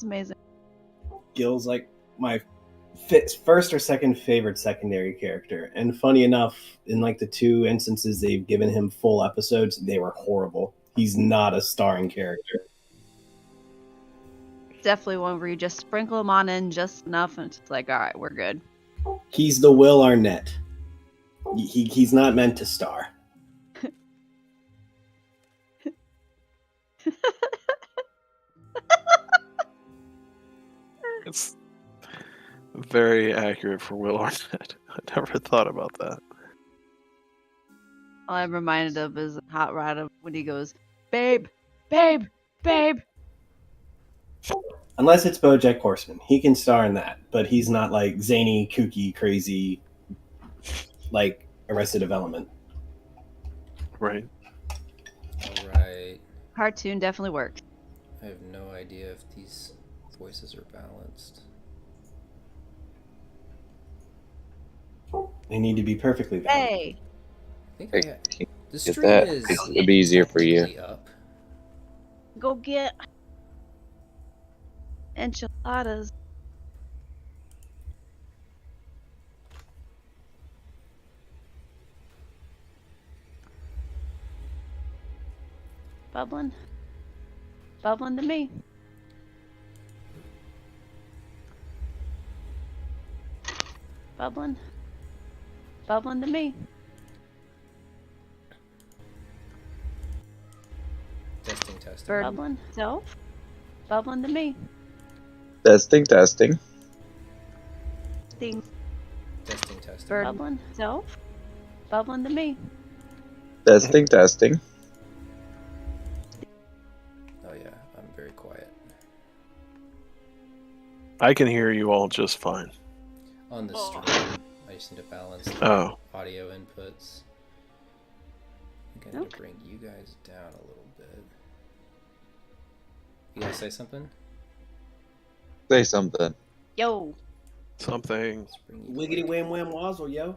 It's amazing. Gil's like my first or second favorite secondary character, and funny enough, in like the 2 instances they've given him full episodes, they were horrible. He's not a starring character. Definitely one where you just sprinkle him on in just enough, and it's like, all right, we're good. He's the Will Arnett. He's not meant to star. It's very accurate for Will Arnett. I never thought about that. All I'm reminded of is Hot Rod when he goes, babe, babe, babe. Unless it's BoJack Horseman, he can star in that, but he's not like zany, kooky, crazy, like Arrested Development. Right. All right. Cartoon definitely works. I have no idea if these voices are balanced. They need to be perfectly balanced. Hey, I think Hey, the Get stream that. is It'd be easier for you. technically up. go get enchiladas. Bubbling. Bubbling to me. Bubbling. Bubbling to me. Testing. Bubbling. Self. Bubbling to me. Testing. Things. Testing. Bubbling. Self. Bubbling to me. Testing. Oh yeah, I'm very quiet. I can hear you all just fine. On the Oh. stream, I just need to balance the Oh. audio inputs. I think I need to bring you guys down a little bit. You guys say something? Say something. Yo. Something. Let's bring you Wiggity like- wham wham wazzle, yo.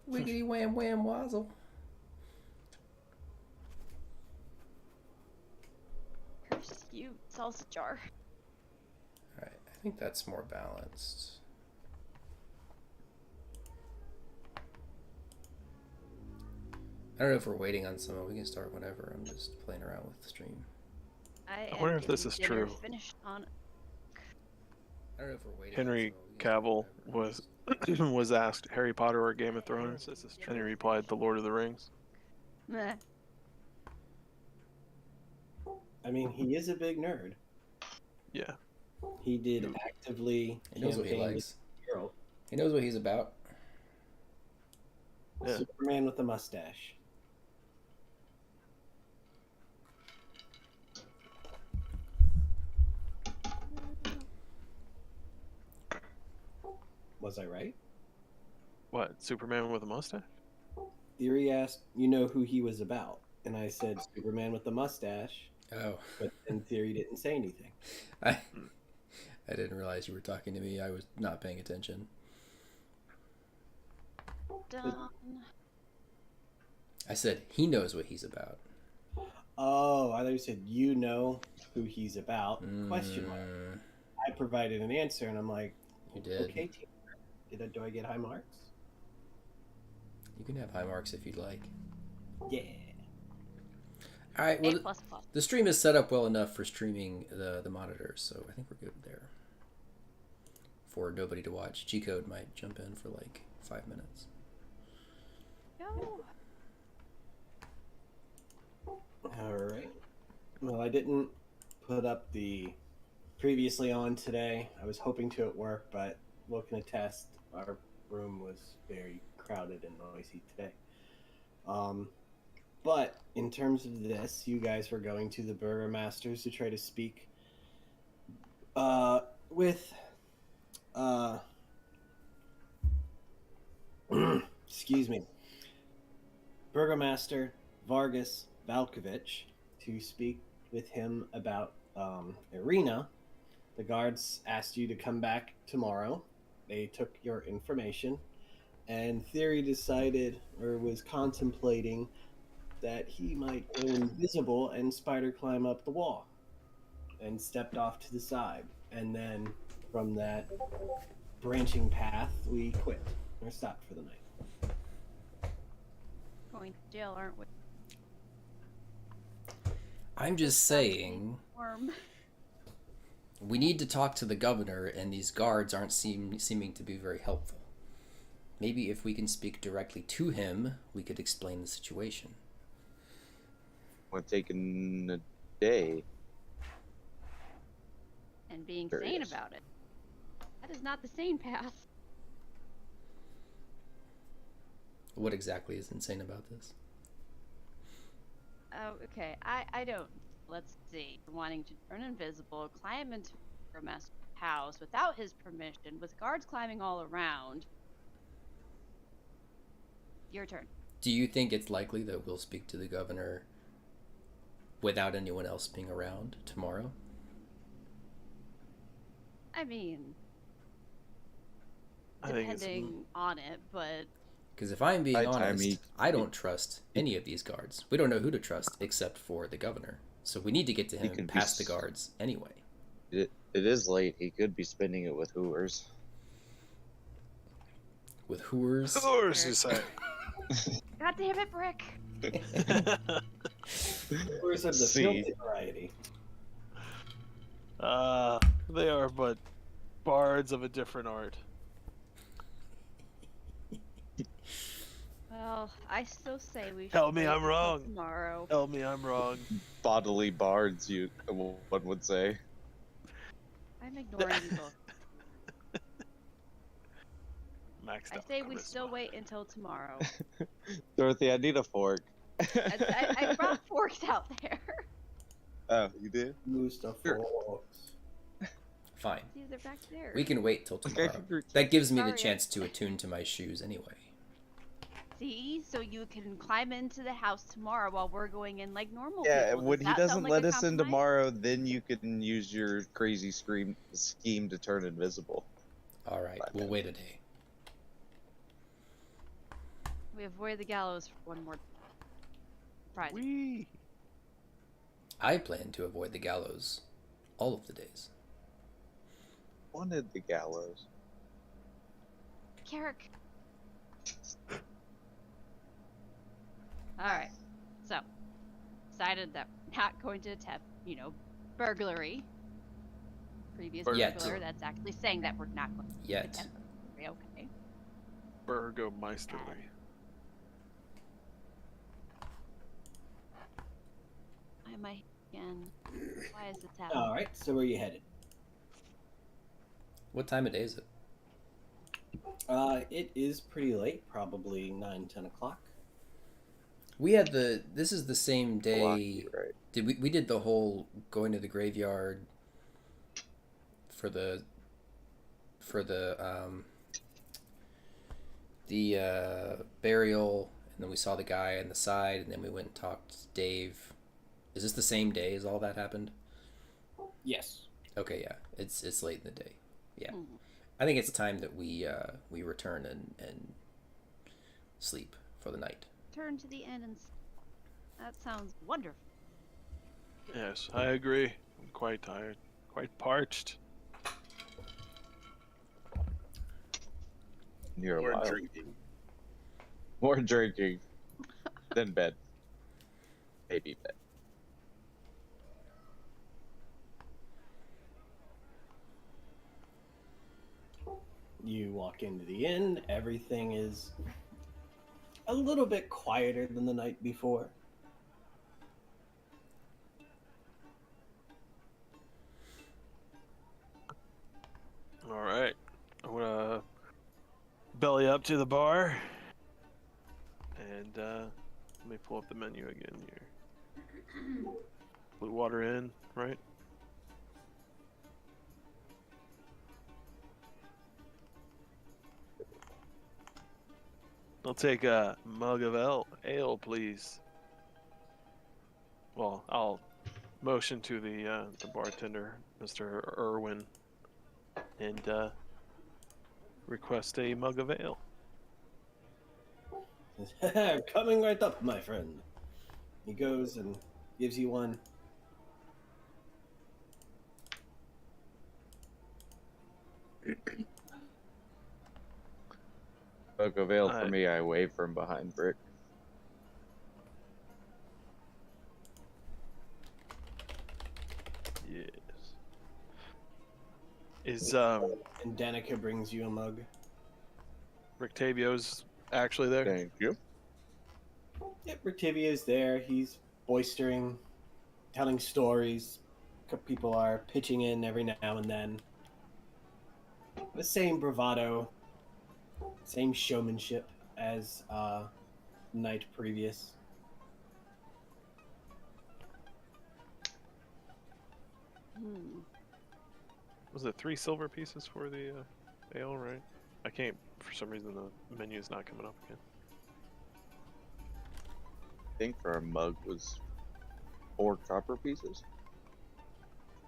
Wiggity wham wham wazzle. Curse you, salsa jar. Alright, I think that's more balanced. I don't know if we're waiting on someone. We can start whenever. I'm just playing around with the stream. I wonder if this is true. Finished on. I don't know if we're waiting. Henry on someone. We can start Cavill whenever. was asked Harry Potter or Game of Thrones, and he replied, "The Lord of the Rings." Meh. I mean, he is a big nerd. Yeah. He did actively He knows what he campaign likes. with Girl. He knows what he's about. Yeah. Superman with a mustache. Was I right? What? Superman with a mustache? Theory asked, you know who he was about. And I said, Superman with a mustache. Oh, But then Theory didn't say anything. I didn't realize you were talking to me. I was not paying attention. Done. I said he knows what he's about. Oh, I thought you said, you know who he's about? Question mark. Mm, I provided an answer, and I'm like, You did. okay, team. Do I get high marks? You can have high marks if you'd like. Yeah. All right. Well, A++. the stream is set up well enough for streaming the monitors, so I think we're good there. For nobody to watch, G-Code might jump in for like 5 minutes. Yo. All right. Well, I didn't put up the previously on today. I was hoping to at work, but Will can attest our room was very crowded and noisy today. But in terms of this, you guys were going to the Burger Masters to try to speak with excuse me, Burgomaster Vargas Valkovich, to speak with him about Irina. The guards asked you to come back tomorrow. They took your information, and Theory decided, or was contemplating, that he might go invisible and spider climb up the wall. and stepped off to the side. And then from that branching path, we quit or stopped for the night. Going to jail, aren't we? I'm just saying, Warm. we need to talk to the governor, and these guards aren't seeming to be very helpful. Maybe if we can speak directly to him, we could explain the situation. We're taking a day. And being There he sane is. about it. That is not the sane path. What exactly is insane about this? Oh, okay. I don't. Let's see. Wanting to turn invisible, climb into a master's house without his permission, with guards climbing all around. Your turn. Do you think it's likely that we'll speak to the governor without anyone else being around tomorrow? I mean, I think it's depending on it, but Because if I'm being By the time honest, he- I don't trust any of these guards. We don't know who to trust except for the governor. So we need to get to He him can be past the guards anyway. It is late. He could be spending it with Hooers. With Hooers. Of course, you say. God damn it, Brick! Where's of the See. filthy variety? They are but bards of a different art. Well, I still say we should. Tell me wait I'm until wrong. Tomorrow. Tell me I'm wrong. Bodily bards, one would say. I'm ignoring you both. Maxed I out say we charisma. still wait until tomorrow. Dorothy, I need a fork. I brought forks out there. Oh, you did? Use the Sure. forks. Fine. See, they're back there. We can wait till Okay, tomorrow. agree. That gives me the Sorry, chance to attune to my shoes anyway. See, so you can climb into the house tomorrow while we're going in like normal Yeah, people. when Does he that sound doesn't like let a us in compromise? tomorrow, then you can use your crazy scheme to turn invisible. All right, Bye, we'll then. wait a day. We avoid the gallows for one more Friday. Wee. I plan to avoid the gallows all of the days. Wanted the gallows. Carrick. Alright. So, decided that we're not going to attempt, burglary. Previous Yet. burglar, that's actually saying that we're not going to Yet. attempt burglary. Okay. Burgomeisterly. Why am I again? Why is this happening? All right, so where you headed? What time of day is it? It is pretty late, probably 9-10 o'clock. We had this is the same day. Milwaukee, right? Did we did the whole going to the graveyard for the burial, and then we saw the guy on the side, and then we went and talked to Dave. Is this the same day as all that happened? Yes. Okay, yeah. It's late in the day. Yeah. Mhm. I think it's time that we return and sleep for the night. Turn to the end and that sounds wonderful. Yes, I agree. I'm quite tired. Quite parched. You're Or wild. drinking. More drinking. Then bed. Maybe bed. You walk into the inn, everything is a little bit quieter than the night before. All right. I'm gonna belly up to the bar, and let me pull up the menu again here. Blue water in, right? I'll take a mug of ale, please. Well, I'll motion to the bartender, Mr. Irwin, and request a mug of ale. Coming right up, my friend. He goes and gives you one. Book of ale for Alright. me. I wave from behind Brick. Yes. Is And Danica brings you a mug. Rictavio's actually there? Thank you. Yep, Rictivio's there. He's boistering, telling stories. People are pitching in every now and then. The same bravado, same showmanship as night previous. Hmm. Was it 3 silver pieces for the ale, right? I can't, for some reason the menu's not coming up again. I think for a mug was 4 copper pieces.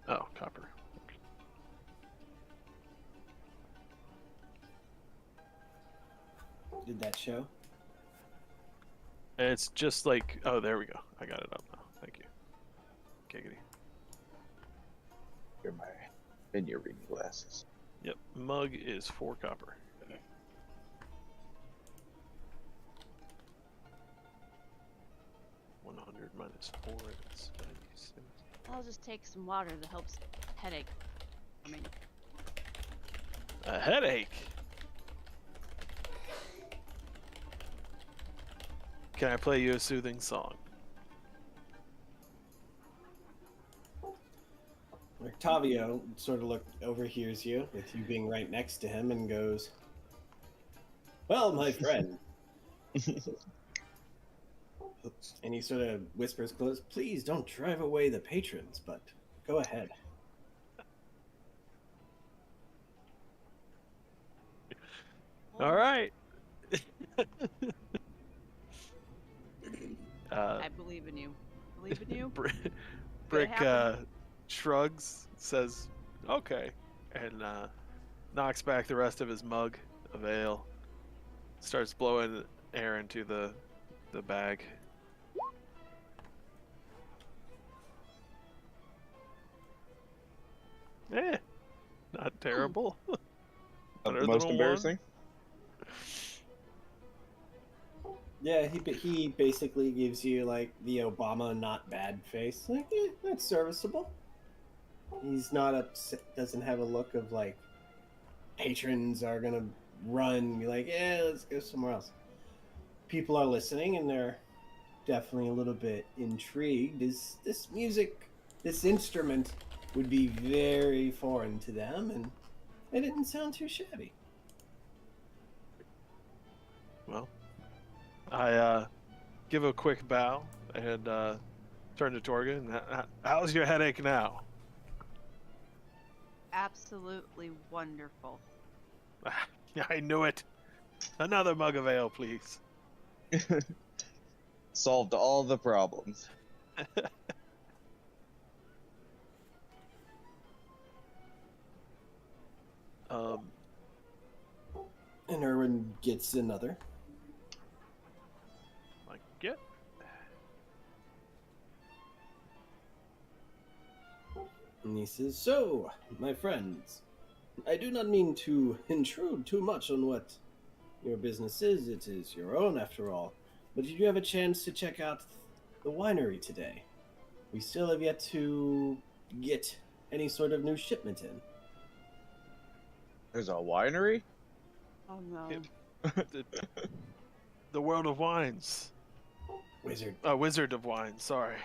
Oh, copper. Did that show? It's just like, oh, there we go. I got it up now. Thank you. Giggity. Here are my menu reading glasses. Yep, mug is 4 copper. 100 minus 4 is 96. I'll just take some water that helps headache. I mean, A headache. Can I play you a soothing song? Octavio sort of overhears you, with you being right next to him, and goes, "Well, my friend," and he sort of whispers close, "Please don't drive away the patrons, but go ahead." All right. I believe in you. Believe in you. Brick happen. shrugs, says, "Okay," and knocks back the rest of his mug of ale. Starts blowing air into the bag. Not terrible. Better The than most a 1. embarrassing? Yeah, he basically gives you like the Obama not bad face. Like, that's serviceable. He's not upset. Doesn't have a look of like patrons are gonna run. Be like, yeah, let's go somewhere else. People are listening, and they're definitely a little bit intrigued. Is this music, this instrument, would be very foreign to them, and it didn't sound too shabby. Well, I give a quick bow and turn to Torgan. How's your headache now? Absolutely wonderful. I knew it. Another mug of ale, please. Solved all the problems. And Erwin gets another. Like, get. And he says, "So, my friends, I do not mean to intrude too much on what your business is. It is your own, after all. But did you have a chance to check out the winery today? We still have yet to get any sort of new shipment in." There's a winery? Oh no. The world of wines. Wizard. Wizard of wines, sorry.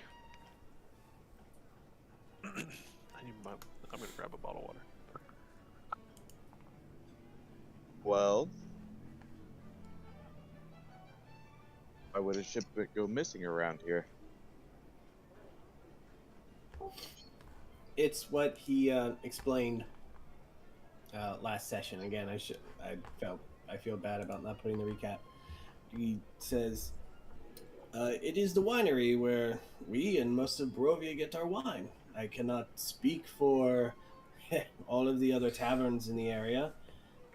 I'm gonna grab a bottle of water. Well, why would a shipment go missing around here? It's what he explained last session. Again, I feel bad about not putting the recap. He says, "It is the winery where we and most of Barovia get our wine. I cannot speak for all of the other taverns in the area,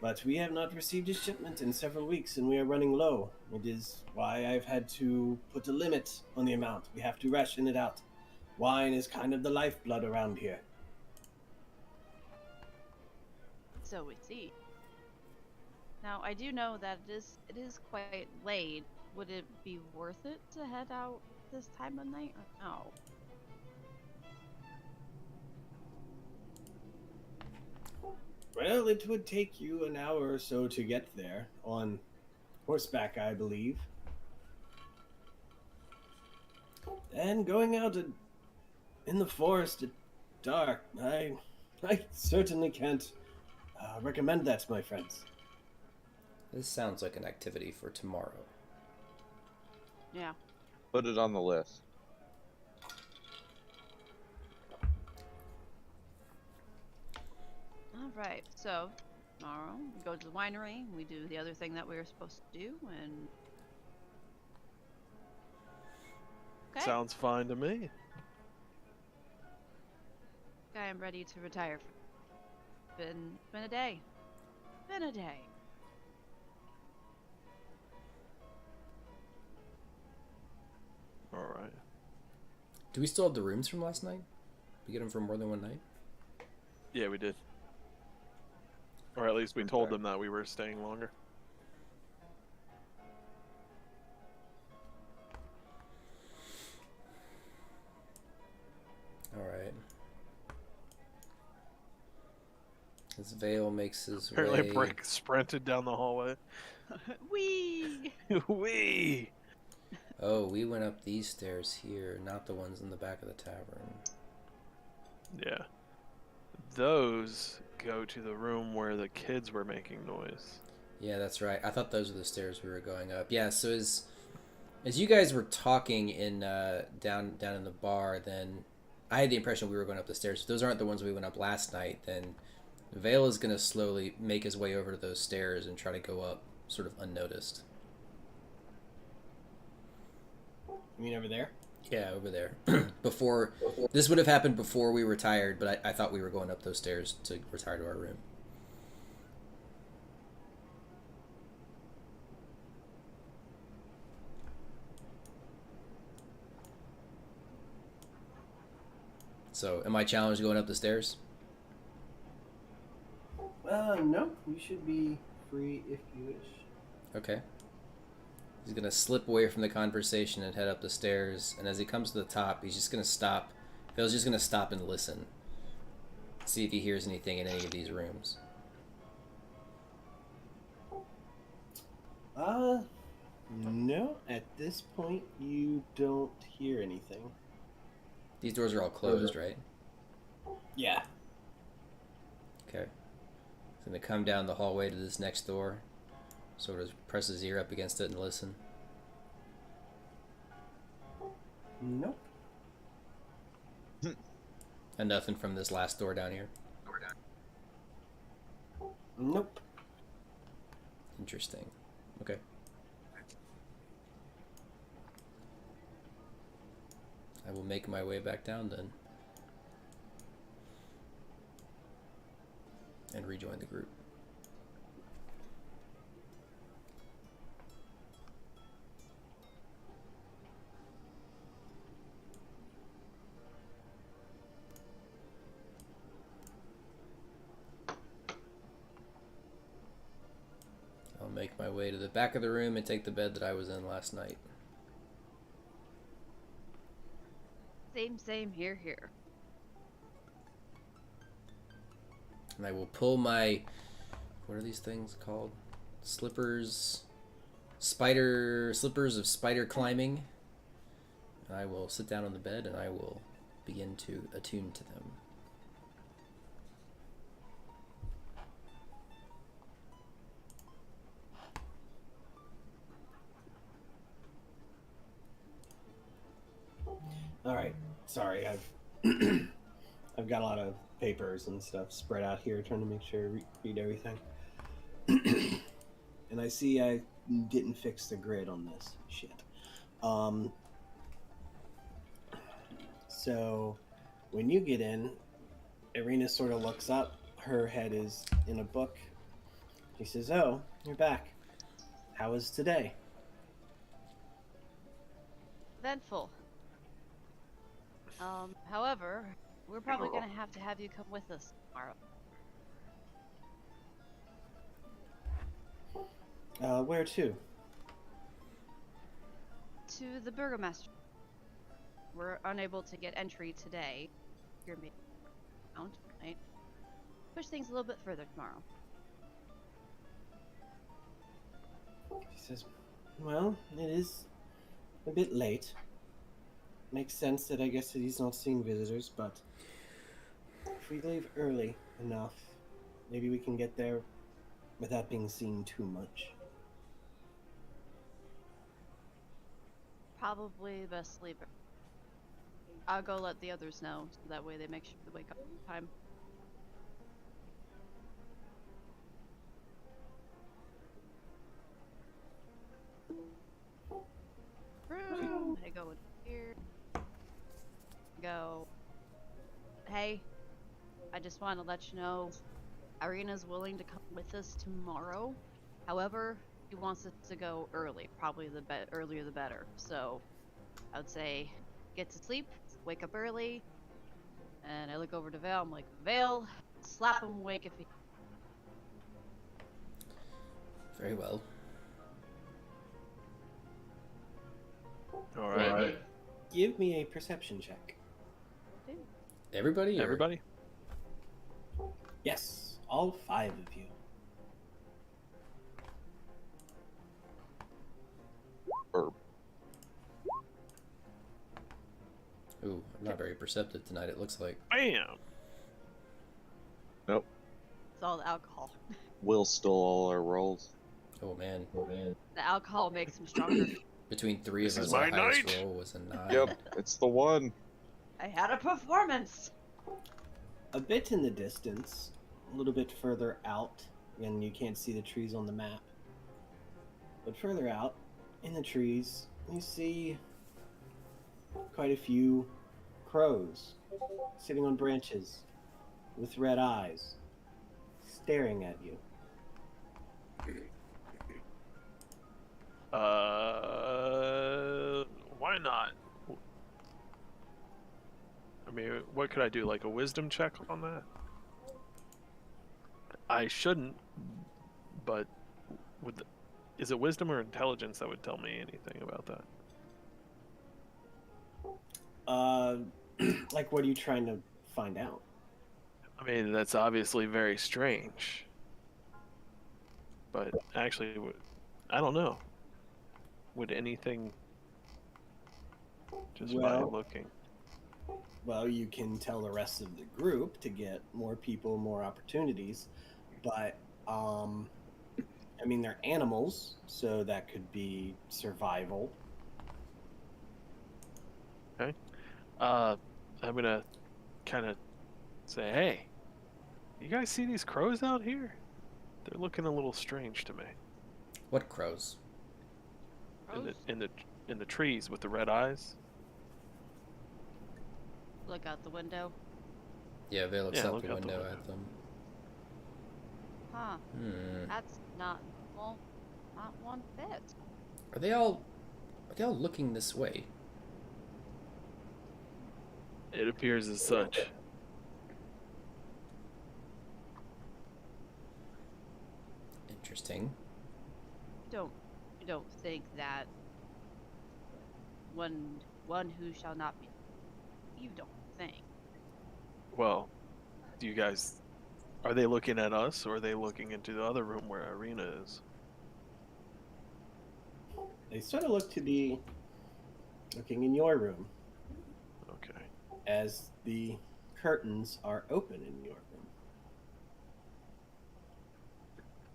but we have not received a shipment in several weeks, and we are running low. It is why I've had to put a limit on the amount. We have to ration it out. Wine is kind of the lifeblood around here." So we see. Now, I do know that it is quite late. Would it be worth it to head out this time of night or no? Well, it would take you an hour or so to get there on horseback, I believe. And going out in the forest at dark, I certainly can't recommend that, my friends. This sounds like an activity for tomorrow. Yeah. Put it on the list. All right. So tomorrow we go to the winery. We do the other thing that we were supposed to do, and okay. Sounds fine to me. I am ready to retire. Been a day. Been a day. All right. Do we still have the rooms from last night? We get them for more than one night? Yeah, we did. Or at least we told them that we were staying longer. Alright. As Vale makes his Apparently, way... Brick sprinted down the hallway. Wee. Wee! Oh, we went up these stairs here, not the ones in the back of the tavern. Yeah. Those go to the room where the kids were making noise. Yeah, that's right. I thought those were the stairs we were going up. Yeah, so as you guys were talking in down in the bar, then I had the impression we were going up the stairs. If those aren't the ones we went up last night, then Vale is going to slowly make his way over to those stairs and try to go up sort of unnoticed. You mean over there? Yeah, over there. Before this would have happened before we retired, but I thought we were going up those stairs to retire to our room. So, am I challenged going up the stairs? No. You should be free if you wish. Okay. He's going to slip away from the conversation and head up the stairs, and as he comes to the top, he's just going to stop. Phil's just going to stop and listen. See if he hears anything in any of these rooms. No. At this point, you don't hear anything. These doors are all closed, right? Yeah. Okay. He's going to come down the hallway to this next door. Sort of press his ear up against it and listen. Nope. And nothing from this last door down here. Nope. Interesting. Okay. I will make my way back down then. And rejoin the group. I'll make my way to the back of the room and take the bed that I was in last night. Same. Here. And I will pull my... What are these things called? Slippers of spider climbing. And I will sit down on the bed and I will begin to attune to them. All right. Sorry, I've I've got a lot of papers and stuff spread out here, trying to make sure I read everything. And I see I didn't fix the grid on this shit. So when you get in, Irina sort of looks up. Her head is in a book. She says, "Oh, you're back. How was today?" Eventful. However, we're probably gonna have to have you come with us tomorrow. Where to? To the Burgomaster. We're unable to get entry today. You're making count, right? Push things a little bit further tomorrow. He says, well, it is a bit late. Makes sense that I guess that he's not seeing visitors, but if we leave early enough, maybe we can get there without being seen too much. Probably the best sleeper. I'll go let the others know, so that way they make sure to wake up in time. Room. I go in here. Go. Hey, I just want to let you know, Irina's willing to come with us tomorrow. However, he wants us to go early. Probably the earlier the better. So, I would say, get to sleep, wake up early, and I look over to Vale. I'm like, Vale, slap him awake if he. Very well. All right. Give me a perception check. Everybody? Or... Everybody? Yes, all 5 of you. Ooh, I'm not very perceptive tonight, it looks like. Bam! Nope. It's all the alcohol. Will stole all our rolls. Oh man. The alcohol makes him stronger. Between 3 of This us, is our my highest night. roll was a 9. Yep, it's the one. I had a performance. A bit in the distance, a little bit further out, and you can't see the trees on the map. But further out, in the trees, you see quite a few crows sitting on branches with red eyes, staring at you. Why not? I mean, what could I do? Like a wisdom check on that? I shouldn't, but is it wisdom or intelligence that would tell me anything about that? Like, what are you trying to find out? I mean, that's obviously very strange. But actually, I don't know. Would anything just by Well- looking? Well, you can tell the rest of the group to get more people, more opportunities, but I mean, they're animals, so that could be survival. Okay. I'm gonna kind of say, hey, you guys see these crows out here? They're looking a little strange to me. What crows? In the trees with the red eyes. Look out the window. Yeah, Vale looks Yeah, out look the out the window window. at them. Huh. Hmm. That's not well, not one bit. Are they all looking this way? It appears as such. Interesting. You don't think that one who shall not be. You don't think. Well, do you guys? Are they looking at us, or are they looking into the other room where Irina is? They sort of look to be looking in your room Okay. as the curtains are open in your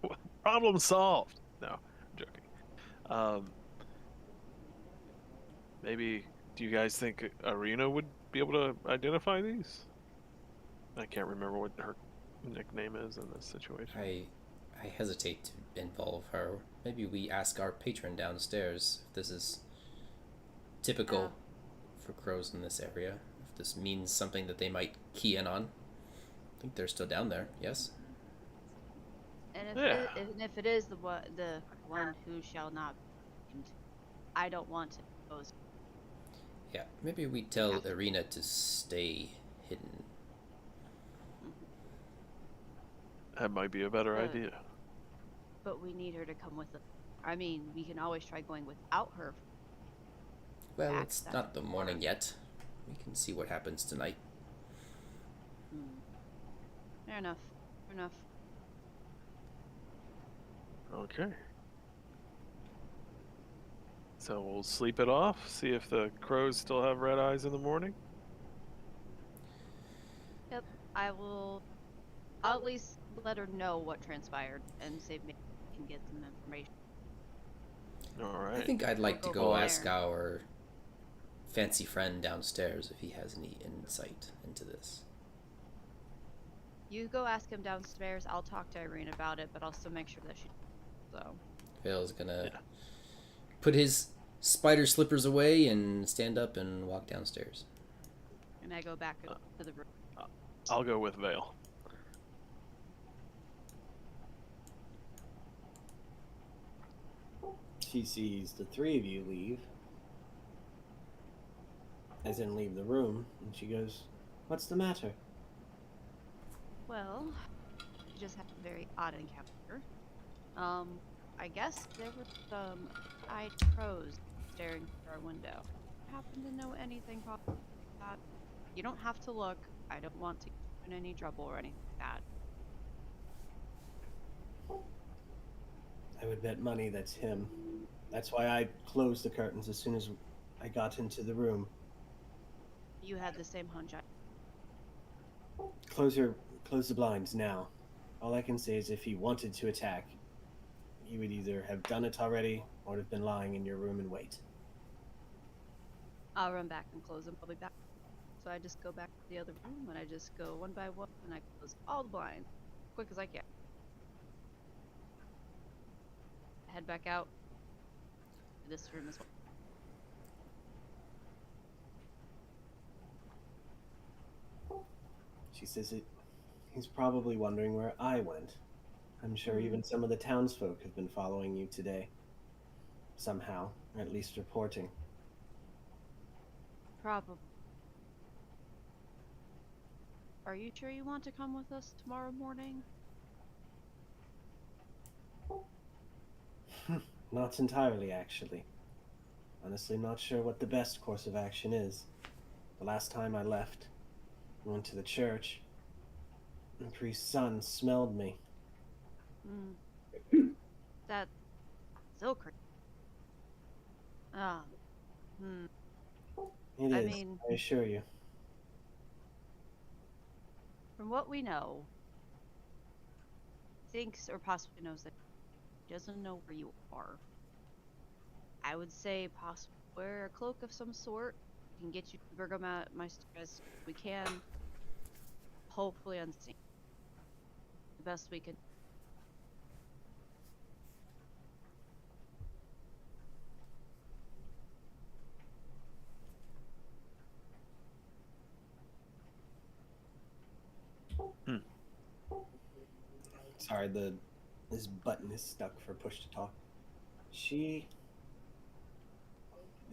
room. Problem solved. No, I'm joking. Maybe. Do you guys think Irina would be able to identify these? I can't remember what her nickname is in this situation. I hesitate to involve her. Maybe we ask our patron downstairs if this is typical for crows in this area. If this means something that they might key in on. I think they're still down there. Yes. And Yeah. if it is the one who shall not be named, I don't want to expose. Yeah. Maybe we tell Irina to stay hidden. That might be a better Uh, idea. but we need her to come with us. I mean, we can always try going without her. Well, Back it's that not the morning far. yet. We can see what happens tonight. Fair enough. Fair enough. Okay. So we'll sleep it off, see if the crows still have red eyes in the morning. Yep. I'll at least let her know what transpired and see if maybe we can get some information. All I right. think I'd like to Go go from ask there. our fancy friend downstairs if he has any insight into this. You go ask him downstairs. I'll talk to Irene about it, but I'll still make sure that she. So. Vale's gonna Yeah. put his spider slippers away and stand up and walk downstairs. And I go back to the room. I'll go with Vale. She sees the three of you leave, as in leave the room, and she goes, "What's the matter?" Well, we just had a very odd encounter. I guess there were some eyed crows staring through our window. Happen to know anything about that? You don't have to look. I don't want to get you in any trouble or anything like that. I would bet money that's him. That's why I closed the curtains as soon as I got into the room. You had the same hunch. Close the blinds now. All I can say is if he wanted to attack, he would either have done it already or have been lying in your room and wait. I'll run back and close them. I'll be back. So I just go back to the other room and I just go one by one and I close all the blinds as quick as I can. Head back out to this room as well. She says he's probably wondering where I went. I'm sure even some of the townsfolk have been following you today. Somehow, or at least reporting. Probably. Are you sure you want to come with us tomorrow morning? Not entirely, actually. Honestly, not sure what the best course of action is. The last time I left, I went to the church. The priest's son smelled me. That's still crazy. It I is, mean, I assure you. from what we know, thinks or possibly knows that he doesn't know where you are. I would say possibly wear a cloak of some sort. We can get you to Burgomeister as we can. Hopefully unseen. The best we can. Sorry, this button is stuck for push to talk. She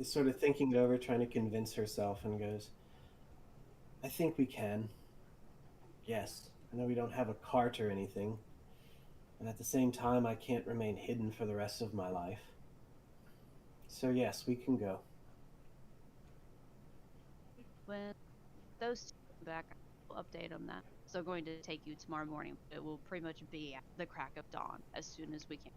is sort of thinking it over, trying to convince herself, and goes, "I think we can. Yes, I know we don't have a cart or anything, and at the same time, I can't remain hidden for the rest of my life. So yes, we can go." When those two come back, I'll update them that. So going to take you tomorrow morning. It will pretty much be at the crack of dawn as soon as we can.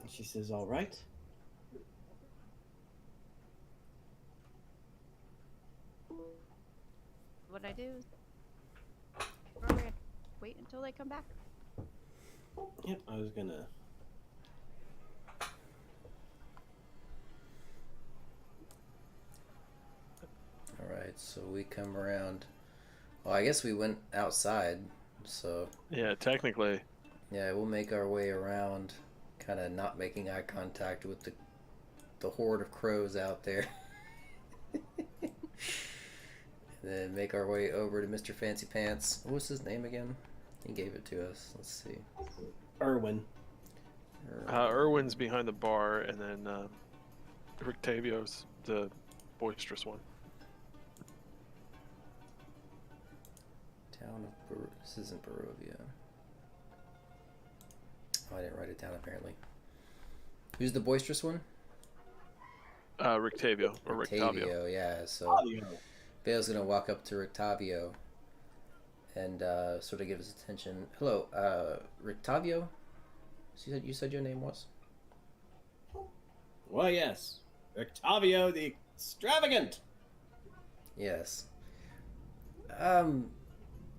She says, "All right." What I do is wait until they come back. Yep, I was gonna. Alright, so we come around. Well, I guess we went outside, so Yeah, technically. yeah, we'll make our way around, kind of not making eye contact with the horde of crows out there. And then make our way over to Mr. Fancy Pants. What was his name again? He gave it to us. Let's see. Irwin. Irwin's behind the bar, and then Rictavio's the boisterous one. Town of this isn't Barovia. Oh, I didn't write it down apparently. Who's the boisterous one? Rictavio or Rictavio. Rictavio, yeah. So Audio. Bale's gonna walk up to Rictavio and sort of give his attention. Hello, Rictavio? You said your name was? Well, yes. Octavio the Extravagant. Yes.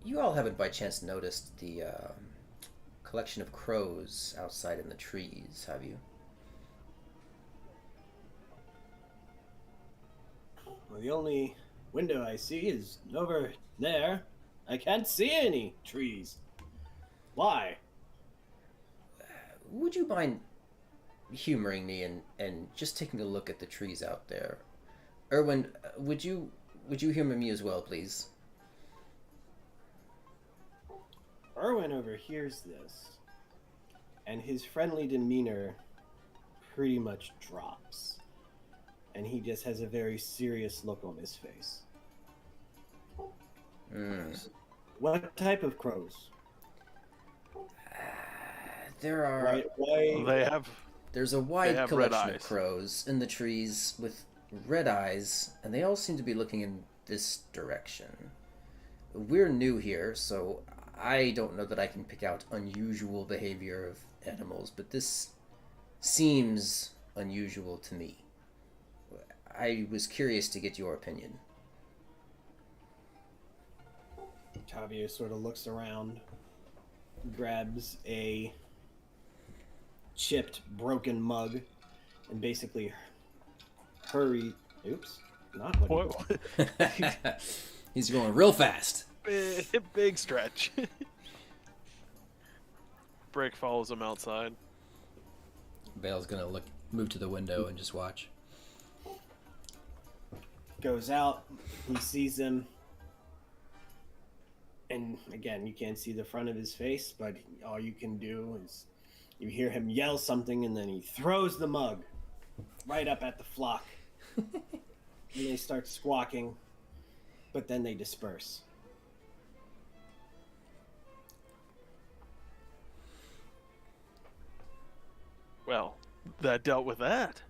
You all haven't by chance noticed the collection of crows outside in the trees, have you? Well, the only window I see is over there. I can't see any trees. Why? Would you mind humoring me and just taking a look at the trees out there? Erwin, would you humor me as well, please? Erwin overhears this, and his friendly demeanor pretty much drops. And he just has a very serious look on his face. What type of crows? There are... There's a wide collection of crows in the trees with red eyes, and they all seem to be looking in this direction. We're new here, so I don't know that I can pick out unusual behavior of animals, but this seems unusual to me. I was curious to get your opinion. Octavio sort of looks around, grabs a chipped, broken mug, and basically hurry. Oops, not what? He's going real fast. Big stretch. Brick follows him outside. Bale's gonna move to the window and just watch. Goes out, he sees him, and again, you can't see the front of his face, but all you can do is you hear him yell something, and then he throws the mug right up at the flock. And they start squawking, but then they disperse. Well, that dealt with that.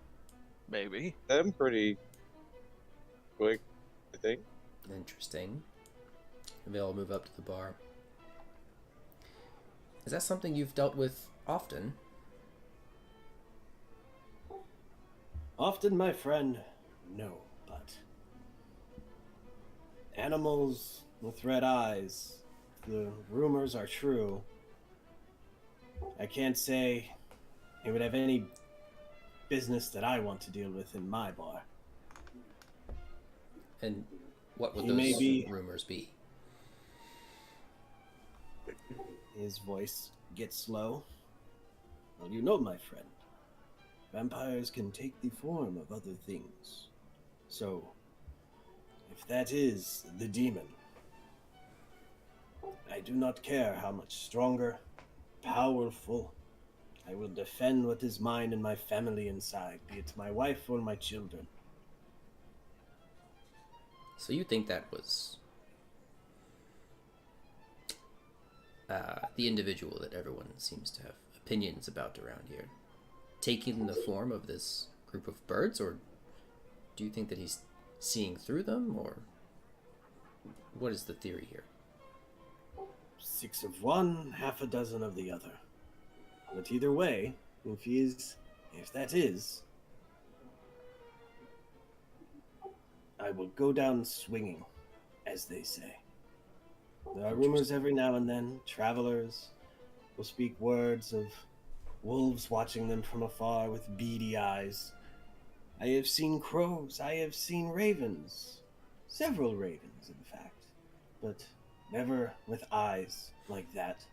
Maybe. I'm pretty quick, I think. Interesting. They'll move up to the bar. Is that something you've dealt with often? Often, my friend, no, but animals with red eyes, the rumors are true. I can't say it would have any business that I want to deal with in my bar. And what would He may those be- rumors be? His voice gets slow. Well, you know, my friend, vampires can take the form of other things. So, if that is the demon, I do not care how much stronger, powerful. I will defend what is mine and my family inside, be it my wife or my children. So you think that was the individual that everyone seems to have opinions about around here, taking the form of this group of birds, or do you think that he's seeing through them, or what is the theory here? 6 of one, half a dozen of the other. But either way, if that is, I will go down swinging, as they say. There are rumors every now and then. Travelers will speak words of wolves watching them from afar with beady eyes. I have seen crows. I have seen ravens. Several ravens, in fact. But never with eyes like that.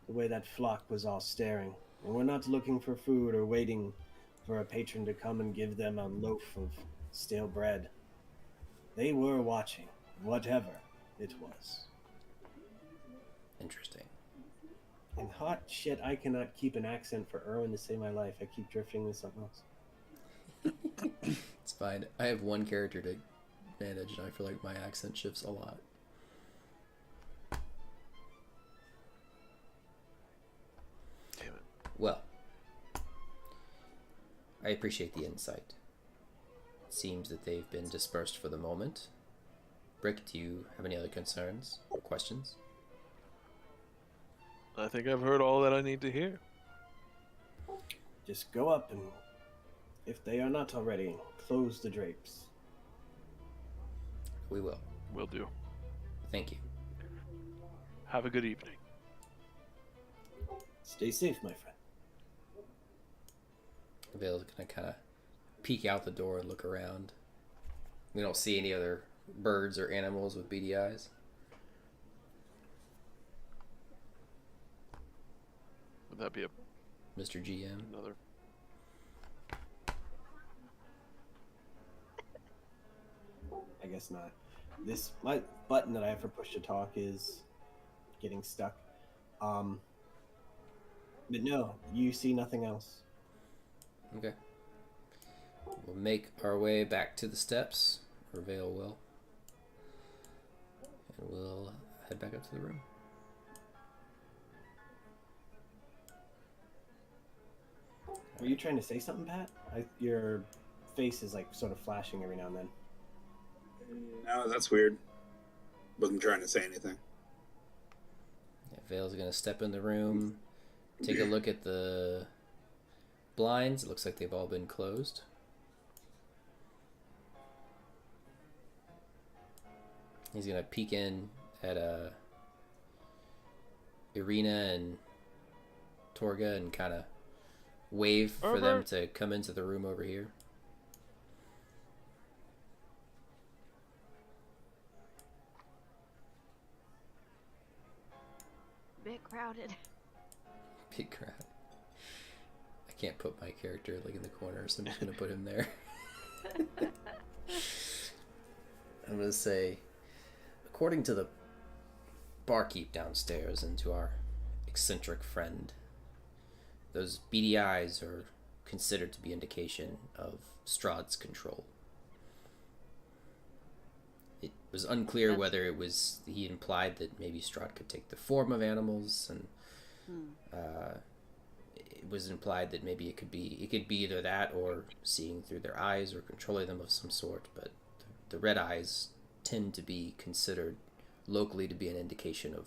The way that flock was all staring. And we're not looking for food or waiting for a patron to come and give them a loaf of stale bread. They were watching, whatever it was. Interesting. And hot shit, I cannot keep an accent for Erwin to save my life. I keep drifting with something else. It's fine. I have one character to manage, and I feel like my accent shifts a lot. Damn it. Well, I appreciate the insight. It seems that they've been dispersed for the moment. Brick, do you have any other concerns or questions? I think I've heard all that I need to hear. Just go up and, if they are not already, close the drapes. We will. Will do. Thank you. Have a good evening. Stay safe, my friend. Vale's gonna kind of peek out the door and look around. We don't see any other birds or animals with beady eyes. Would that be Mr. GM. another? I guess not. My button that I have for push to talk is getting stuck. But no, you see nothing else. Okay. We'll make our way back to the steps, or Vale will. And we'll head back up to the room. Were you trying to say something, Pat? Your face is like sort of flashing every now and then. No, that's weird. Wasn't trying to say anything. Yeah, Vale's gonna step in the room, take a look at the blinds. It looks like they've all been closed. He's gonna peek in at Irina and Torga and kind of wave for them to come into the room over here. Bit crowded. Big crowd. I can't put my character like in the corner, so I'm just gonna put him there. I'm gonna say, according to the barkeep downstairs and to our eccentric friend, those beady eyes are considered to be indication of Strahd's control. It was unclear whether it was, he implied that maybe Strahd could take the form of animals, and it was implied that maybe it could be either that or seeing through their eyes or controlling them of some sort, but the red eyes tend to be considered locally to be an indication of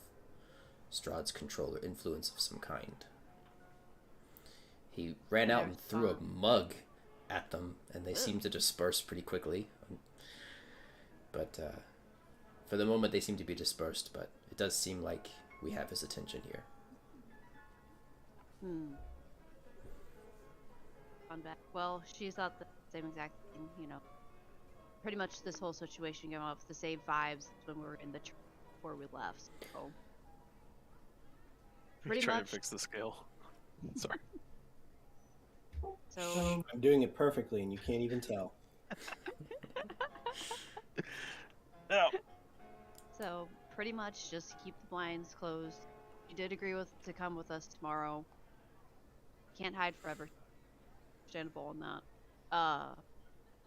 Strahd's control or influence of some kind. He ran out and threw a mug at them, and they seemed to disperse pretty quickly. But for the moment, they seem to be dispersed, but it does seem like we have his attention here. On back. Well, she thought the same exact thing, you know. Pretty much this whole situation came off the same vibes when we were in the church before we left. So pretty Trying much. to fix the scale. Sorry. So I'm doing it perfectly, and you can't even tell. No. So pretty much just keep the blinds closed. You did agree to come with us tomorrow. Can't hide forever. Understandable on that.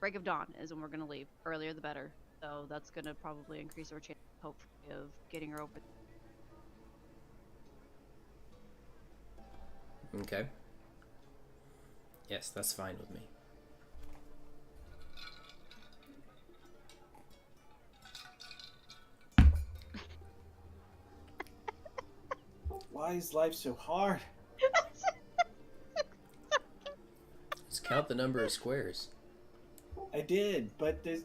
Break of dawn is when we're gonna leave. Earlier the better. So that's gonna probably increase our chance, hopefully, of getting her over. Okay. Yes, that's fine with me. Why is life so hard? Just count the number of squares. I did, but there's...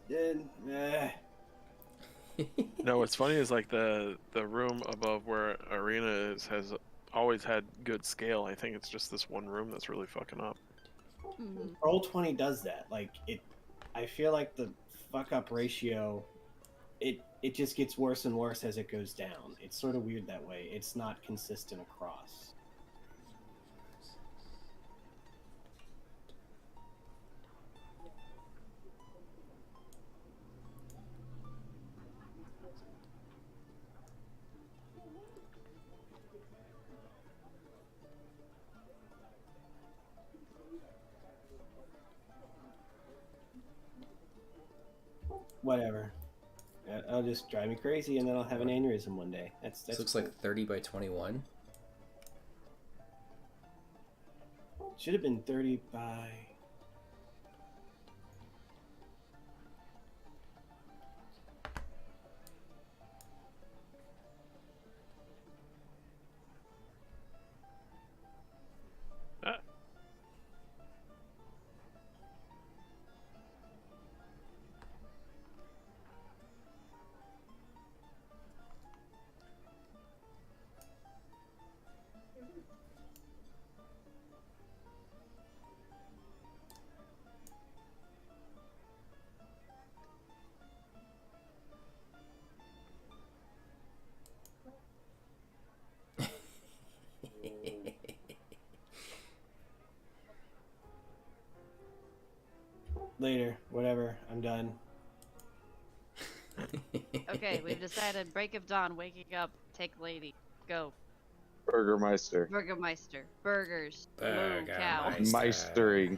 No, what's funny is like the room above where Arena is has always had good scale. I think it's just this one room that's really fucking up. Roll20 does that. Like, I feel like the fuck-up ratio, it just gets worse and worse as it goes down. It's sort of weird that way. It's not consistent across. whatever. It'll just drive me crazy, and then I'll have an aneurysm one day. That's This looks cool. like 30 by 21. Should have been 30 by. Ah. Later, whatever. I'm done. Okay, we've decided break of dawn, waking up, take lady. Go. Burgermeister. Burgermeister. Burgers. Moo cow. Meistering.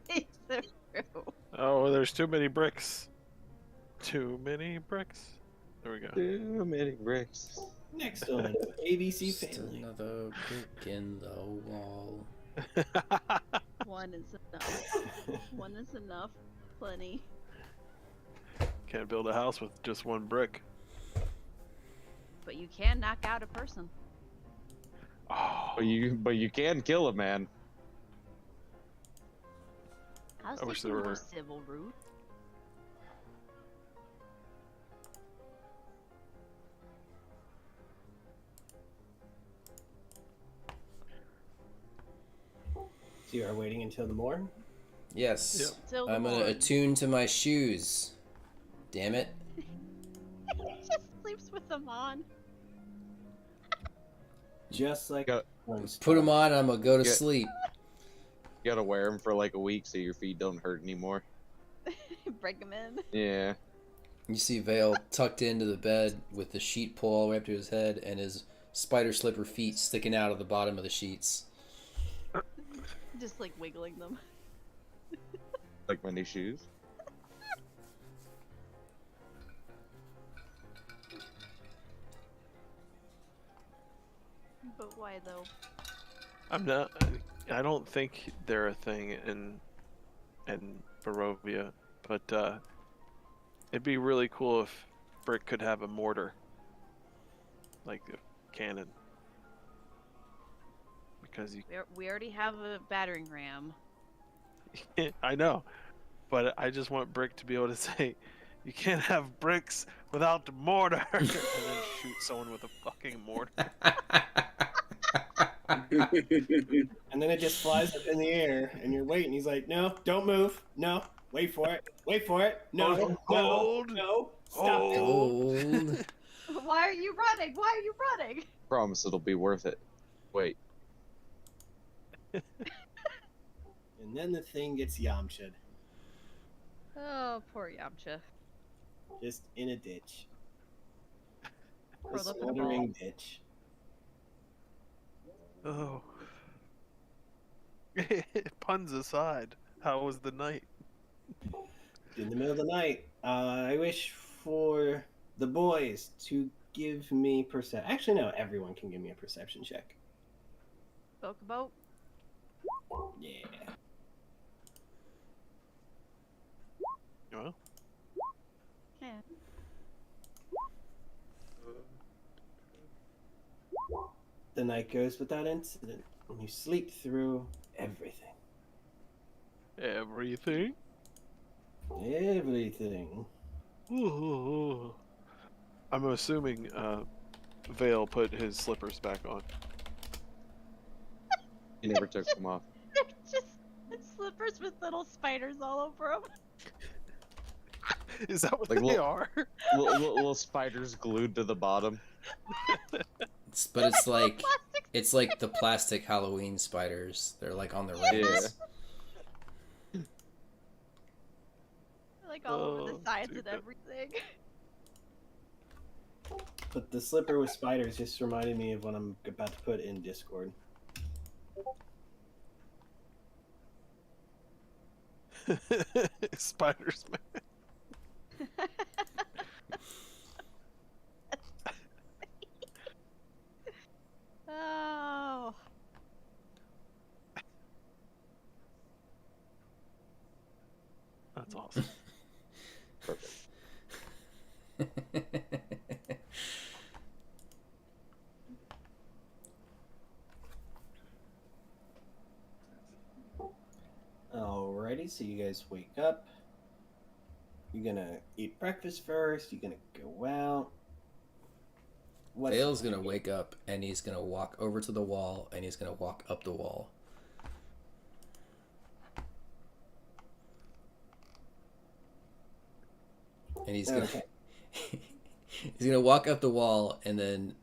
It's so true. Oh, there's too many bricks. Too many bricks. There we go. Too many bricks. Next on ABC Just Family. another brick in the wall. One is enough. One is enough. Plenty. Can't build a house with just one brick. But you can knock out a person. Oh, But you can kill a man. How's I wish this there more were- civil, Ruth? So you are waiting until the morning? Yes. Yep. Till the I'm gonna morning. attune to my shoes. Damn it. He just sleeps with them on. Just like Got- Put them on, I'm gonna go to Yeah. sleep. You gotta wear them for like a week so your feet don't hurt anymore. Break them in. Yeah. You see Vale tucked into the bed with the sheet pulled all the way up to his head and his spider slipper feet sticking out of the bottom of the sheets. Just like wiggling them. Like my new shoes. But why though? I'm not. I don't think they're a thing in Barovia, but it'd be really cool if Brick could have a mortar, like a cannon, because you. We already have a battering ram. I know, but I just want Brick to be able to say, "You can't have bricks without the mortar," and then shoot someone with a fucking mortar. And then it just flies up in the air, and you're waiting. He's like, "No, don't move. No, wait for it. Wait for it. No, no, Hold. no. Stop it." Gold. Why are you running? Why are you running? Promise it'll be worth it. Wait. And then the thing gets Yamcha'd, Oh, poor Yamcha. just in a ditch. A Curled up in a smoldering ditch. Oh. Puns aside, how was the night? In the middle of the night, I wish for the boys to give me perception. Actually, no, everyone can give me a perception check. Spoke about. Yeah. Well, Yeah. The night goes without incident, and you sleep through everything. everything. Everything. Ooh. I'm assuming Vale put his slippers back on. He never took them off. They're just slippers with little spiders all over them. Is that what Like they little- are? Little spiders glued to the bottom. But it's like Plastic. it's like the plastic Halloween spiders. They're like on the Yeah. rings. Like all over Oh, the sides and stupid. everything. But the slipper with spiders just reminded me of what I'm about to put in Discord. Spiders, man. Oh. That's awesome. Perfect. Alrighty, so you guys wake up. You're gonna eat breakfast first. You're gonna go out. What's Vale's gonna wake up and he's gonna walk over to the wall and he's gonna walk up the wall. And he's gonna Okay. he's gonna walk up the wall and then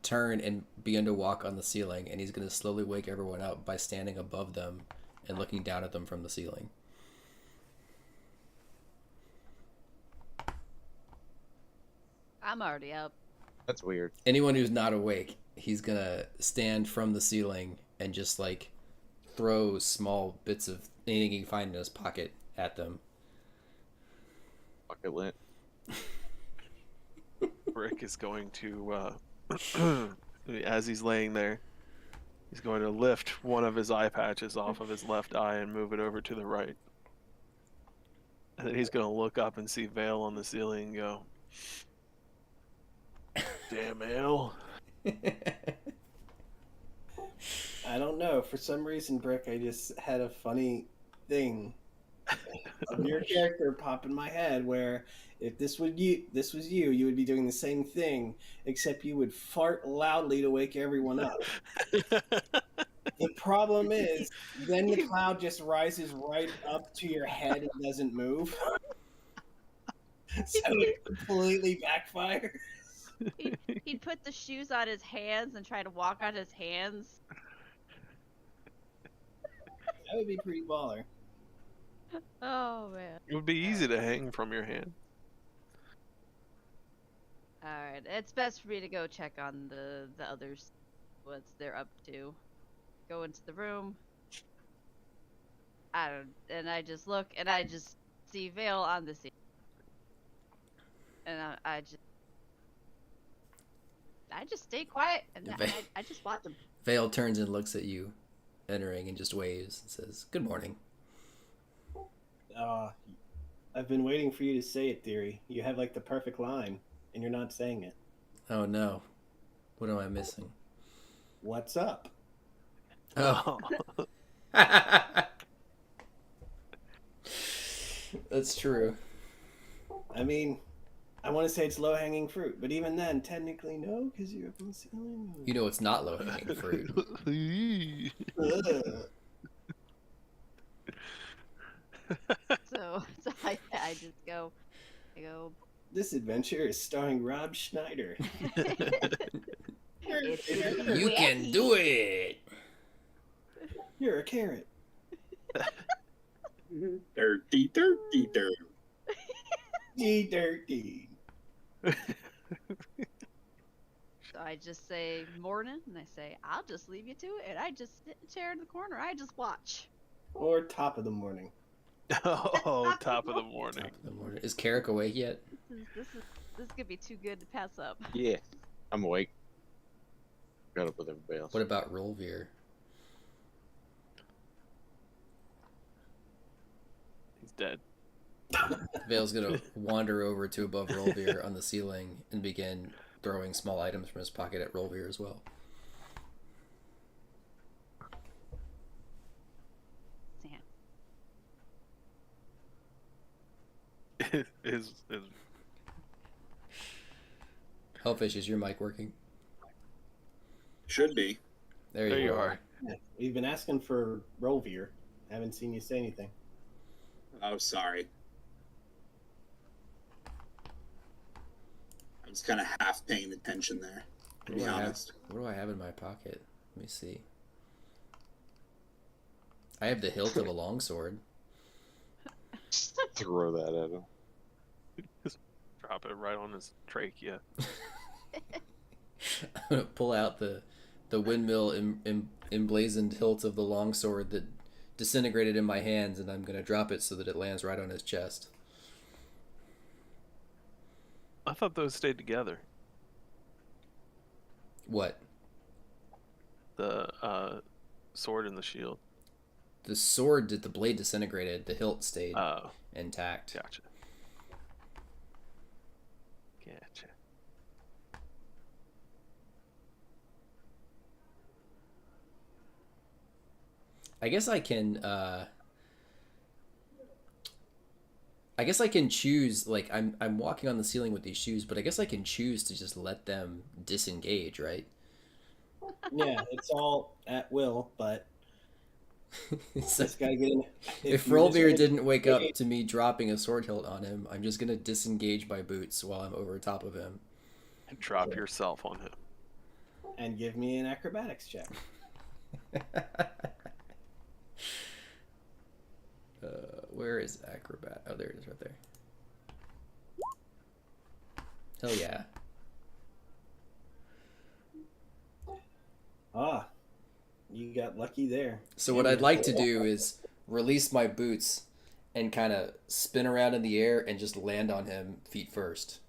turn and begin to walk on the ceiling, and he's gonna slowly wake everyone up by standing above them and looking down at them from the ceiling. I'm already up. That's weird. Anyone who's not awake, he's gonna stand from the ceiling and just like throw small bits of anything he can find in his pocket at them. Bucket lint. Rick is going to, as he's laying there, he's going to lift one of his eye patches off of his left eye and move it over to the right. And then he's going to look up and see Vale on the ceiling and go, "Damn, Ale." I don't know. For some reason, Brick, I just had a funny thing of your character pop in my head where if this was you, you would be doing the same thing, except you would fart loudly to wake everyone up. The problem is, then the cloud just rises right up to your head and doesn't move. So it completely backfires. He'd put the shoes on his hands and try to walk on his hands. That would be pretty baller. Oh man. It would be easy to hang from your hand. Alright, it's best for me to go check on the others, what they're up to. Go into the room. And I just look and I just see Vale on the ceiling. And I just stay quiet and I just watch him. Vale turns and looks at you, entering, and just waves and says, "Good morning." I've been waiting for you to say it, Theory. You have like the perfect line, and you're not saying it. Oh no. What am I missing? What's up? Oh. That's true. I mean, I want to say it's low-hanging fruit, but even then, technically no, because you're up on the ceiling. You know it's not low-hanging fruit. Ugh. So I just go, This adventure is starring Rob Schneider. You can do it. You're a carrot. Dirty, dirty, dirty. Dirty. So I just say morning and I say, I'll just leave you to it, and I just sit in a chair in the corner, I just watch. Or top of the morning. Oh, top of the morning. Top of the morning. Is Carrick awake yet? This is gonna be too good to pass up. Yeah. I'm awake. Got up with everybody else. What about Rolveer? He's dead. Vale's gonna wander over to above Rolveer on the ceiling and begin throwing small items from his pocket at Rolveer as well. Sam. His Hellfish, is your mic working? Should be. There you are. Yeah, we've been asking for Rolveer. Haven't seen you say anything. Oh, sorry. I was kind of half paying attention there, to What be do I have? honest. What do I have in my pocket? Let me see. I have the hilt of a longsword. Throw that at him. drop it right on his trachea. I'm gonna pull out the windmill emblazoned hilt of the longsword that disintegrate it in my hands, and I'm gonna drop it so that it lands right on his chest. I thought those stayed together. What? The sword and the shield. The sword, the blade disintegrated. The hilt stayed Oh, intact. gotcha. Gotcha. I guess I can. I guess I can choose. Like I'm walking on the ceiling with these shoes, but I guess I can choose to just let them disengage, right? Yeah, it's all at will, but So just gotta get in. if you just Rolvir wanna didn't wake up disengage to me dropping a sword hilt on him, I'm just gonna disengage my boots while I'm over top of him. And drop yourself on him. and give me an acrobatics check. Where is acrobat? Oh, there it is, right there. Hell yeah! Ah, you got lucky there. So what I'd like to do is release my boots and kind of spin around in the air and just land on him feet first.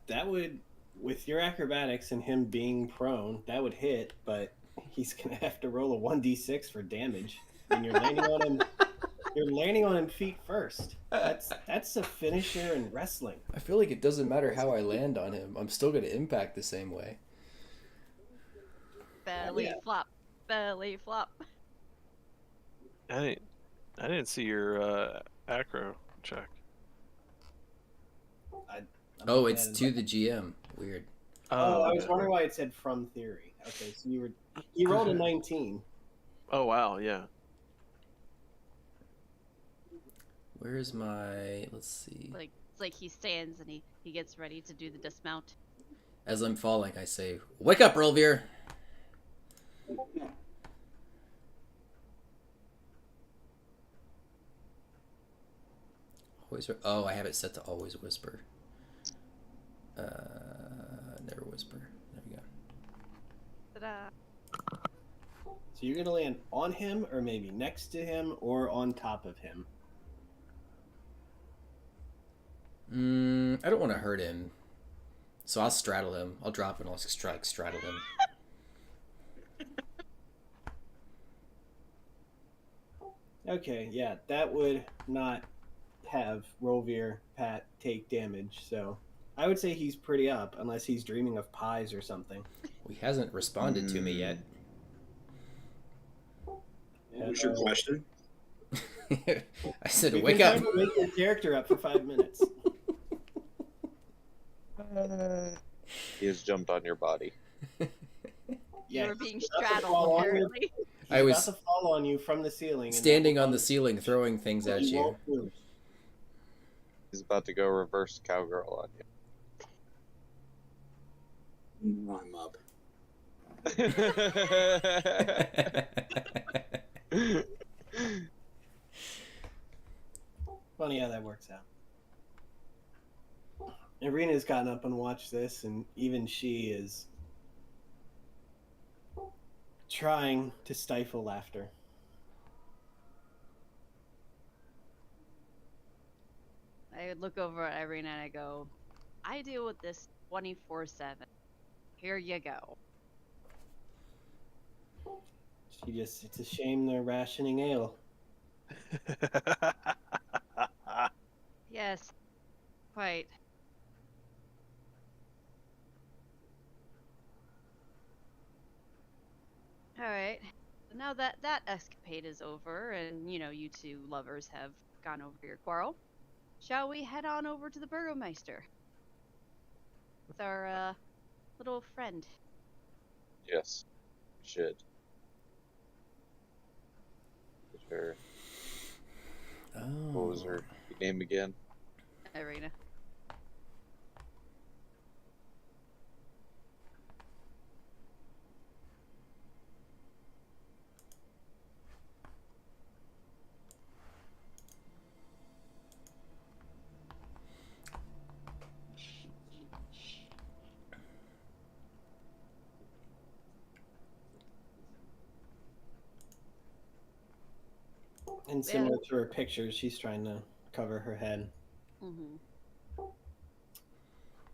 That would, with your acrobatics and him being prone, that would hit, but he's gonna have to roll a 1d6 for damage. And you're landing on him. You're landing on him feet first. That's a finisher in wrestling. I feel like it doesn't matter how I land on him. I'm still going to impact the same way. Belly Yeah. flop. Belly flop. I didn't see your acro check. I'm Oh, looking it's at it. to the GM. Weird. Oh, I was okay. wondering why it said from theory. Okay, so you rolled a 19. Oh wow, yeah. Where's my... Let's see. Like it's like he stands and he gets ready to do the dismount. As I'm falling, I say, "Wake up, Rolvir!" Always... Oh, I have it set to always whisper. Never whisper. There we go. Ta-da. So you're gonna land on him, or maybe next to him, or on top of him. I don't want to hurt him. So I'll straddle him. I'll drop and I'll straddle him. Okay, yeah, that would not have Rolvir Pat take damage, so I would say he's pretty up, unless he's dreaming of pies or something. He hasn't responded to me yet. What was your question? I said, We've "Wake been up!" trying to wake your character up for 5 minutes. He has jumped on your body. Yeah, You were being he's about to fall straddled, on you. apparently. He's I was about to fall on you from the ceiling. and standing that will on the cause- ceiling, throwing things at He you. won't move. He's about to go reverse cowgirl on I'm up. you. Funny how that works out. Irina's gotten up and watched this, and even she is trying to stifle laughter. I would look over at Irina and I go, I deal with this 24/7. Here you go. It's a shame they're rationing ale. Yes, quite. All right. So now that that escapade is over, and you two lovers have gone over your quarrel, shall we head on over to the Burgomeister with our little friend? Yes, we should. Sure. What was Oh. her name again? Irina. And similar to her pictures, she's trying to cover her head. Mm-hmm.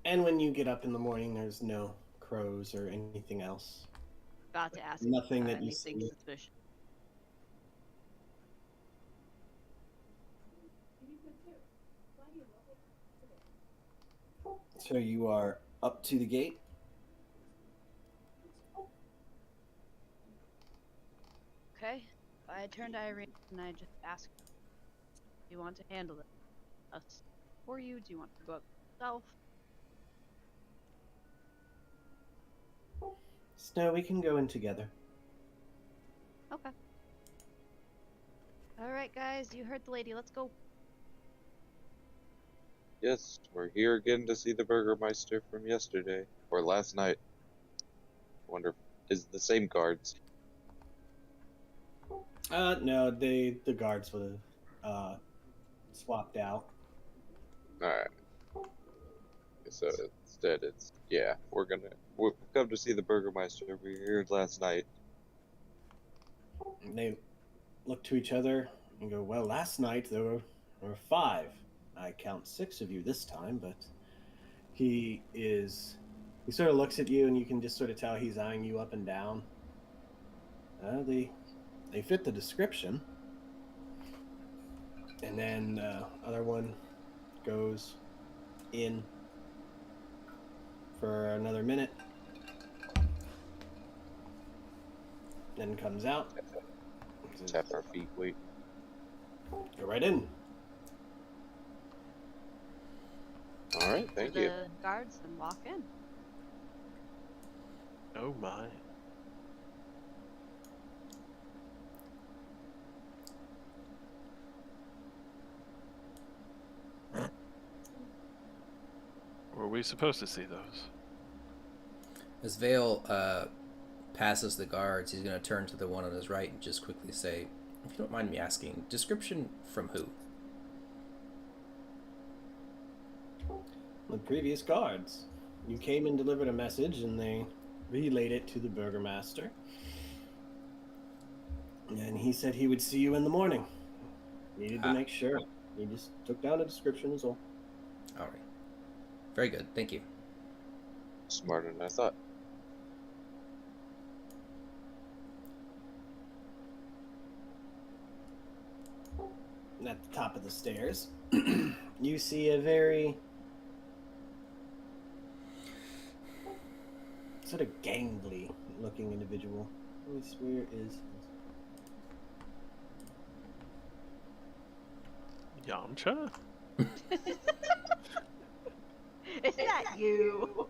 And when you get up in the morning, there's no crows or anything else. About to ask Nothing that you anything see. suspicious. So you are up to the gate. Okay. I turn to Irene and I just ask, do you want to handle it? Us for you? Do you want to go up yourself? Snow, we can go in together. Okay. Alright, guys, you heard the lady. Let's go. Yes, we're here again to see the Burgermeister from yesterday or last night. Wonder if is it the same guards. No, the guards would have swapped out. All right. So instead, we've come to see the Burgermeister. We were here last night. And they look to each other and go, well, last night there were 5. I count 6 of you this time, but he sort of looks at you and you can just sort of tell he's eyeing you up and down. They fit the description. And then the other one goes in for another minute, then comes out. Says, Tap our feet. Wait. go right in. All right. Thank you. The guards and walk in. Oh my. Were we supposed to see those? As Vale passes the guards, he's going to turn to the one on his right and just quickly say, if you don't mind me asking, description from who? The previous guards. You came and delivered a message, and they relayed it to the Burgermaster. And he said he would see you in the morning. Needed to make sure. He just took down a description as well. All right. Very good. Thank you. Smarter than I thought. And at the top of the stairs, you see a very sort of gangly looking individual. Where is Yamcha? Is that you?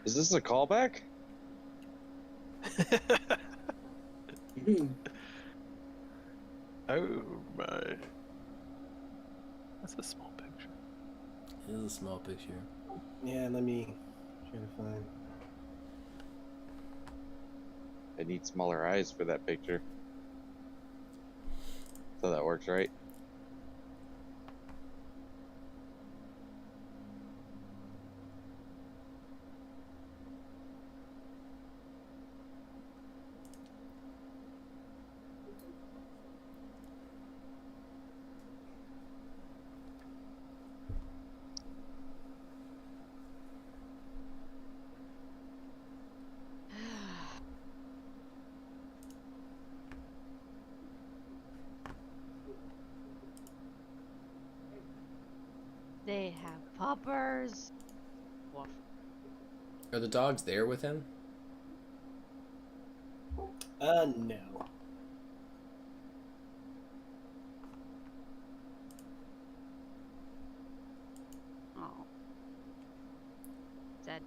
Is this a callback? Oh my. That's a small picture. It is a small picture. Yeah, let me try to find. I need smaller eyes for that picture. So that works, right? They have poppers. Woof. Are the dogs there with him? No. Oh. Dead.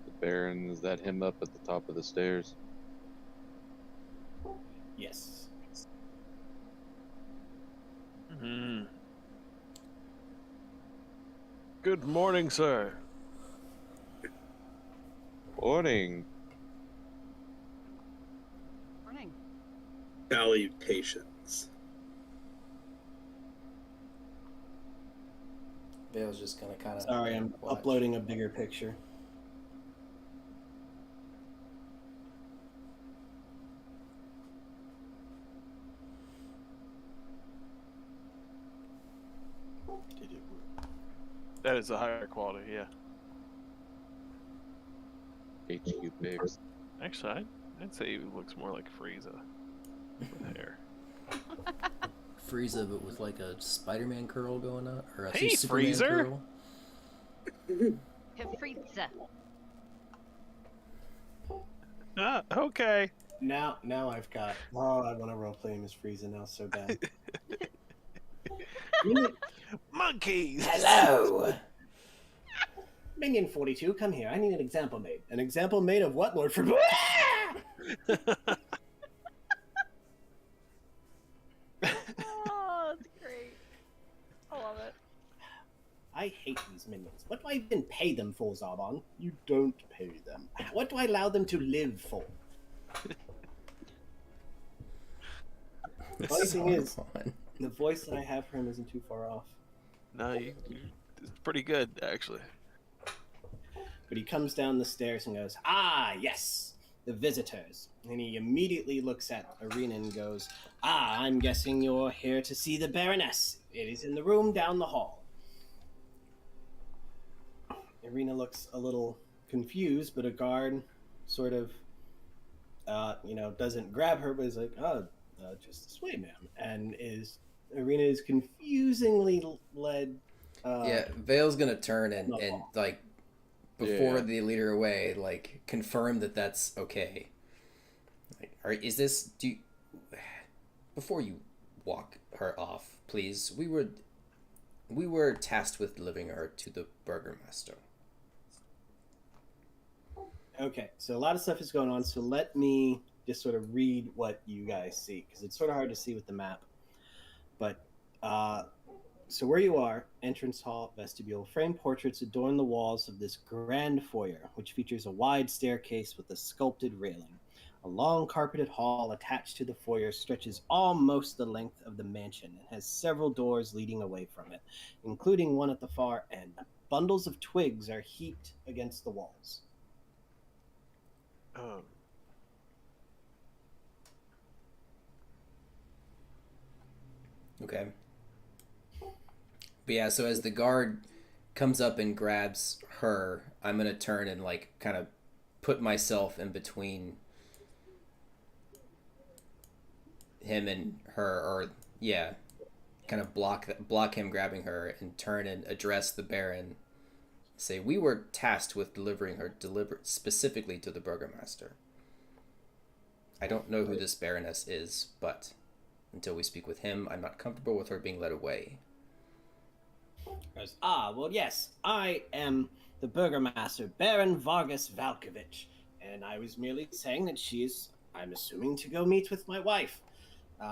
The Baron, is that him up at the top of the stairs? Yes. Hmm. Good morning, sir. Morning. Morning. Salutations. Vale's just going to kind of... Sorry, I'm uploading a bigger picture. That is a higher quality, yeah. HQ babes. Actually, I'd say he looks more like Frieza with hair. Frieza, but with like a Spider-Man curl going on, or a Hey, Superman Freezer! curl. Frieza. Ah, okay. Now I've got. Oh, I want to roleplay him as Frieza now so bad. Monkeys! Hello. Minion 42, come here. I need an example made. An example made of what, Lord? For Oh, that's great. I love it. I hate these minions. What do I even pay them for, Zarbon? You don't pay them. What do I allow them to live for? The funny thing is, the voice that I have for him isn't too far off. No, it's pretty good, actually. But he comes down the stairs and goes, "Ah, yes, the visitors." And he immediately looks at Arena and goes, "Ah, I'm guessing you're here to see the Baroness. It is in the room down the hall." Arena looks a little confused, but a guard sort of, doesn't grab her, but is like, just this way, ma'am. And Arena is confusingly led. Yeah, Vale's gonna turn and like, before they lead her away, like, confirm that that's okay. Like, before you walk her off, please, we were tasked with delivering her to the Burgermaster. Okay, so a lot of stuff is going on, so let me just sort of read what you guys see, because it's sort of hard to see with the map. But, so where you are, entrance hall, vestibule, framed portraits adorn the walls of this grand foyer, which features a wide staircase with a sculpted railing. A long carpeted hall attached to the foyer stretches almost the length of the mansion and has several doors leading away from it, including one at the far end. Bundles of twigs are heaped against the walls. Okay. But yeah, so as the guard comes up and grabs her, I'm gonna turn and like kind of put myself in between him and her, or yeah, kind of block him grabbing her, and turn and address the Baron. Say, we were tasked with delivering her specifically to the Burgermaster. I don't know who this Baroness is, but until we speak with him, I'm not comfortable with her being led away. Goes, well, yes, I am the Burgermaster, Baron Vargas Valkovich, and I was merely saying that she is, I'm assuming, to go meet with my wife.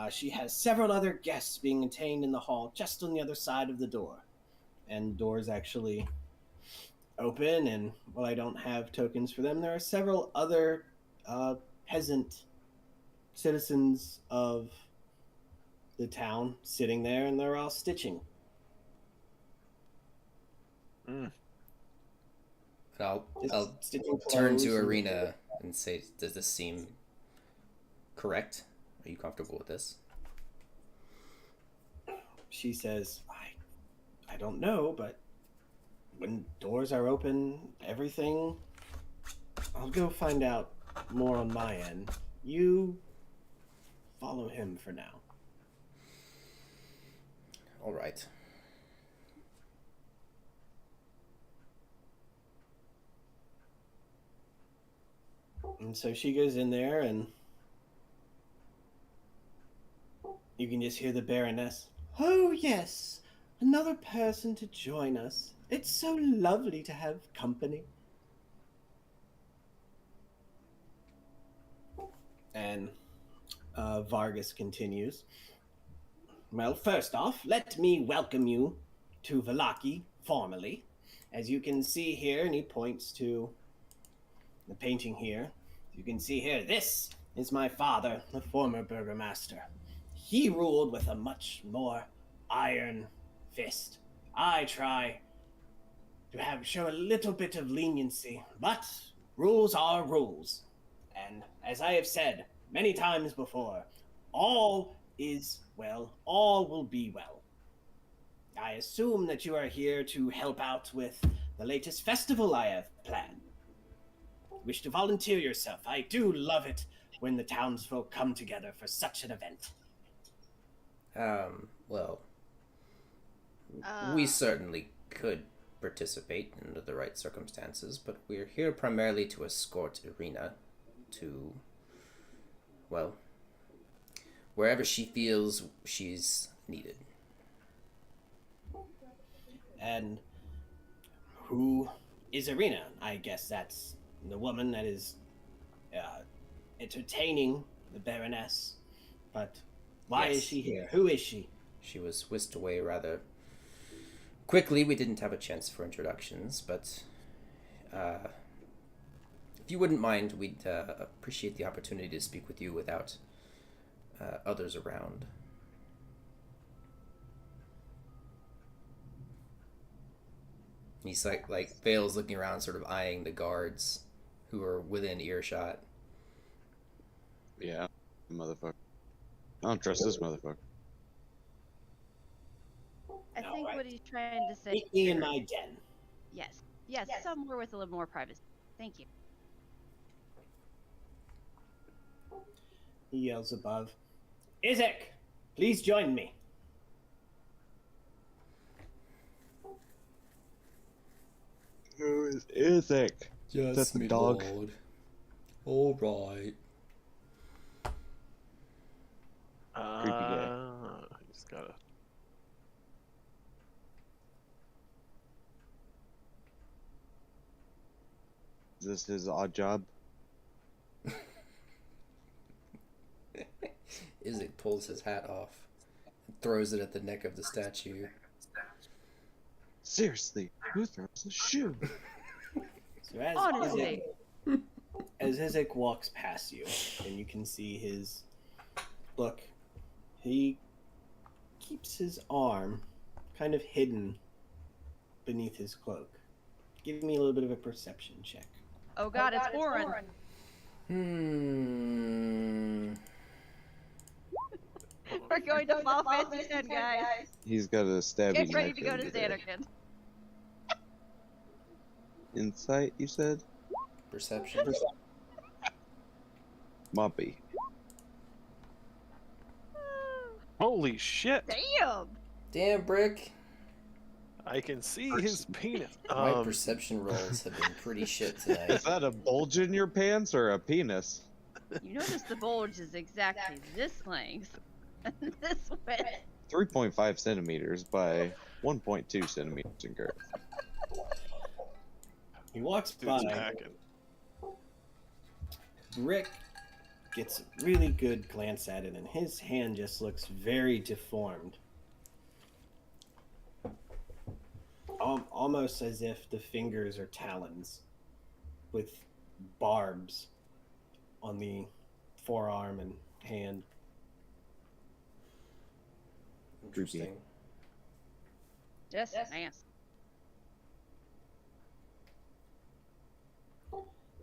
She has several other guests being entertained in the hall just on the other side of the door. And the doors actually open, and while I don't have tokens for them, there are several other peasant citizens of the town sitting there, and they're all stitching. And I'll stitching turn clothes to Arena and say, does this seem correct? Are you comfortable with this? She says, I don't know, but when doors are open, everything, I'll go find out more on my end. You follow him for now. All right. And so she goes in there, and you can just hear the Baroness. "Oh, yes, another person to join us. It's so lovely to have company." And Vargas continues. "Well, first off, let me welcome you to Vallaki formally. As you can see here," and he points to the painting here. You can see here, this is my father, the former Burgermaster. He ruled with a much more iron fist. I try to show a little bit of leniency, but rules are rules. And as I have said many times before, all is well, all will be well. I assume that you are here to help out with the latest festival I have planned. Wish to volunteer yourself. I do love it when the townsfolk come together for such an event. Well, Uh, we certainly could participate under the right circumstances, but we're here primarily to escort Irina to, well, wherever she feels she's needed. And who is Irina? I guess that's the woman that is entertaining the Baroness. But why is Yes. she here? Who is she? She was whisked away rather quickly. We didn't have a chance for introductions, but if you wouldn't mind, we'd appreciate the opportunity to speak with you without others around. He's like Vale's looking around, sort of eyeing the guards who are within earshot. Yeah, motherfucker. I don't trust this motherfucker. I All think right. what he's trying to say. Meet me in my den. Yes. Yes, somewhere with a little more privacy. Thank you. He yells above. Isaac, please join me. Who is Isaac? Just That's the dog. Lord. All right. Creepy guy. He's gotta. Is this his odd job? Isaac pulls his hat off and throws it at the neck of the statue. Seriously, who throws a shoe? So as Honestly. Isaac walks past you, and you can see his look. He keeps his arm kind of hidden beneath his cloak. Give me a little bit of a perception check. Oh god, it's foreign. We're going to Fall Fancy 10, guys. He's got a stabby Get ready knife to go in to there. Xanarkand. Insight, you said? Perception. Moppy. Holy shit! Damn! Damn, Brick. I can see his penis. My perception rolls have been pretty shit tonight. Is that a bulge in your pants or a penis? You notice the bulge is exactly this length. This width. 3.5 centimeters by 1.2 centimeters in girth. He walks Dude's by. packing. Rick gets a really good glance at it, and his hand just looks very deformed. Almost as if the fingers are talons with barbs on the forearm and hand. Interesting. Just nice.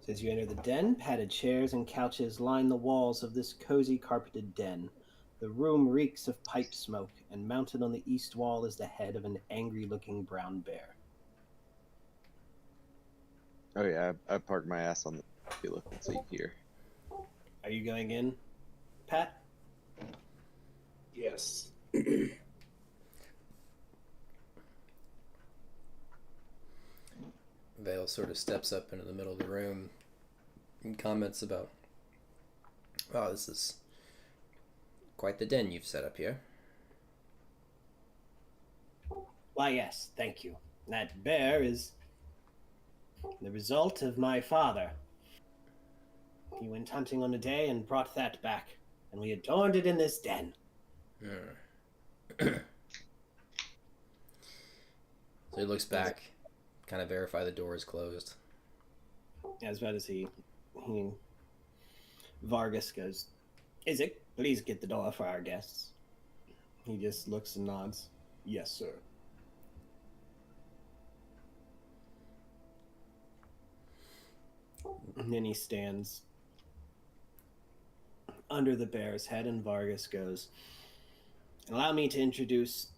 As you enter the den, padded chairs and couches line the walls of this cozy carpeted den. The room reeks of pipe smoke, and mounted on the east wall is the head of an angry-looking brown bear. Oh yeah, I parked my ass on the looking seat here. Are you going in, Pat? Yes. Vale sort of steps up into the middle of the room and comments about, wow, this is quite the den you've set up here. Why, yes, thank you. That bear is the result of my father. He went hunting on a day and brought that back, and we adorned it in this den. So he looks back, kind of verify the door is closed. As bad as he Vargas goes, Isaac, please get the door for our guests. He just looks and nods. Yes, sir. And then he stands under the bear's head, and Vargas goes, allow me to introduce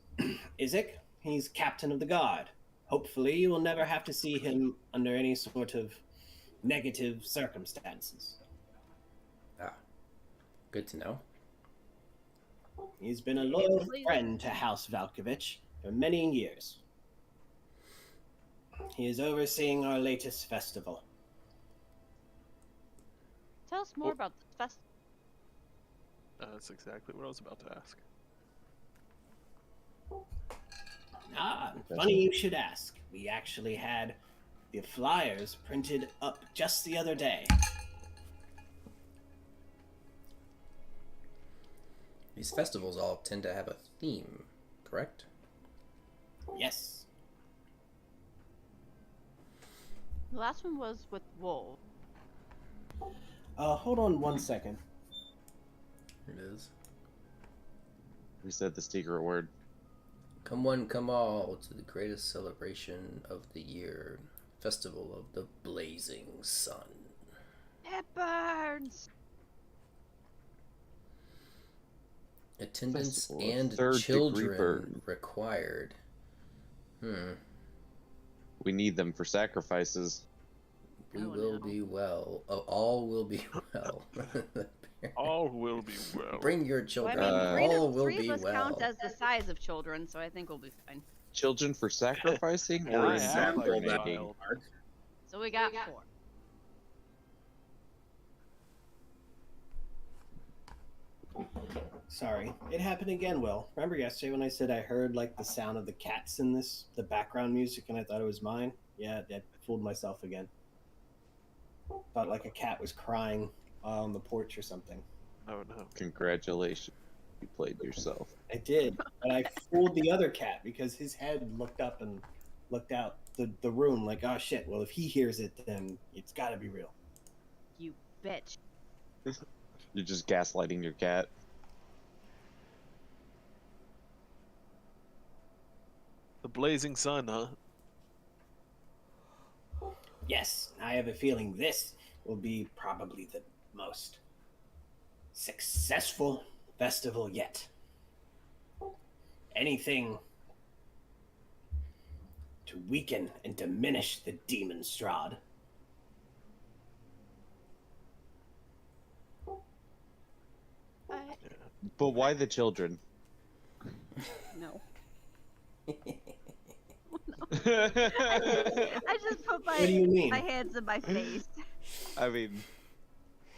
Isaac. he's captain of the guard. Hopefully, you will never have to see him under any sort of negative circumstances. Ah, good to know. He's been a loyal friend to House Valkovich for many years. He is overseeing our latest festival. Tell us more about this festival. That's exactly what I was about to ask. Funny you should ask. We actually had the flyers printed up just the other day. These festivals all tend to have a theme, correct? Yes. The last one was with wolves. Hold on one second. Here it is. We said the secret word. Come one, come all to the greatest celebration of the year, Festival of the Blazing Sun. It burns! Attendance Festival of and third-degree children burn. required. We need them for sacrifices. We Oh, will no. be well. Oh, all will be well. All will be well. Bring your Well, children. I mean, All will three be of us well. count as the size of children, so I think we'll be fine. Children for sacrificing And or I For act example, like a that child. Mark. So we got 4. Sorry. It happened again, Will. Remember yesterday when I said I heard like the sound of the cats in the background music, and I thought it was mine? Yeah, I fooled myself again. Thought like a cat was crying on the porch or something. Oh no. Congratulations. You played yourself. I did, but I fooled the other cat because his head looked up and looked out the room like, oh shit, well if he hears it, then it's gotta be real. You bitch. You're just gaslighting your cat. The blazing sun, huh? Yes, I have a feeling this will be probably the most successful festival yet. Anything to weaken and diminish the demon Strahd. But why the children? No. I I just put What do you mean? my hands in my face. mean,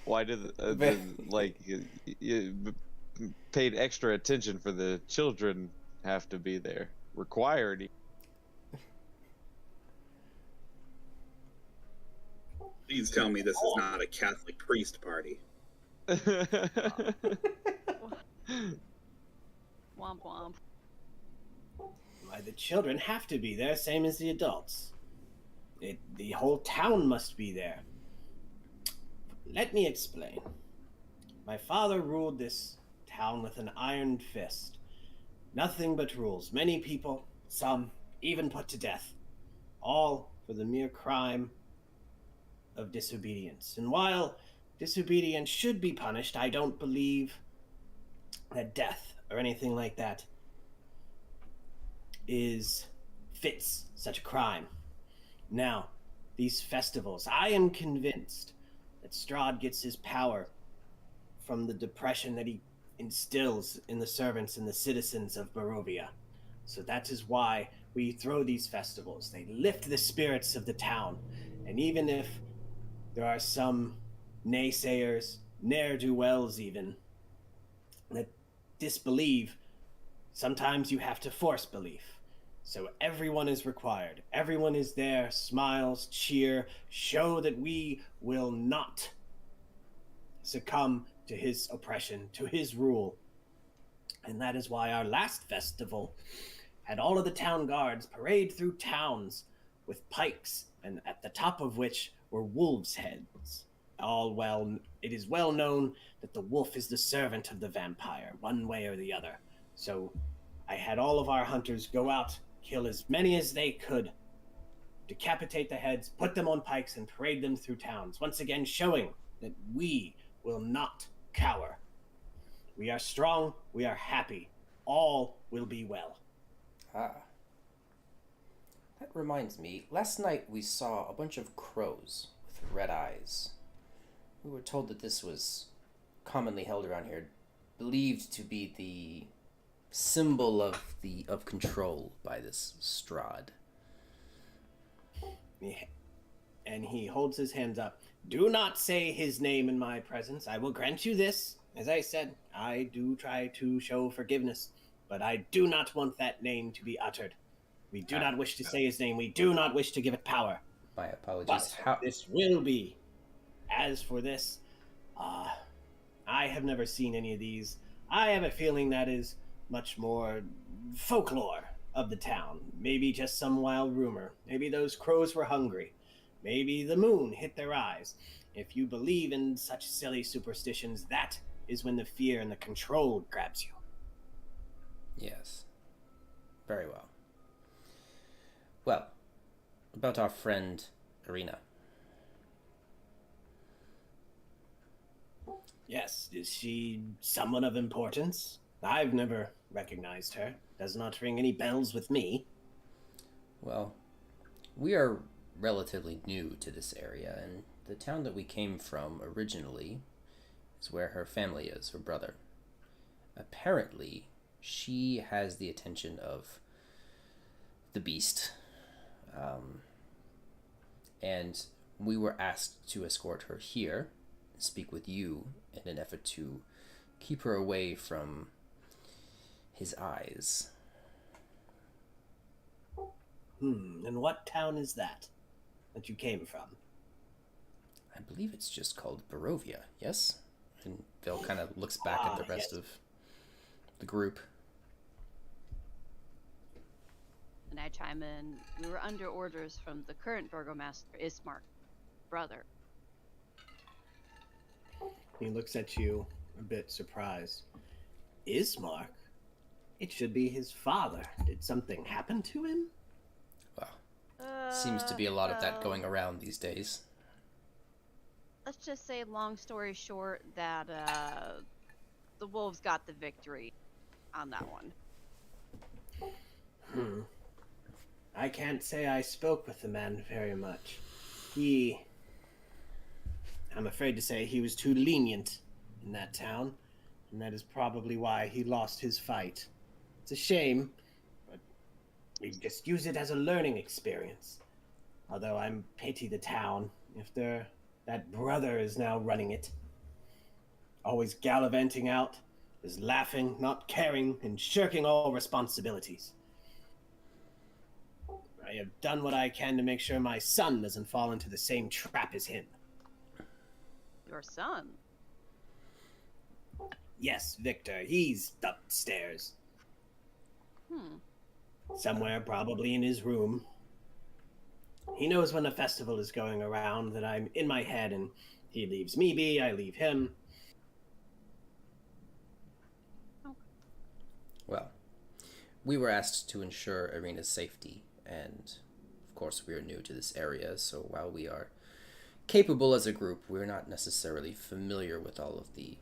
why did you paid extra attention for the children have to be there? Required. Please tell me this is not a Catholic priest party. Womp womp. Why, the children have to be there, same as the adults. The whole town must be there. Let me explain. My father ruled this town with an iron fist. Nothing but rules. Many people, some even put to death. All for the mere crime of disobedience. And while disobedience should be punished, I don't believe that death or anything like that fits such a crime. Now, these festivals, I am convinced that Strahd gets his power from the depression that he instills in the servants and the citizens of Barovia. So that is why we throw these festivals. They lift the spirits of the town. And even if there are some naysayers, ne'er-do-wells even, that disbelieve, sometimes you have to force belief. So everyone is required. Everyone is there, smiles, cheer, show that we will not succumb to his oppression, to his rule. And that is why our last festival had all of the town guards parade through towns with pikes, and at the top of which were wolves' heads. It is well known that the wolf is the servant of the vampire, one way or the other. So I had all of our hunters go out, kill as many as they could, decapitate the heads, put them on pikes, and parade them through towns, once again showing that we will not cower. We are strong, we are happy, all will be well. Ah. That reminds me, last night we saw a bunch of crows with red eyes. We were told that this was commonly held around here, believed to be the symbol of control by this Strahd. And he holds his hands up. Do not say his name in my presence. I will grant you this. As I said, I do try to show forgiveness, but I do not want that name to be uttered. We do not wish to say his name. We do not wish to give it power. My apologies. But this will be. As for this, I have never seen any of these. I have a feeling that is much more folklore of the town. Maybe just some wild rumor. Maybe those crows were hungry. Maybe the moon hit their eyes. If you believe in such silly superstitions, that is when the fear and the control grabs you. Yes. Very well. Well, about our friend Irina. Yes, is she someone of importance? I've never recognized her. Does not ring any bells with me. Well, we are relatively new to this area, and the town that we came from originally is where her family is, her brother. Apparently, she has the attention of the beast, and we were asked to escort her here and speak with you in an effort to keep her away from his eyes. And what town is that you came from? I believe it's just called Barovia, yes? And Phil kind of looks back at the rest of the group. And I chime in, we were under orders from the current burgomaster, Ismark's brother. He looks at you a bit surprised. Ismark? It should be his father. Did something happen to him? Well, seems to be a lot of that going around these days. Let's just say, long story short, that the wolves got the victory on that one. I can't say I spoke with the man very much. I'm afraid to say he was too lenient in that town, and that is probably why he lost his fight. It's a shame, but we just use it as a learning experience. Although I pity the town if that brother is now running it. Always gallivanting out, is laughing, not caring, and shirking all responsibilities. I have done what I can to make sure my son doesn't fall into the same trap as him. Your son? Yes, Victor. He's upstairs. Somewhere, probably in his room. He knows when the festival is going around that I'm in my head, and he leaves me be, I leave him. Well, we were asked to ensure Irina's safety, and of course we are new to this area, so while we are capable as a group, we're not necessarily familiar with all of the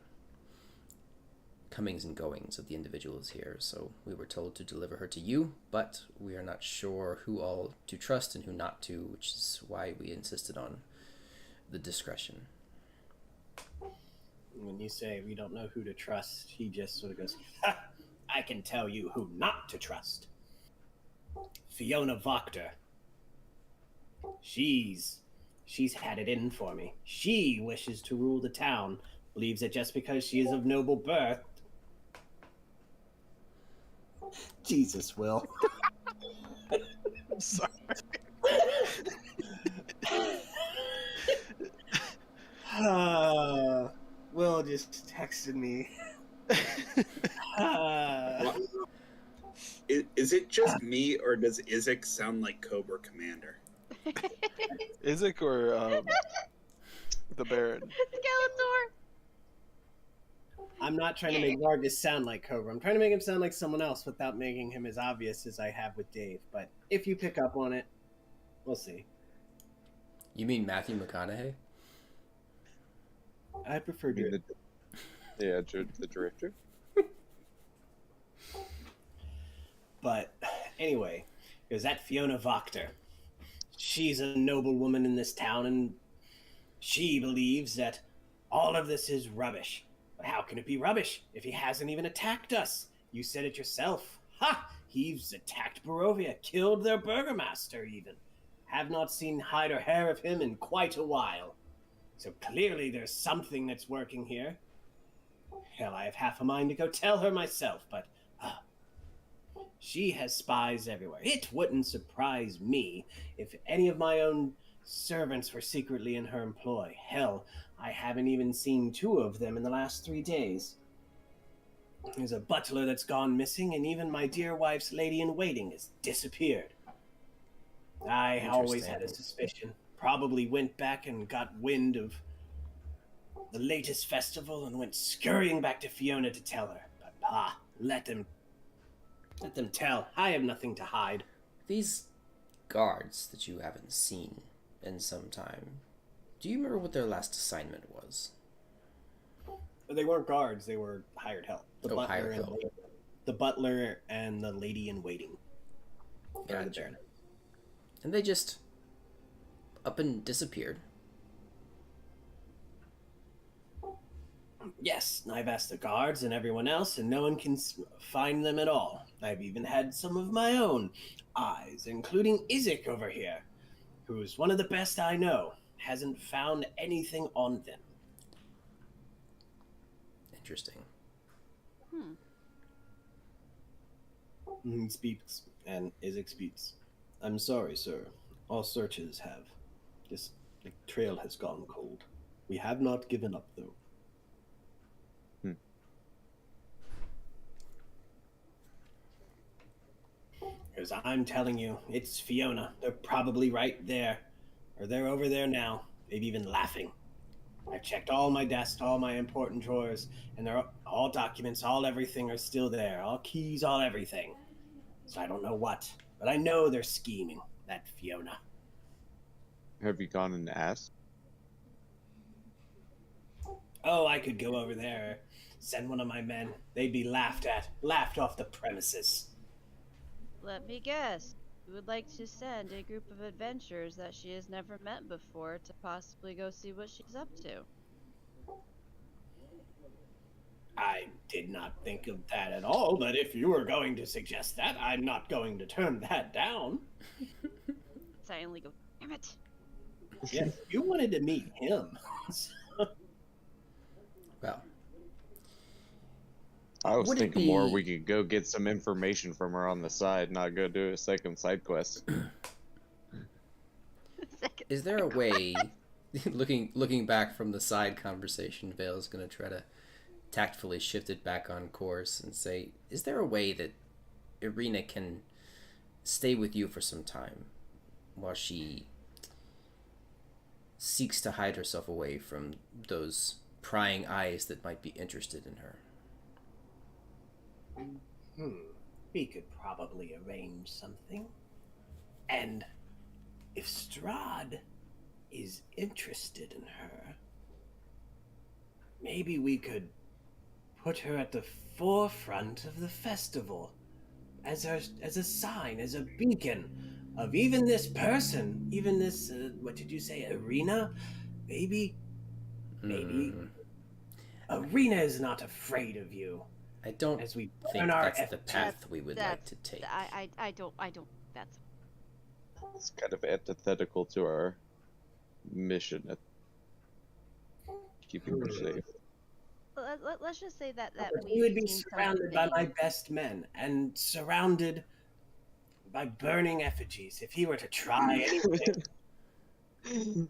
comings and goings of the individuals here, so we were told to deliver her to you, but we are not sure who all to trust and who not to, which is why we insisted on the discretion. When you say we don't know who to trust, he just sort of goes, ha! I can tell you who not to trust. Fiona Wachter. She's had it in for me. She wishes to rule the town, believes that just because she is of noble birth. Jesus, Will. I'm sorry. Will just texted me. Is it just me, or does Isaac sound like Cobra Commander? Isaac or the Baron? Skeletor! I'm not trying to make Vargas sound like Cobra. I'm trying to make him sound like someone else without making him as obvious as I have with Dave. But if you pick up on it, we'll see. You mean Matthew McConaughey? I prefer Drew. The director. But anyway, Because that Fiona Wachter, she's a noble woman in this town, and she believes that all of this is rubbish. But how can it be rubbish if he hasn't even attacked us? You said it yourself. Ha! He's attacked Barovia, killed their burgomaster even. Have not seen hide or hair of him in quite a while. So clearly there's something that's working here. Hell, I have half a mind to go tell her myself, but she has spies everywhere. It wouldn't surprise me if any of my own servants were secretly in her employ. Hell, I haven't even seen 2 of them in the last 3 days. There's a butler that's gone missing, and even my dear wife's lady-in-waiting has disappeared. I always had a suspicion. Probably went back and got wind of the latest festival and went scurrying back to Fiona to tell her. But let them tell. I have nothing to hide. These guards that you haven't seen in some time, do you remember what their last assignment was? They weren't guards, they were hired help. Hired help. The butler and the lady-in-waiting. Gotcha. And they just up and disappeared. Yes, I've asked the guards and everyone else, and no one can find them at all. I've even had some of my own eyes, including Isaac over here, who's one of the best I know. Hasn't found anything on them. Interesting. He speaks, and Isaac speaks. I'm sorry, sir. All searches have. The trail has gone cold. We have not given up, though. Because I'm telling you, it's Fiona. They're probably right there. Or they're over there now. Maybe even laughing. I've checked all my desks, all my important drawers, and they're all documents, all everything are still there. All keys, all everything. So I don't know what, but I know they're scheming, that Fiona. Have you gone and asked? Oh, I could go over there, send one of my men. They'd be laughed off the premises. Let me guess. You would like to send a group of adventurers that she has never met before to possibly go see what she's up to. I did not think of that at all, but if you were going to suggest that, I'm not going to turn that down. Silently go, damn it. Yeah, you wanted to meet him. Well, I was Would it thinking more be- we could go get some information from her on the side, not go do a second side quest. is there a way, looking back from the side conversation, Vale's going to try to tactfully shift it back on course and say, is there a way that Irina can stay with you for some time while she seeks to hide herself away from those prying eyes that might be interested in her? We could probably arrange something. And if Strahd is interested in her, maybe we could put her at the forefront of the festival as a sign, as a beacon of even this person, even this, what did you say, Irina? Maybe Irina is not afraid of you. I don't As we think burn our that's the efforts. path we would like to take. I don't, that's... It's kind of antithetical to our mission at keeping her safe. Let's just say that We would be seen surrounded by something. my best men, and surrounded by burning effigies. If he were to try anything,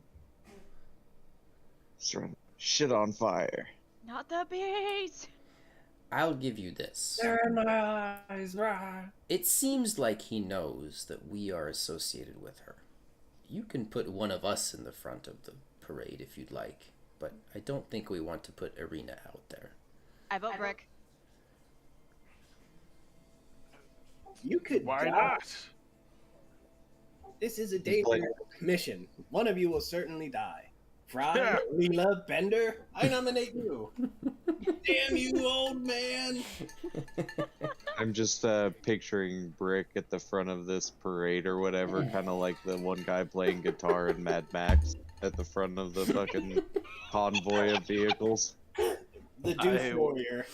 Surround shit on fire. Not the bees! I'll give you this. there in my eyes, right? It seems like he knows that we are associated with her. You can put one of us in the front of the parade if you'd like, but I don't think we want to put Irina out there. I vote Brick. You could Why die. not? This is a dangerous mission. One of you will certainly die. Fry, Leela, Bender, I nominate you. Damn you, old man! I'm just picturing Brick at the front of this parade or whatever, kind of like the one guy playing guitar in Mad Max at the front of the fucking convoy of vehicles. The Doof Warrior.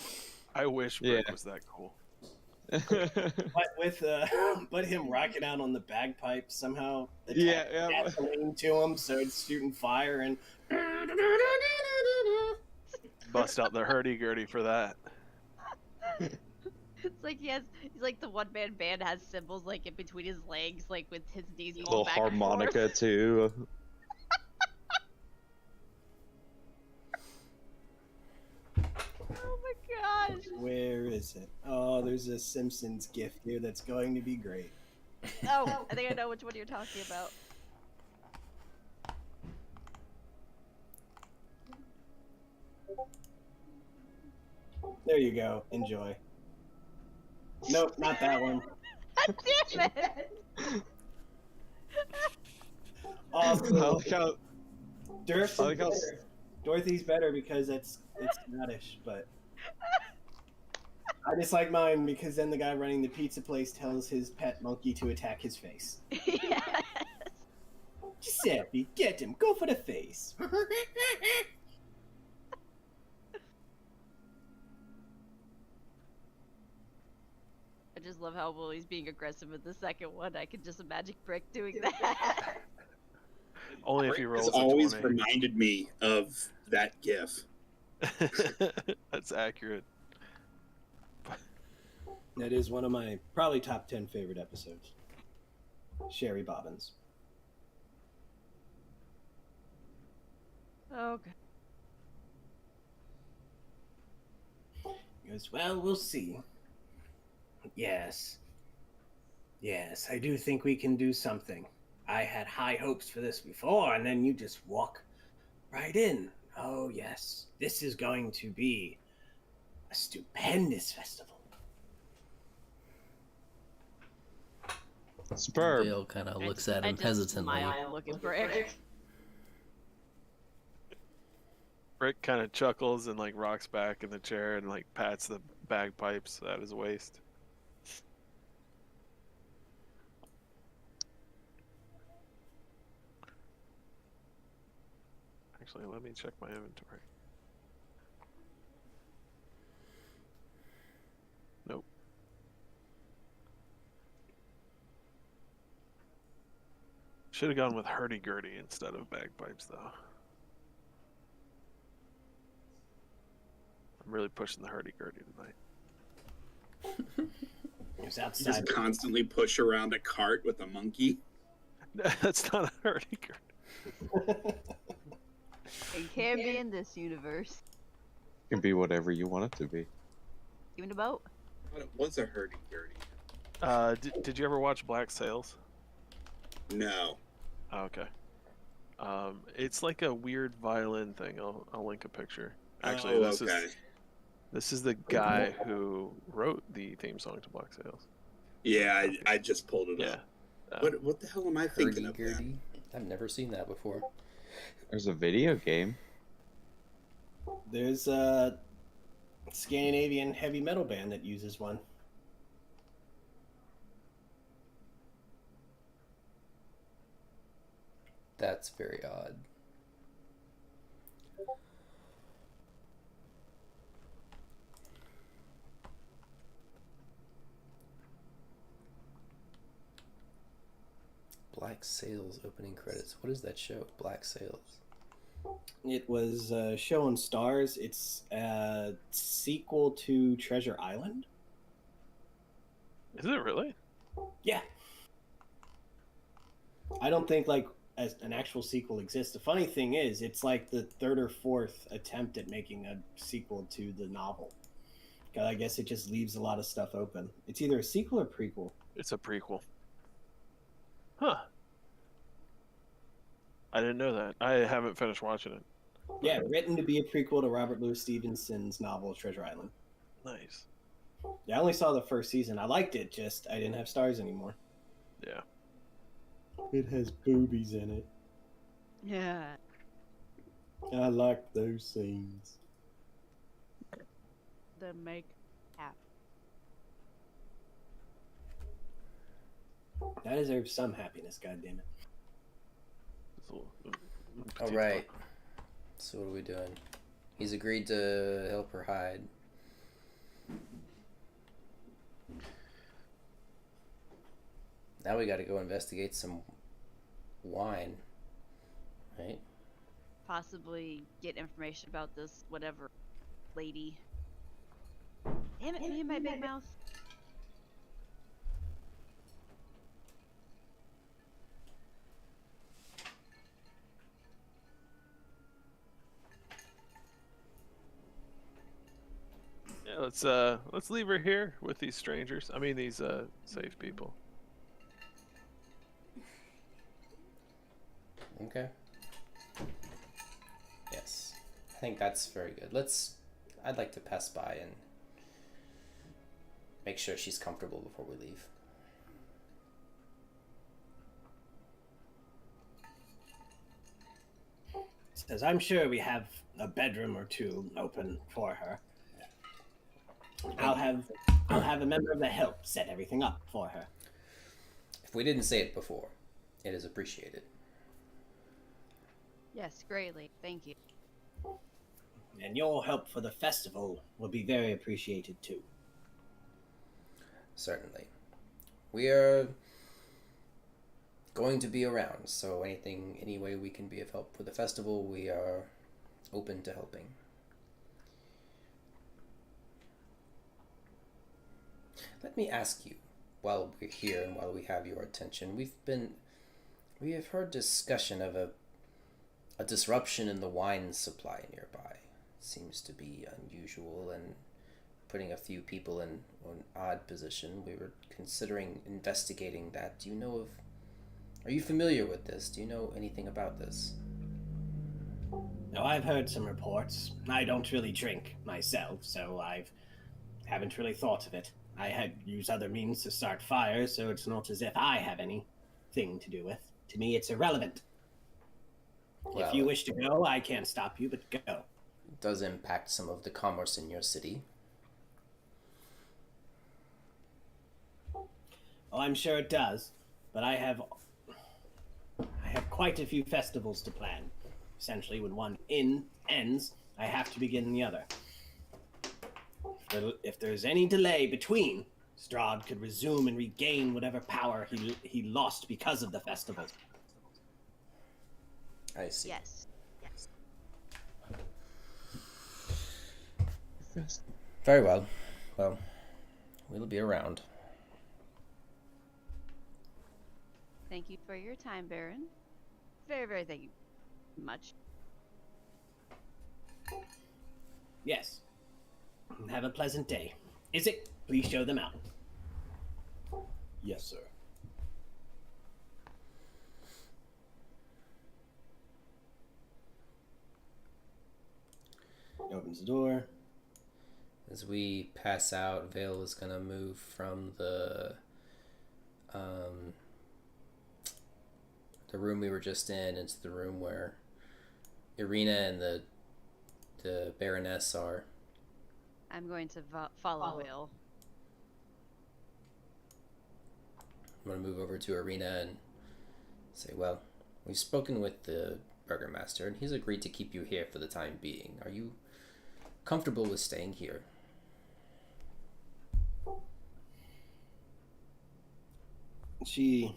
I wish Yeah. Brick was that cool. But with but him rocking out on the bagpipes somehow Yeah, gasoline to him, so it's shooting fire and Bust out the hurdy-gurdy for that. It's like he's like the one man band has cymbals like in between his legs, like with his knees going little back and harmonica forth. too. Oh my gosh. where is it? Oh, there's a Simpsons gift here that's going to be great. Oh, I think I know which one you're talking about. There you go. Enjoy. Nope, not that one. Damn it! Also, I like how Durf's I like how- better. Dorothy's better because it's Scottish, but I just like mine because then the guy running the pizza place tells his pet monkey to attack his face. Yes. Giuseppe, get him. Go for the face. I just love how well he's being aggressive in the second one. I can just imagine Brick doing that. Only if he rolls It's a always 20. reminded me of that GIF. That's accurate. That is one of my probably top 10 favorite episodes. Sherry Bobbins. Okay. He goes, well, we'll see. Yes. Yes, I do think we can do something. I had high hopes for this before, and then you just walk right in. Oh, yes. This is going to be a stupendous festival. Superb. Bill kind of looks I at him just hesitantly. smile looking Brick. Brick kind of chuckles and like rocks back in the chair and like pats the bagpipes at his waist. Actually, let me check my inventory. Nope. Should have gone with hurdy-gurdy instead of bagpipes, though. I'm really pushing the hurdy-gurdy tonight. He was You outside. just constantly push around a cart with a monkey. That's not a hurdy-gurdy. It can be in this universe. It can be whatever you want it to be. Even a boat. I thought it was a hurdy-gurdy. Did you ever watch Black Sails? No. Oh, okay. It's like a weird violin thing. I'll link a picture. Actually, this is the guy who wrote the theme song to Black Sails. Yeah, I just pulled it Yeah. up. What the hell am I thinking of then? Hurdy-gurdy? I've never seen that before. There's a video game. There's a Scandinavian heavy metal band that uses one. That's very odd. Black Sails opening credits. What is that show? Black Sails. It was a show on Stars. It's a sequel to Treasure Island. Is it really? Yeah. I don't think like as an actual sequel exists. The funny thing is, it's like the third or fourth attempt at making a sequel to the novel. 'Cause I guess it just leaves a lot of stuff open. It's either a sequel or prequel. It's a prequel. Huh. I didn't know that. I haven't finished watching it. Yeah, written to be a prequel to Robert Louis Stevenson's novel Treasure Island. Nice. Yeah, I only saw the first season. I liked it, just I didn't have stars anymore. Yeah. It has boobies in it. Yeah. I like those scenes. The make happen. That deserves some happiness, goddammit. All right. So what are we doing? He's agreed to help her hide. Now we got to go investigate some wine, right? Possibly get information about this whatever lady. Damn it, me and my big mouth. Yeah, let's leave her here with these strangers. I mean these safe people. Okay. Yes. I think that's very good. I'd like to pass by and make sure she's comfortable before we leave. Says, I'm sure we have a bedroom or two open for her. I'll have a member of the help set everything up for her. If we didn't say it before, it is appreciated. Yes, greatly. Thank you. And your help for the festival will be very appreciated too. Certainly. We are going to be around, so any way we can be of help for the festival, we are open to helping. Let me ask you, while we're here and while we have your attention, we have heard discussion of a disruption in the wine supply nearby. Seems to be unusual and putting a few people in an odd position. We were considering investigating that. Are you familiar with this? Do you know anything about this? No, I've heard some reports. I don't really drink myself, so haven't really thought of it. I had used other means to start fires, so it's not as if I have anything to do with. To me, it's irrelevant. Well, if you wish to go, I can't stop you, but go. It does impact some of the commerce in your city. Oh, I'm sure it does, but I have quite a few festivals to plan. Essentially, when one ends, I have to begin the other. If there's any delay between, Strahd could resume and regain whatever power he lost because of the festival. I see. Yes. Very well. Well, we'll be around. Thank you for your time, Baron. Very, very thank you much. Yes. Have a pleasant day. Isaac, please show them out. Yes, sir. He opens the door. As we pass out, Vale is gonna move from the room we were just in into the room where Irina and the Baroness are. I'm going to follow Will. I'm gonna move over to Irina and say, well, we've spoken with the Burgermaster and he's agreed to keep you here for the time being. Are you comfortable with staying here? She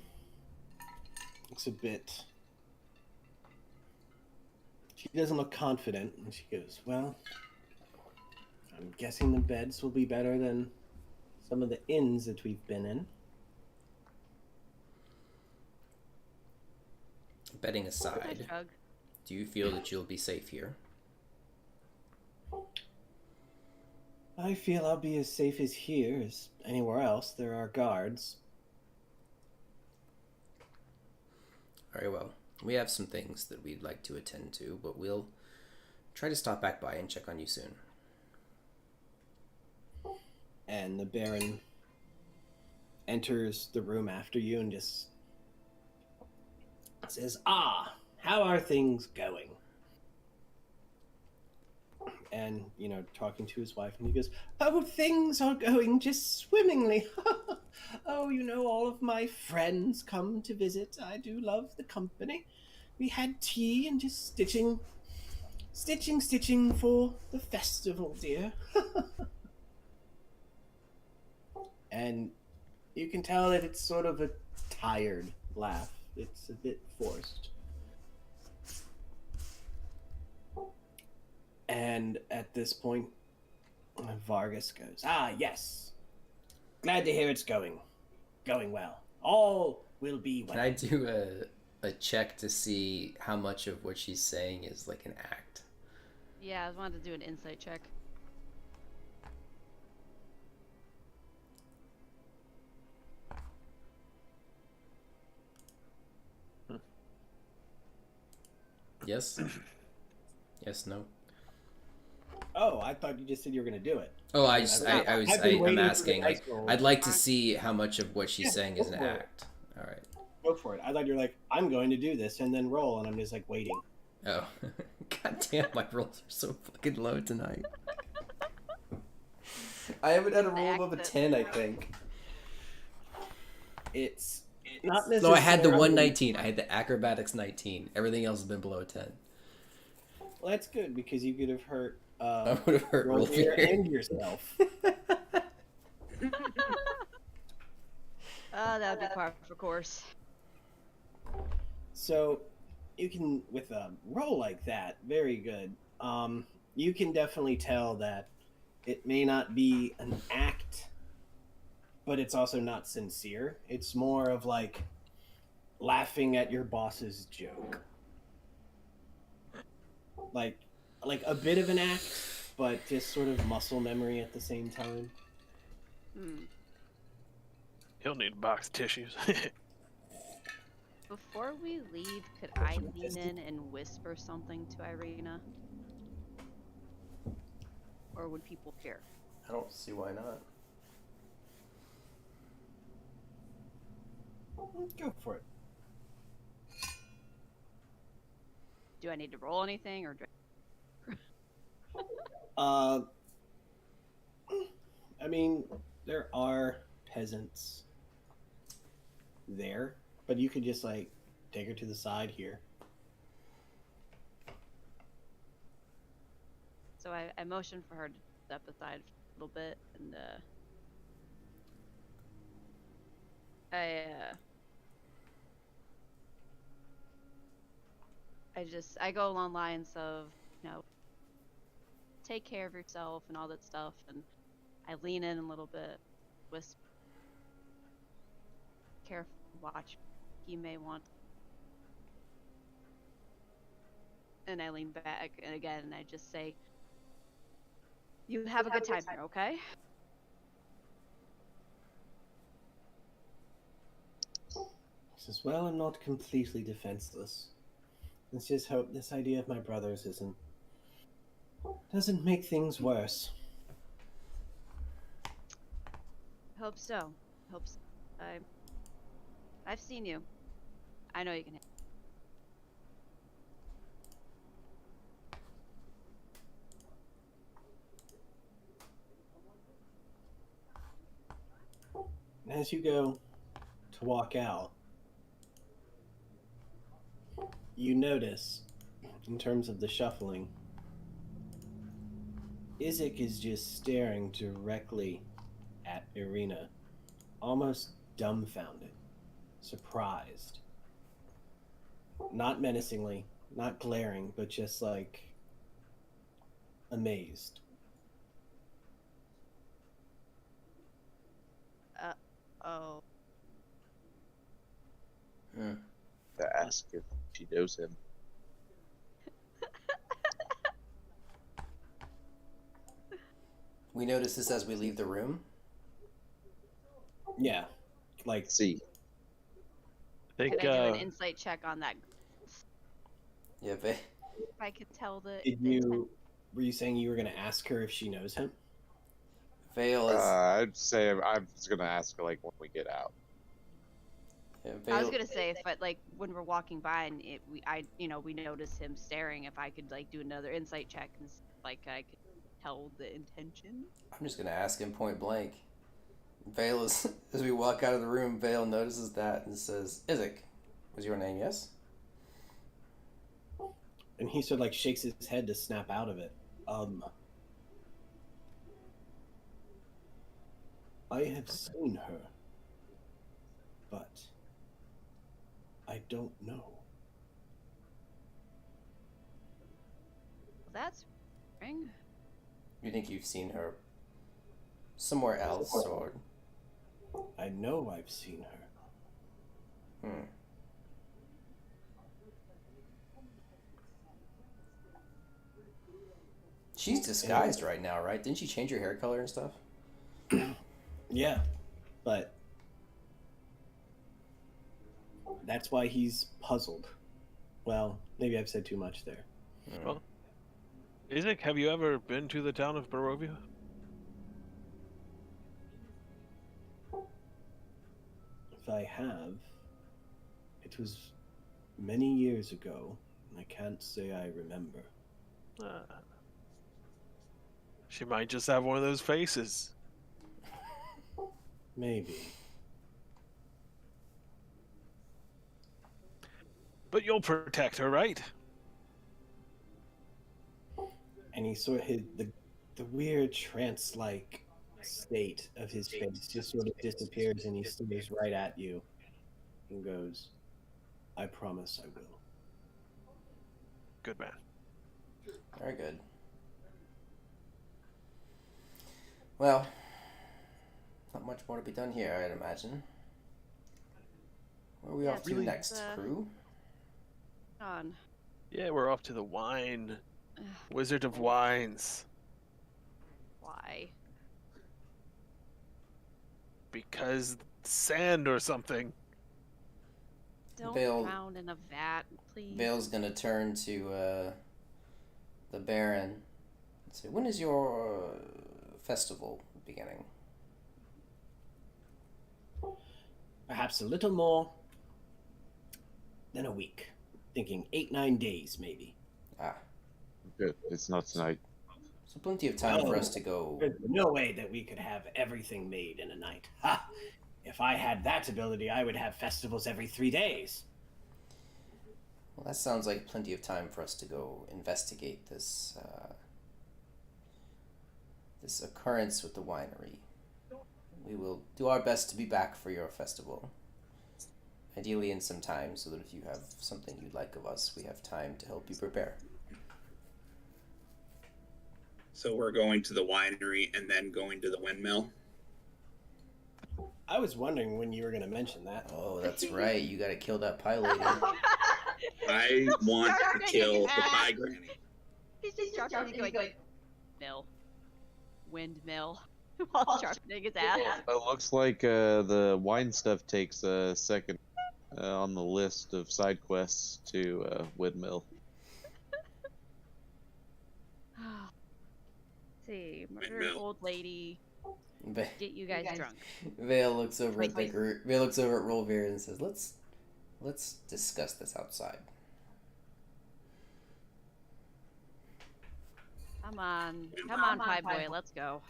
looks a bit... She doesn't look confident, and she goes, well, I'm guessing the beds will be better than some of the inns that we've been in. Betting I aside, shrug. do you feel that you'll be safe here? I feel I'll be as safe as here as anywhere else. There are guards. Very well. We have some things that we'd like to attend to, but we'll try to stop back by and check on you soon. And the Baron enters the room after you and just says, "Ah, how are things going?" And, talking to his wife, and he goes, "Oh, things are going just swimmingly. Oh, all of my friends come to visit. I do love the company. We had tea and just stitching for the festival, dear. And you can tell that it's sort of a tired laugh. It's a bit forced. And at this point, Vargas goes, "Ah, yes. Glad to hear it's going well. All will be well." Can I do a check to see how much of what she's saying is like an act? Yeah, I wanted to do an insight check. Yes? Yes, no? Oh, I thought you just said you were going to do it. Oh, I've been waiting I'm for the asking, dice like, roll. I'd like to see how much of what she's Yeah, saying go is an for it. act. All right. Go for it. I thought you were like, I'm going to do this and then roll, and I'm just like waiting. Oh, god damn, my rolls are so fucking low tonight. I haven't had a roll above a 10, I think. It's not No, necessarily. I had the 119. I had the acrobatics 19. Everything else has been below 10. Well, that's good because you could have hurt I would have hurt Rolfier Rolfier. and yourself. That would be par for course. So you can, with a roll like that, very good. You can definitely tell that it may not be an act, but it's also not sincere. It's more of like laughing at your boss's joke. Like a bit of an act, but just sort of muscle memory at the same time. Hmm. He'll need a box of tissues. Before we leave, could I lean in and whisper something to Irina? Or would people hear? I don't see why not. Go for it. Do I need to roll anything, or do I mean, there are peasants there, but you could just like take her to the side here. So I motioned for her to step aside a little bit, and I go along lines of, take care of yourself and all that stuff, and I lean in a little bit, whisper, careful, watch, he may want, and I lean back, and again, I just say, you have a good time here, okay? Says, well, I'm not completely defenseless. Let's just hope this idea of my brother's doesn't make things worse. Hope so. Hope so. I've seen you. I know you can. And as you go to walk out, you notice, in terms of the shuffling, Isaac is just staring directly at Irina, almost dumbfounded, surprised. Not menacingly, not glaring, but just like amazed. Oh. To ask if she knows him. We notice this as we leave the room. Yeah, like See, I think Can I do an insight check on that? Yeah, If I could tell the. did you? Were you saying you were going to ask her if she knows him? Vale is. I'd say I'm just gonna ask her like when we get out. Yeah, I was Vale, gonna say, if like when we're walking by and we notice him staring, if I could like do another insight check and like I could tell the intention. I'm just gonna ask him point blank. Vale is, as we walk out of the room, Vale notices that and says, Isaac, was your name, yes? And he sort of like shakes his head to snap out of it. I have seen her, but I don't know. That's ring. You think you've seen her somewhere else, or? I know I've seen her. Hmm. She's disguised right now, right? Didn't she change her hair color and stuff? Yeah, but that's why he's puzzled. Well, maybe I've said too much there. Well, Isaac, have you ever been to the town of Barovia? If I have, it was many years ago, and I can't say I remember. She might just have one of those faces. Maybe. But you'll protect her, right? And he sort of the weird trance-like state of his face just sort of disappears, and he stares right at you and goes, "I promise I will." Good man. Very good. Well, not much more to be done here, I'd imagine. Where are we Yeah, off to really, next, crew? On. Yeah, we're off to the wine. Wizard of Wines. Why? Because sand or something. Don't Vale- drown in a vat, please. Vale's gonna turn to the Baron and say, when is your festival beginning? Perhaps a little more than a week. Thinking 8-9 days, maybe. Ah, Good. It's not tonight. so plenty of time for us to go. There's no way that we could have everything made in a night. Ha! If I had that ability, I would have festivals every 3 days. Well, that sounds like plenty of time for us to go investigate this this occurrence with the winery. We will do our best to be back for your festival. Ideally in some time, so that if you have something you'd like of us, we have time to help you prepare. So we're going to the winery and then going to the windmill. I was wondering when you were going to mention that. Oh, that's right. You gotta kill that pie lady. I want to Sharpening kill the his ass. pie granny. He's just sharpening, going, mill. Windmill. While sharpening his ass. It looks like the wine stuff takes a second on the list of side quests to Windmill. See, murder Windmill. old lady, Va- get you guys drunk. Vale looks over at the Wait. group. Vale looks over at Rolvir and says, "Let's discuss this outside." Come on, pie boy, let's go.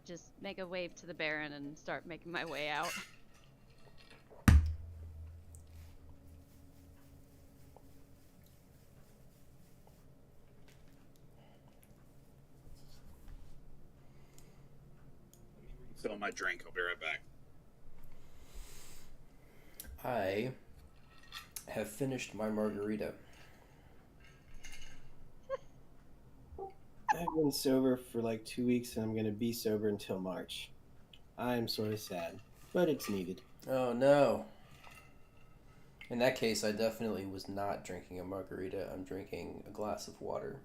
Just make a wave to the Baron and start making my way out. Fill my drink. I'll be right back. I have finished my margarita. I've been sober for like 2 weeks, and I'm going to be sober until March. I'm sort of sad, but it's needed. Oh no. In that case, I definitely was not drinking a margarita. I'm drinking a glass of water.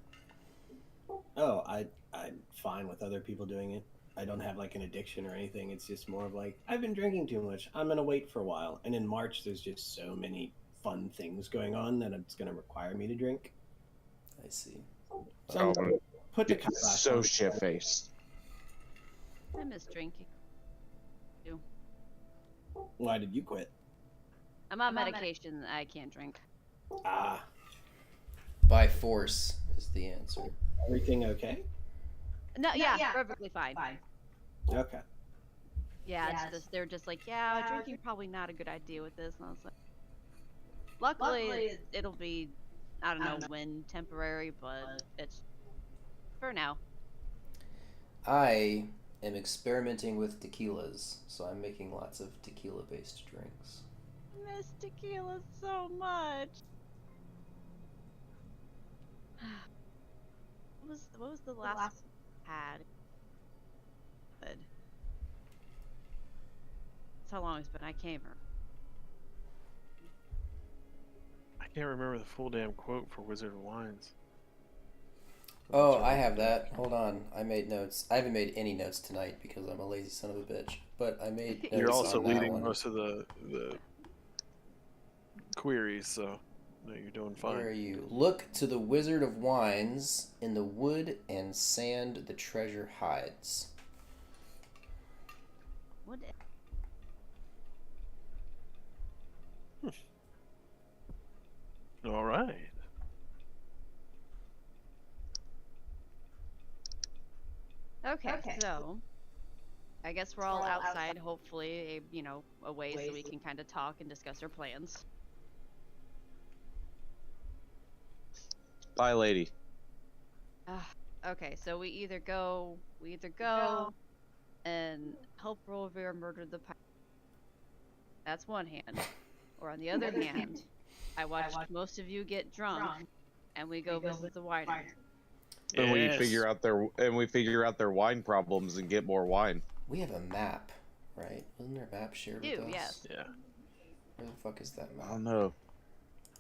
Oh, I'm fine with other people doing it. I don't have like an addiction or anything. It's just more of like, I've been drinking too much. I'm going to wait for a while. And in March, there's just so many fun things going on that it's going to require me to drink. I see. So I'm gonna put the It's glass so on. shit-faced. I miss drinking. Why did you quit? I'm on medication. I can't drink. Ah, By force, is the answer. Everything okay? No, yeah, perfectly fine. Okay. Yeah, it's just they're just like, yeah, drinking probably not a good idea with this. And I was like, luckily it'll be, I don't know when temporary, but it's for now. I am experimenting with tequilas, so I'm making lots of tequila-based drinks. Miss tequila so much. What was the last had? Good. That's how long it's been. I can't remember. I can't remember the full damn quote for Wizard of Wines. Oh, I have that. Hold on. I made notes. I haven't made any notes tonight because I'm a lazy son of a bitch. But I made notes You're also on that leading one. most of the queries, so no, you're doing fine. Where are you? Look to the Wizard of Wines in the wood and sand the treasure hides. What? All right. Okay, so I guess we're all outside, hopefully, a way so we can kind of talk and discuss our plans. Bye, lady. Okay, so we either go and help Rolvir murder the pirate. That's one hand. Or on the other hand, I watched most of you get drunk, and we go visit the winery. And we Yes. figure out their wine problems and get more wine. We have a map, right? Wasn't there a map shared with us? Yes. Yeah. Where the fuck is that I map? don't know.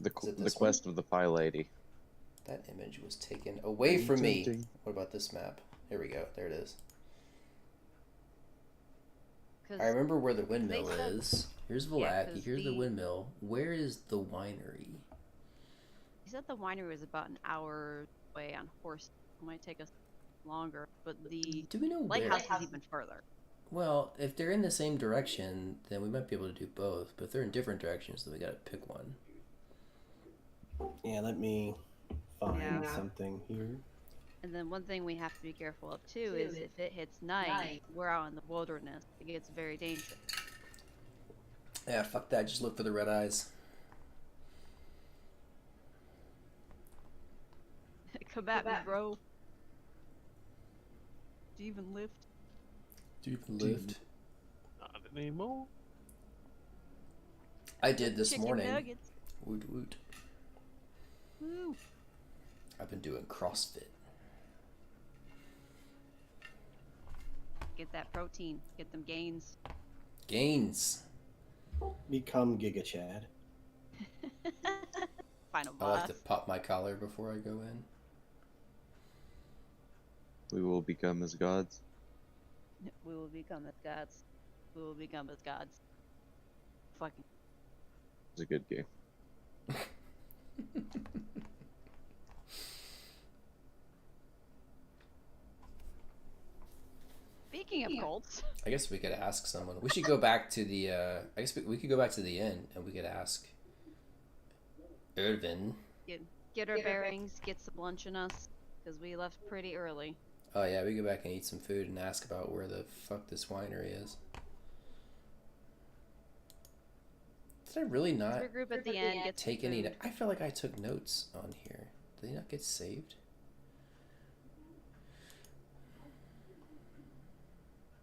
The Is it the this quest of the Pie Lady. That image was taken away from me. What about this map? Here we go. There it is. I remember where the windmill is. Here's Velaki. Here's the windmill. Where is the winery? He said the winery was about an hour away on horse. It might take us longer, but the Do we know where? lighthouse is even further. Well, if they're in the same direction, then we might be able to do both. But if they're in different directions, then we gotta pick one. Yeah, let me find something here. And then one thing we have to be careful of too is if it hits night, we're out in the wilderness. It gets very dangerous. Yeah, fuck that. Just look for the red eyes. Come at me, bro. Do you even lift? Do you even lift? Not anymore. I did this Chicken morning. nuggets. Woot woot. Woo. I've been doing CrossFit. Get that protein. Get them gains. Gains. Become Giga Chad. Final I like boss. to pop my collar before I go in. We will become as gods. We will become as gods. We will become as gods. Fucking. It's a good game. Speaking of cults, I guess we could ask someone. We should go back to the. I guess we could go back to the inn and we could ask Irvin. get our bearings, get some lunch in us, because we left pretty early. Oh yeah, we go back and eat some food and ask about where the fuck this winery is. Did I really not Regroup at the end. Get take some any? food. I feel like I took notes on here. Did they not get saved?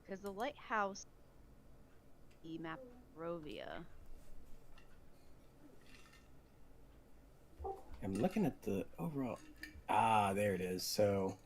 Because the lighthouse, the map Rovia. I'm looking at the overall. Ah, there it is. So.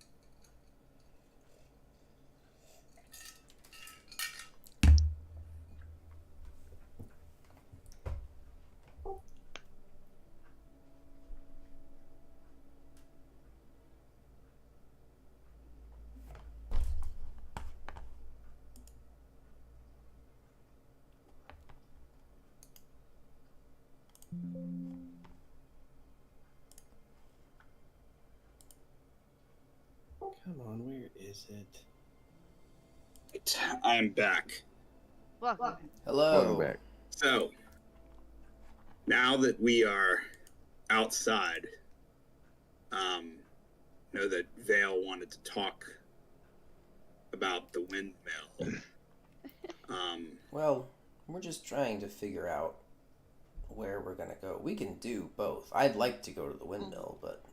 Come on, where is it? I am back. Welcome. Hello. Welcome back. So, now that we are outside, know that Vale wanted to talk about the windmill. Well, we're just trying to figure out where we're gonna go. We can do both. I'd like to go to the windmill, but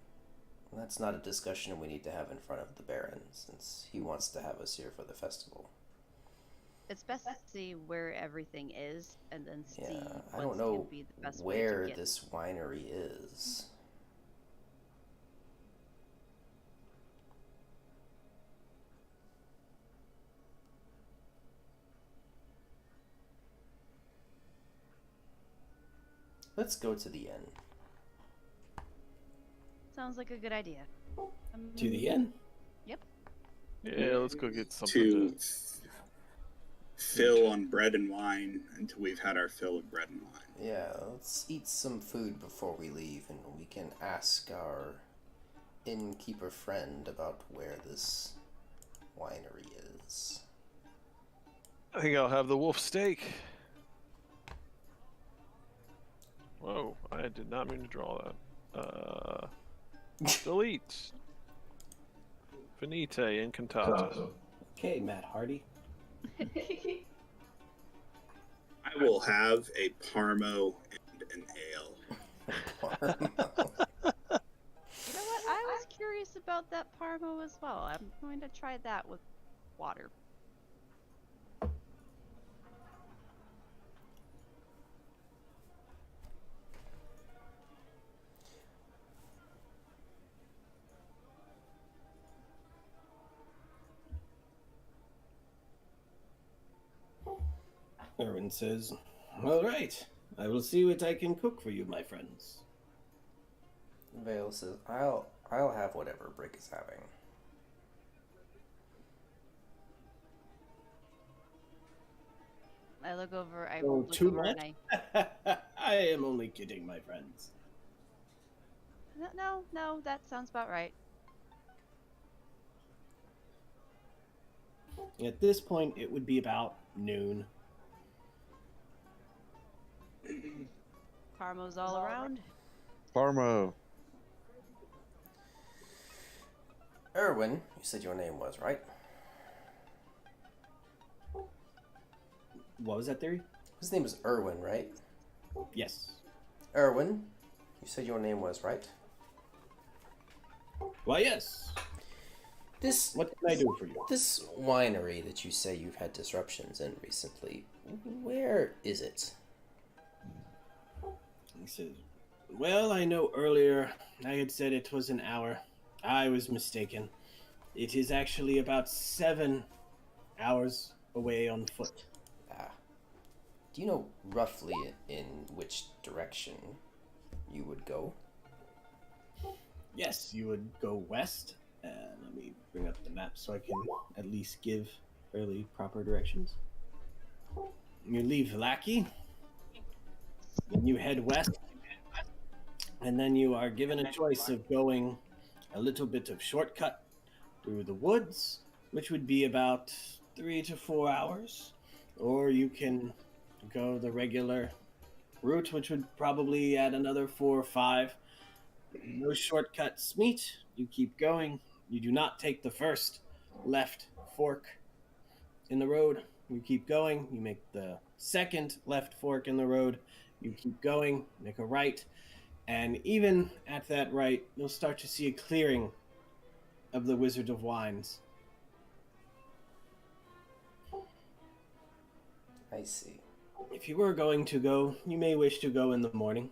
that's not a discussion we need to have in front of the Baron, since he wants to have us here for the festival. It's best to see where everything is, and then see Yeah, I what's don't know gonna be the best way to where get. this winery is. Let's go to the inn. Sounds like a good idea. To the inn. Yeah, let's go get something To to. fill on bread and wine until we've had our fill of bread and wine. Yeah, let's eat some food before we leave, and we can ask our innkeeper friend about where this winery is. I think I'll have the wolf steak. Whoa, I did not mean to draw that. Delete. Finite incantato. Okay, Matt Hardy. I will have a Parmo and an ale. You know what? I was curious about that Parmo as well. I'm going to try that with water. Erwin says, "All right, I will see what I can cook for you, my friends." Vale says, I'll have whatever Brick is having. I look over. I Oh, look too over much? and I am only kidding, my friends. no, that sounds about right. At this point, it would be about noon. Parmo's all around. Parmo. Erwin, you said your name was, right? What was that theory? His name is Erwin, right? Yes. Erwin, you said your name was, right? Why, yes. What can I do for you? This winery that you say you've had disruptions in recently, where is it? He says, "Well, I know earlier I had said it was an hour. I was mistaken. It is actually about 7 hours away on foot." Do you know roughly in which direction you would go? Yes, you would go west. Let me bring up the map so I can at least give fairly proper directions. You leave Lackey, then you head west, and then you are given a choice of going a little bit of shortcut through the woods, which would be about 3 to 4 hours, or you can go the regular route, which would probably add another 4 or 5. No shortcuts meet. You keep going. You do not take the first left fork in the road. You keep going. You make the second left fork in the road. You keep going. Make a right. And even at that right, you'll start to see a clearing of the Wizard of Wines. I see. If you were going to go, you may wish to go in the morning.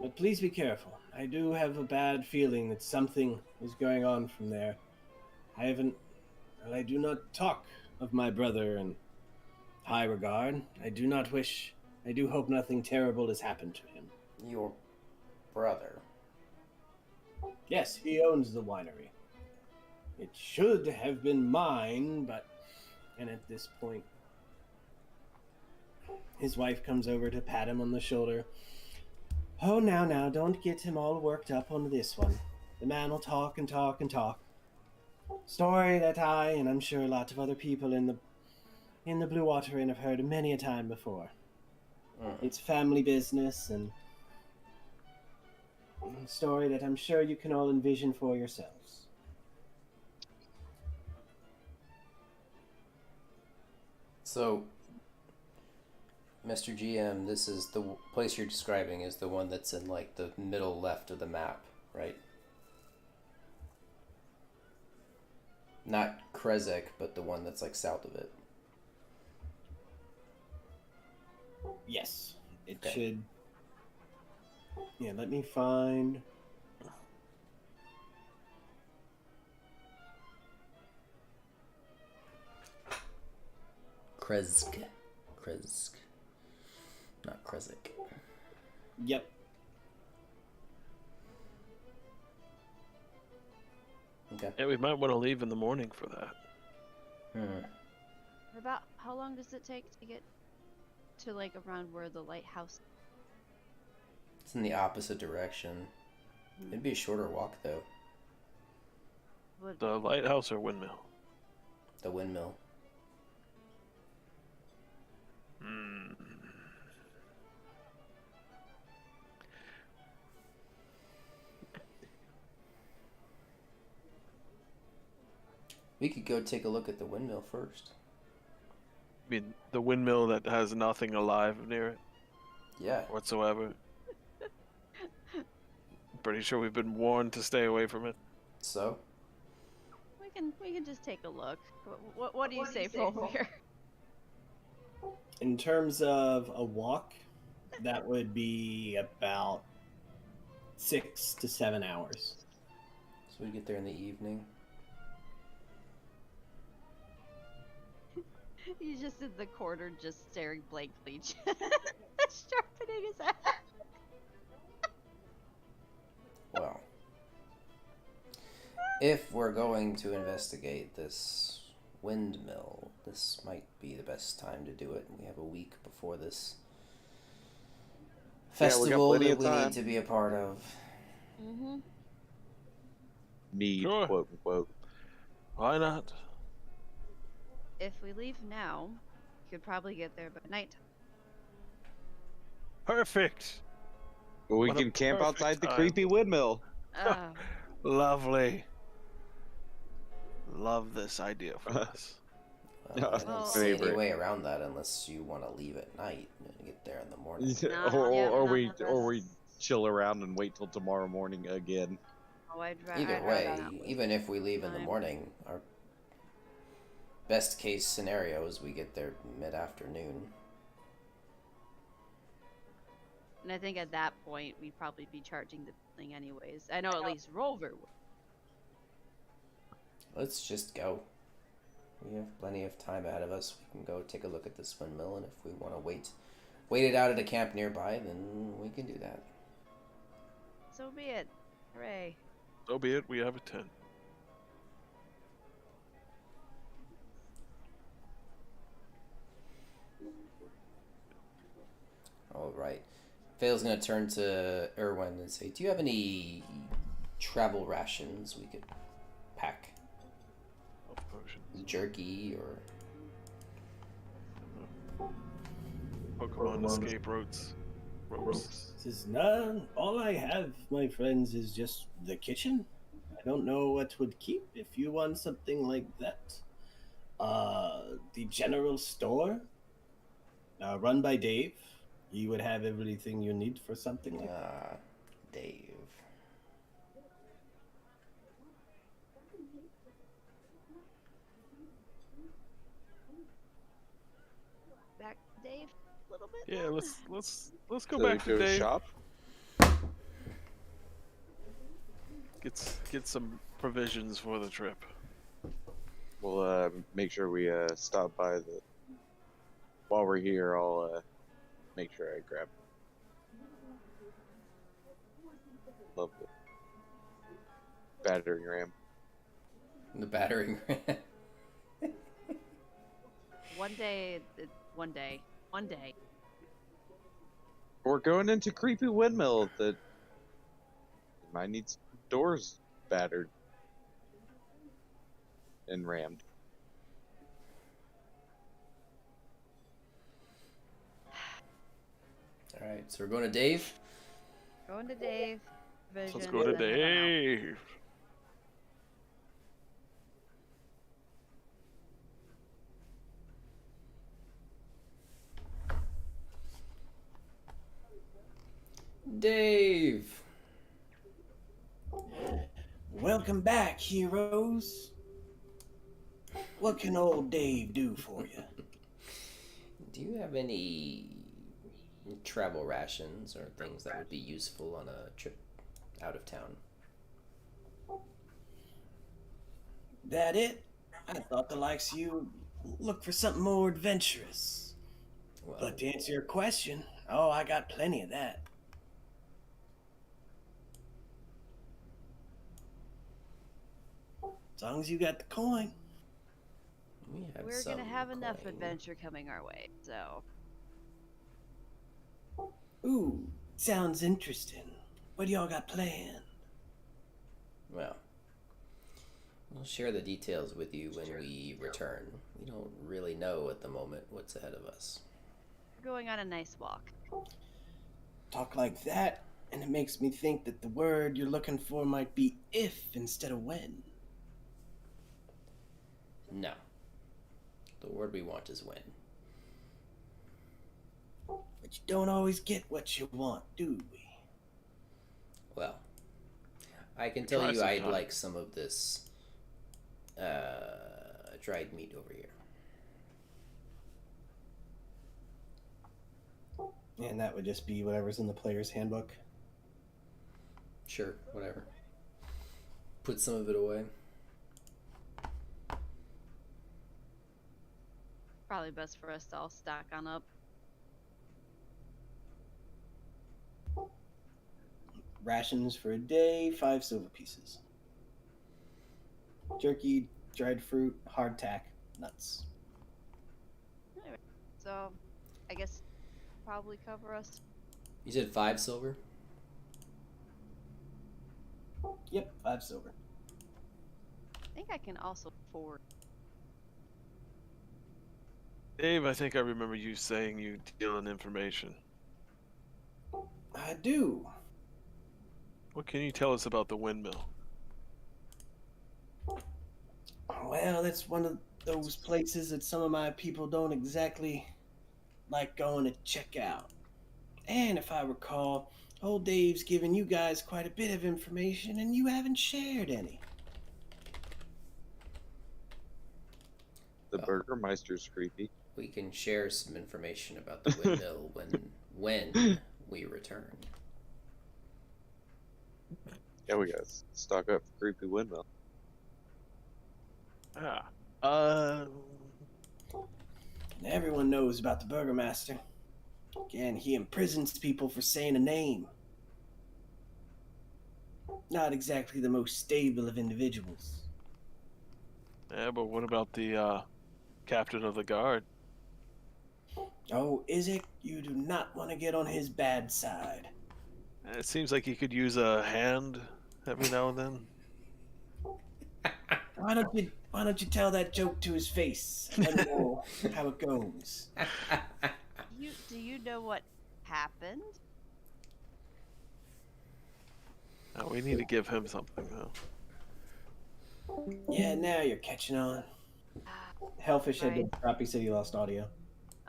But please be careful. I do have a bad feeling that something is going on from there. I do not talk of my brother in high regard. I do hope nothing terrible has happened to him. Your brother. Yes, he owns the winery. It should have been mine, and at this point, his wife comes over to pat him on the shoulder. "Oh, now, don't get him all worked up on this one. The man will talk and talk and talk. Story that I, and I'm sure a lot of other people in the Blue Water Inn have heard many a time before. It's family business, and story that I'm sure you can all envision for yourselves. So, Mr. GM, this is the place you're describing is the one that's in like the middle left of the map, right? Not Krezek, but the one that's like south of it. Yes, it Okay. should. Yeah, let me find. Krezk. Krezk. Not Krezek. Yep. Okay. Yeah, we might want to leave in the morning for that. About how long does it take to get to like around where the lighthouse? It's in the opposite direction. It'd be a shorter walk though. Would The lighthouse or windmill? The windmill. Hmm. We could go take a look at the windmill first. I mean, the windmill that has nothing alive near it Yeah. whatsoever. Pretty sure we've been warned to stay away from it. So? we can just take a look. What do you say, Fulmir? In terms of a walk, that would be about 6 to 7 hours. So we get there in the evening. He's just in the corner, just staring blankly, sharpening his axe. Well, if we're going to investigate this windmill, this might be the best time to do it. We have a week before this Yeah, we got festival plenty that of we time. need to be a part of. Mm-hmm. Need, Sure. quote unquote. Why not? If we leave now, you could probably get there by night. Perfect. We What a can camp perfect outside the time. creepy windmill. Lovely. Love this idea for us. Well, I Well, don't see any favorite. way around that unless you want to leave at night and get there in the morning. No, or none we of or we us. chill around and wait till tomorrow morning again. Oh, Either I'd way, rather not waste even if we leave in the time. morning, our best case scenario is we get there mid-afternoon. And I think at that point, we'd probably be charging the thing anyways. I know at least Rover would. Let's just go. We have plenty of time ahead of us. We can go take a look at this windmill, and if we want to wait it out at a camp nearby, then we can do that. So be it. Hooray. So be it. We have a tent. All right. Vale's gonna turn to Erwin and say, "Do you have any travel rations we could pack? Potions. Jerky or?" Pokemon escape ropes. Says, none. All I have, my friends, is just the kitchen. I don't know what would keep if you want something like that. The general store, run by Dave. He would have everything you need for something like that. Dave. Back to Dave a little bit. Yeah, then? let's go So back to go Dave. shop. Get some provisions for the trip. We'll make sure we stop by the. While we're here, I'll make sure I grab. Love the battering ram. The battering ram. One day. We're going into creepy windmill that might need some doors battered and rammed. All right, so we're going to Dave. Going to Dave. Let's Vision, go to and then head on out. Dave. Dave. Welcome back, heroes. What can old Dave do for you? Do you have any travel rations or things that would be useful on a trip out of town? That it? I thought the likes of you look for something more adventurous. Well, But to answer your question, oh, I got plenty of that. As long as you got the coin. we have We're gonna some have enough coin. adventure coming our way, so Ooh, sounds interesting. What do y'all got planned? Well, we'll share the details with you when we return. We don't really know at the moment what's ahead of us. we're going on a nice walk. Talk like that, and it makes me think that the word you're looking for might be if instead of when. No. The word we want is when. But you don't always get what you want, do we? Well, I can We tell try you I'd sometime. like some of this dried meat over here. And that would just be whatever's in the player's handbook. Sure, whatever. Put some of it away. Probably best for us to all stack on up. Rations for a day, 5 silver pieces. Jerky, dried fruit, hardtack, nuts. Alright, so I guess probably cover us. You said 5 silver? Yep, 5 silver. I think I can also afford. Dave, I think I remember you saying you deal in information. I do. What can you tell us about the windmill? Well, it's one of those places that some of my people don't exactly like going to check out. And if I recall, old Dave's given you guys quite a bit of information and you haven't shared any. The Oh. Burgermeister's creepy. We can share some information about the windmill when we return. Yeah, we got stock up for creepy windmill. Ah. And everyone knows about the Burgermaster. Again, he imprisons people for saying a name. Not exactly the most stable of individuals. Yeah, but what about the captain of the guard? Oh, Izzy, you do not want to get on his bad side. It seems like he could use a hand every now and then. Why don't you tell that joke to his face? Let him know how it goes. Do you know what happened? We need to give him something, though. Yeah, now you're catching on. Ah, Hellfish had Right. been dropped. He said he lost audio.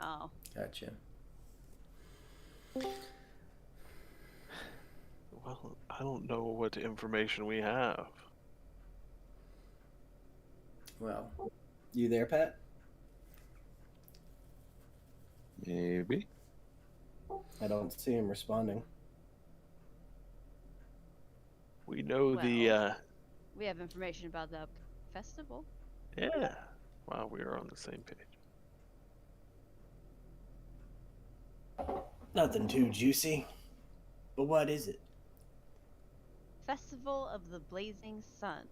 oh, Gotcha. Well, I don't know what information we have. Well, You there, Pat? Maybe. I don't see him responding. We know we have information about the festival. yeah. Wow, we are on the same page. Nothing too juicy. But what is it? Festival of the Blazing Sun.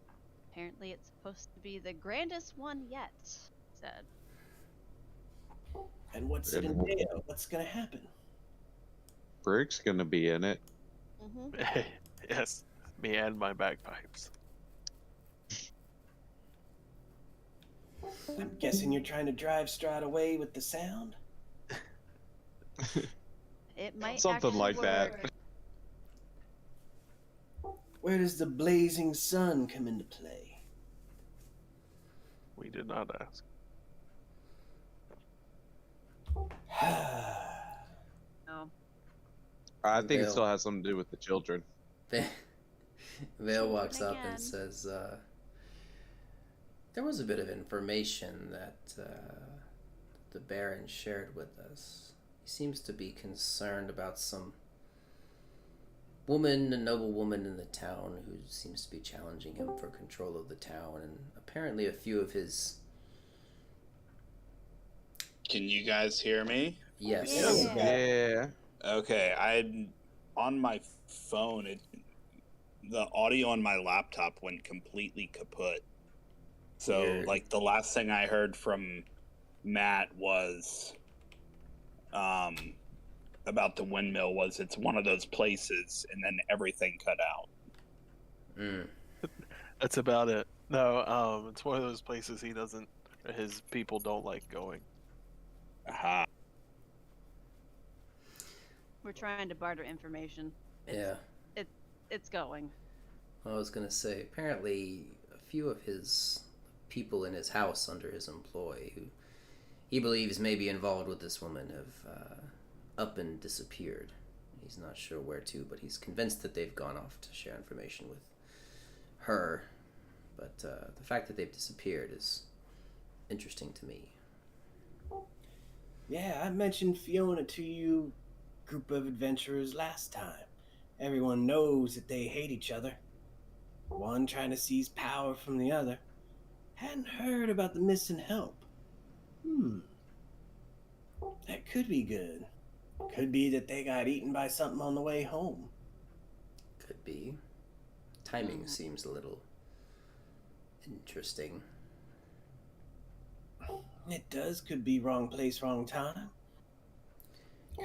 Apparently, it's supposed to be the grandest one yet. Said. And what's it entail? What's gonna happen? Brick's gonna be in it. Mm-hmm. Yes, me and my bagpipes. I'm guessing you're trying to drive Strahd away with the sound? It might Something actually like that. work. Where does the blazing sun come into play? We did not ask. No. I think it Vale. still has something to do with the children. Vale walks up again. and says, there was a bit of information that the Baron shared with us. He seems to be concerned about some woman, a noble woman in the town who seems to be challenging him for control of the town, and apparently a few of his... Can you guys hear me? Yes. Yeah. Yeah. Okay, on my phone. The audio on my laptop went completely kaput. So, Weird. like, the last thing I heard from Matt was about the windmill was it's one of those places, and then everything cut out. Mm. That's about it. No, it's one of those places his people don't like going. Aha. We're trying to barter information. Yeah. It's going. I was going to say, apparently a few of his people in his house under his employ who he believes may be involved with this woman have up and disappeared. He's not sure where to, but he's convinced that they've gone off to share information with her. But the fact that they've disappeared is interesting to me. Yeah, I mentioned Fiona to you, group of adventurers, last time. Everyone knows that they hate each other. One trying to seize power from the other. Hadn't heard about the missing help. That could be good. Could be that they got eaten by something on the way home. Could be. Timing seems a little interesting. It does. Could be wrong place, wrong time.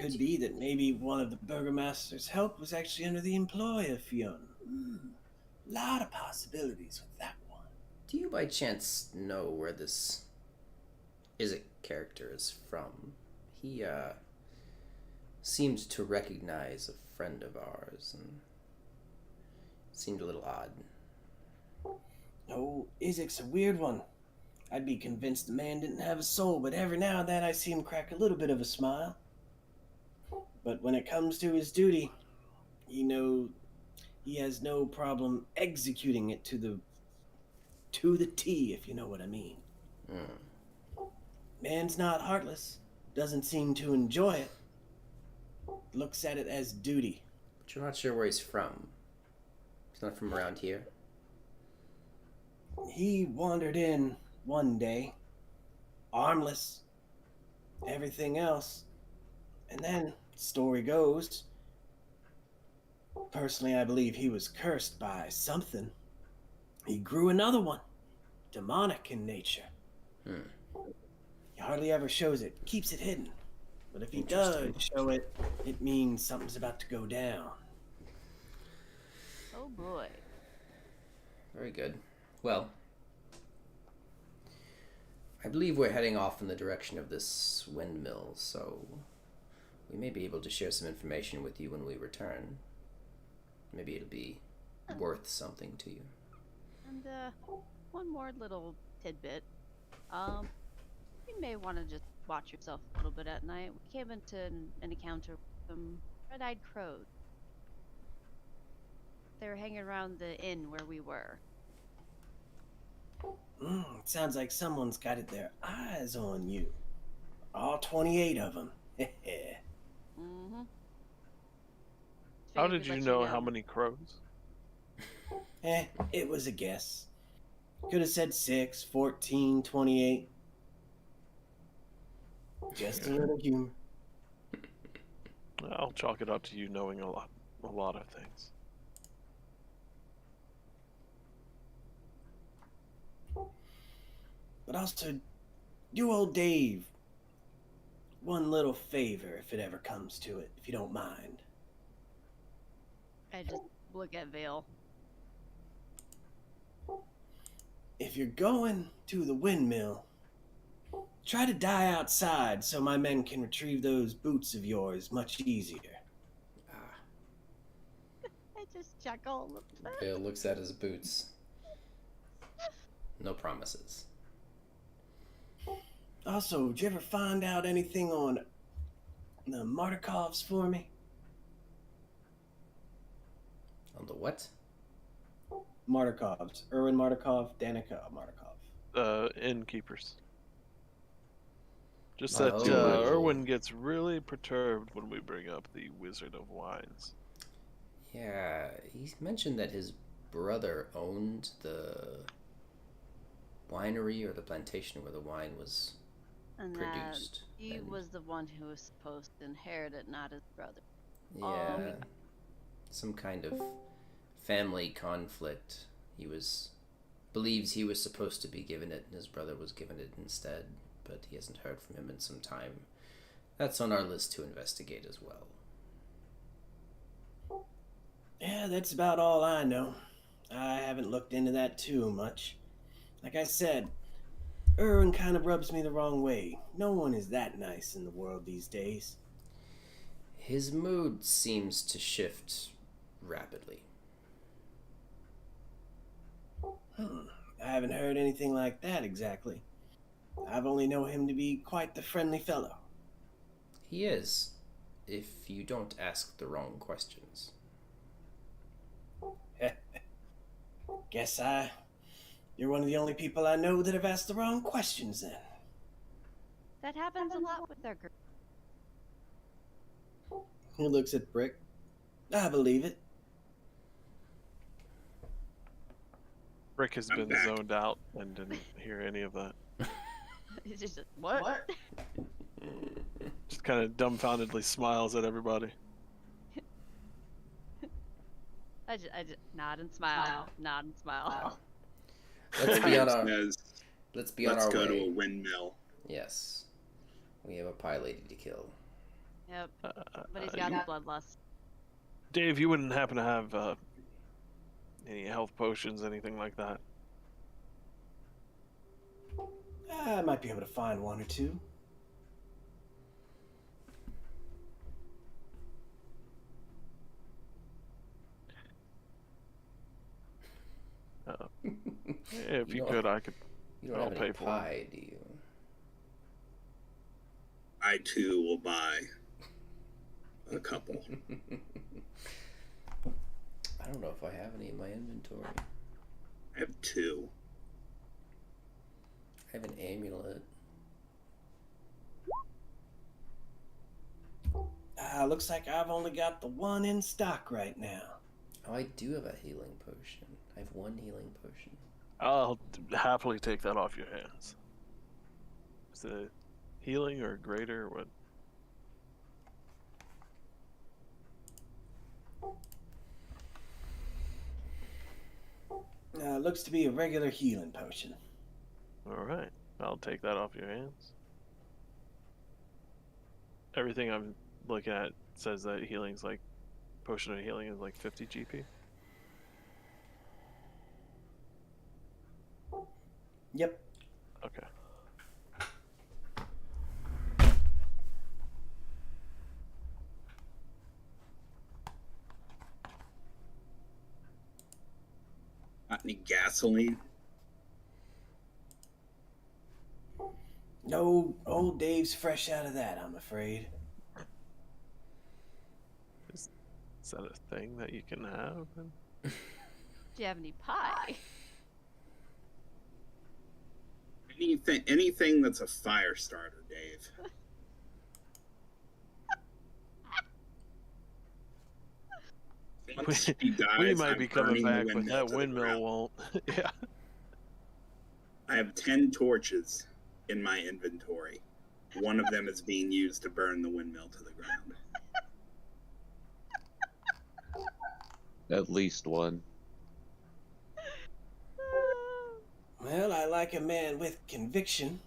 Could be that maybe one of the burgomaster's help was actually under the employ of Fiona. Lot of possibilities with that one. Do you by chance know where this Izek character is from? He seemed to recognize a friend of ours and seemed a little odd. Oh, Izek's a weird one. I'd be convinced the man didn't have a soul, but every now and then I see him crack a little bit of a smile. But when it comes to his duty, he has no problem executing it to the T, if you know what I mean. Man's not heartless, doesn't seem to enjoy it, looks at it as duty. But you're not sure where he's from. He's not from around here. He wandered in one day, armless, everything else, and then, story goes, personally I believe he was cursed by something. He grew another one, demonic in nature. He hardly ever shows it, keeps it hidden. But if he does show it, it means something's about to go down. Oh boy. Very good. Well, I believe we're heading off in the direction of this windmill, so we may be able to share some information with you when we return. Maybe it'll be worth something to you. And one more little tidbit. You may want to just watch yourself a little bit at night. We came into an encounter with some red-eyed crows. They were hanging around the inn where we were. It sounds like someone's got their eyes on you. All 28 of them. Mm-hmm. How did you know how many crows? It was a guess. Could have said 6, 14, 28. Just a little humor. I'll chalk it up to you knowing a lot of things. But also, do old Dave one little favor if it ever comes to it, if you don't mind. I just look at Vale. If you're going to the windmill, try to die outside so my men can retrieve those boots of yours much easier. It's Just chuckle. Bill looks at his boots. No promises. Also, did you ever find out anything on the Martikovs for me? On the what? Martikovs. Erwin Martikov, Danica Martikov. Innkeepers. Just Oh. that Erwin gets really perturbed when we bring up the Wizard of Wines. Yeah, he mentioned that his brother owned the winery or the plantation where the wine was And produced. that he And- was the one who was supposed to inherit it, not his brother. Yeah, some kind of family conflict. Believes he was supposed to be given it, and his brother was given it instead, but he hasn't heard from him in some time. That's on our list to investigate as well. Yeah, that's about all I know. I haven't looked into that too much. Like I said, Erwin kind of rubs me the wrong way. No one is that nice in the world these days. His mood seems to shift rapidly. I haven't heard anything like that exactly. I've only known him to be quite the friendly fellow. He is, if you don't ask the wrong questions. You're one of the only people I know that have asked the wrong questions then. That happens a lot with our group. He looks at Brick. I believe it. Rick has I'm been back. zoned out and didn't hear any of that. It's just what? Just kind of dumbfoundedly smiles at everybody. I just nod and smile, nod and smile. Let's be on our. Says, Let's be on let's our go way. to a windmill. Yes, we have a pie lady to kill. Yep, but he's got bloodlust. Dave, you wouldn't happen to have any health potions, anything like that? I might be able to find one or two. If you could, I could. You don't I'll have pay any for it. pie, do you? I too will buy a couple. I don't know if I have any in my inventory. I have two. I have an amulet. Looks like I've only got the one in stock right now. Oh, I do have a healing potion. I have one healing potion. I'll happily take that off your hands. Is it healing or greater or what? Looks to be a regular healing potion. Alright, I'll take that off your hands. Everything I'm looking at says that healing's like, potion of healing is like 50 GP. Yep. Okay. Got any gasoline? No, old Dave's fresh out of that, I'm afraid. Is that a thing that you can have? Do you have any pie? Anything that's a fire starter, Dave. Once he dies, We might I'm be coming burning the back, but windmill that to the windmill ground. won't. Yeah. I have 10 torches in my inventory. One of them is being used to burn the windmill to the ground. At least one. Well, I like a man with conviction,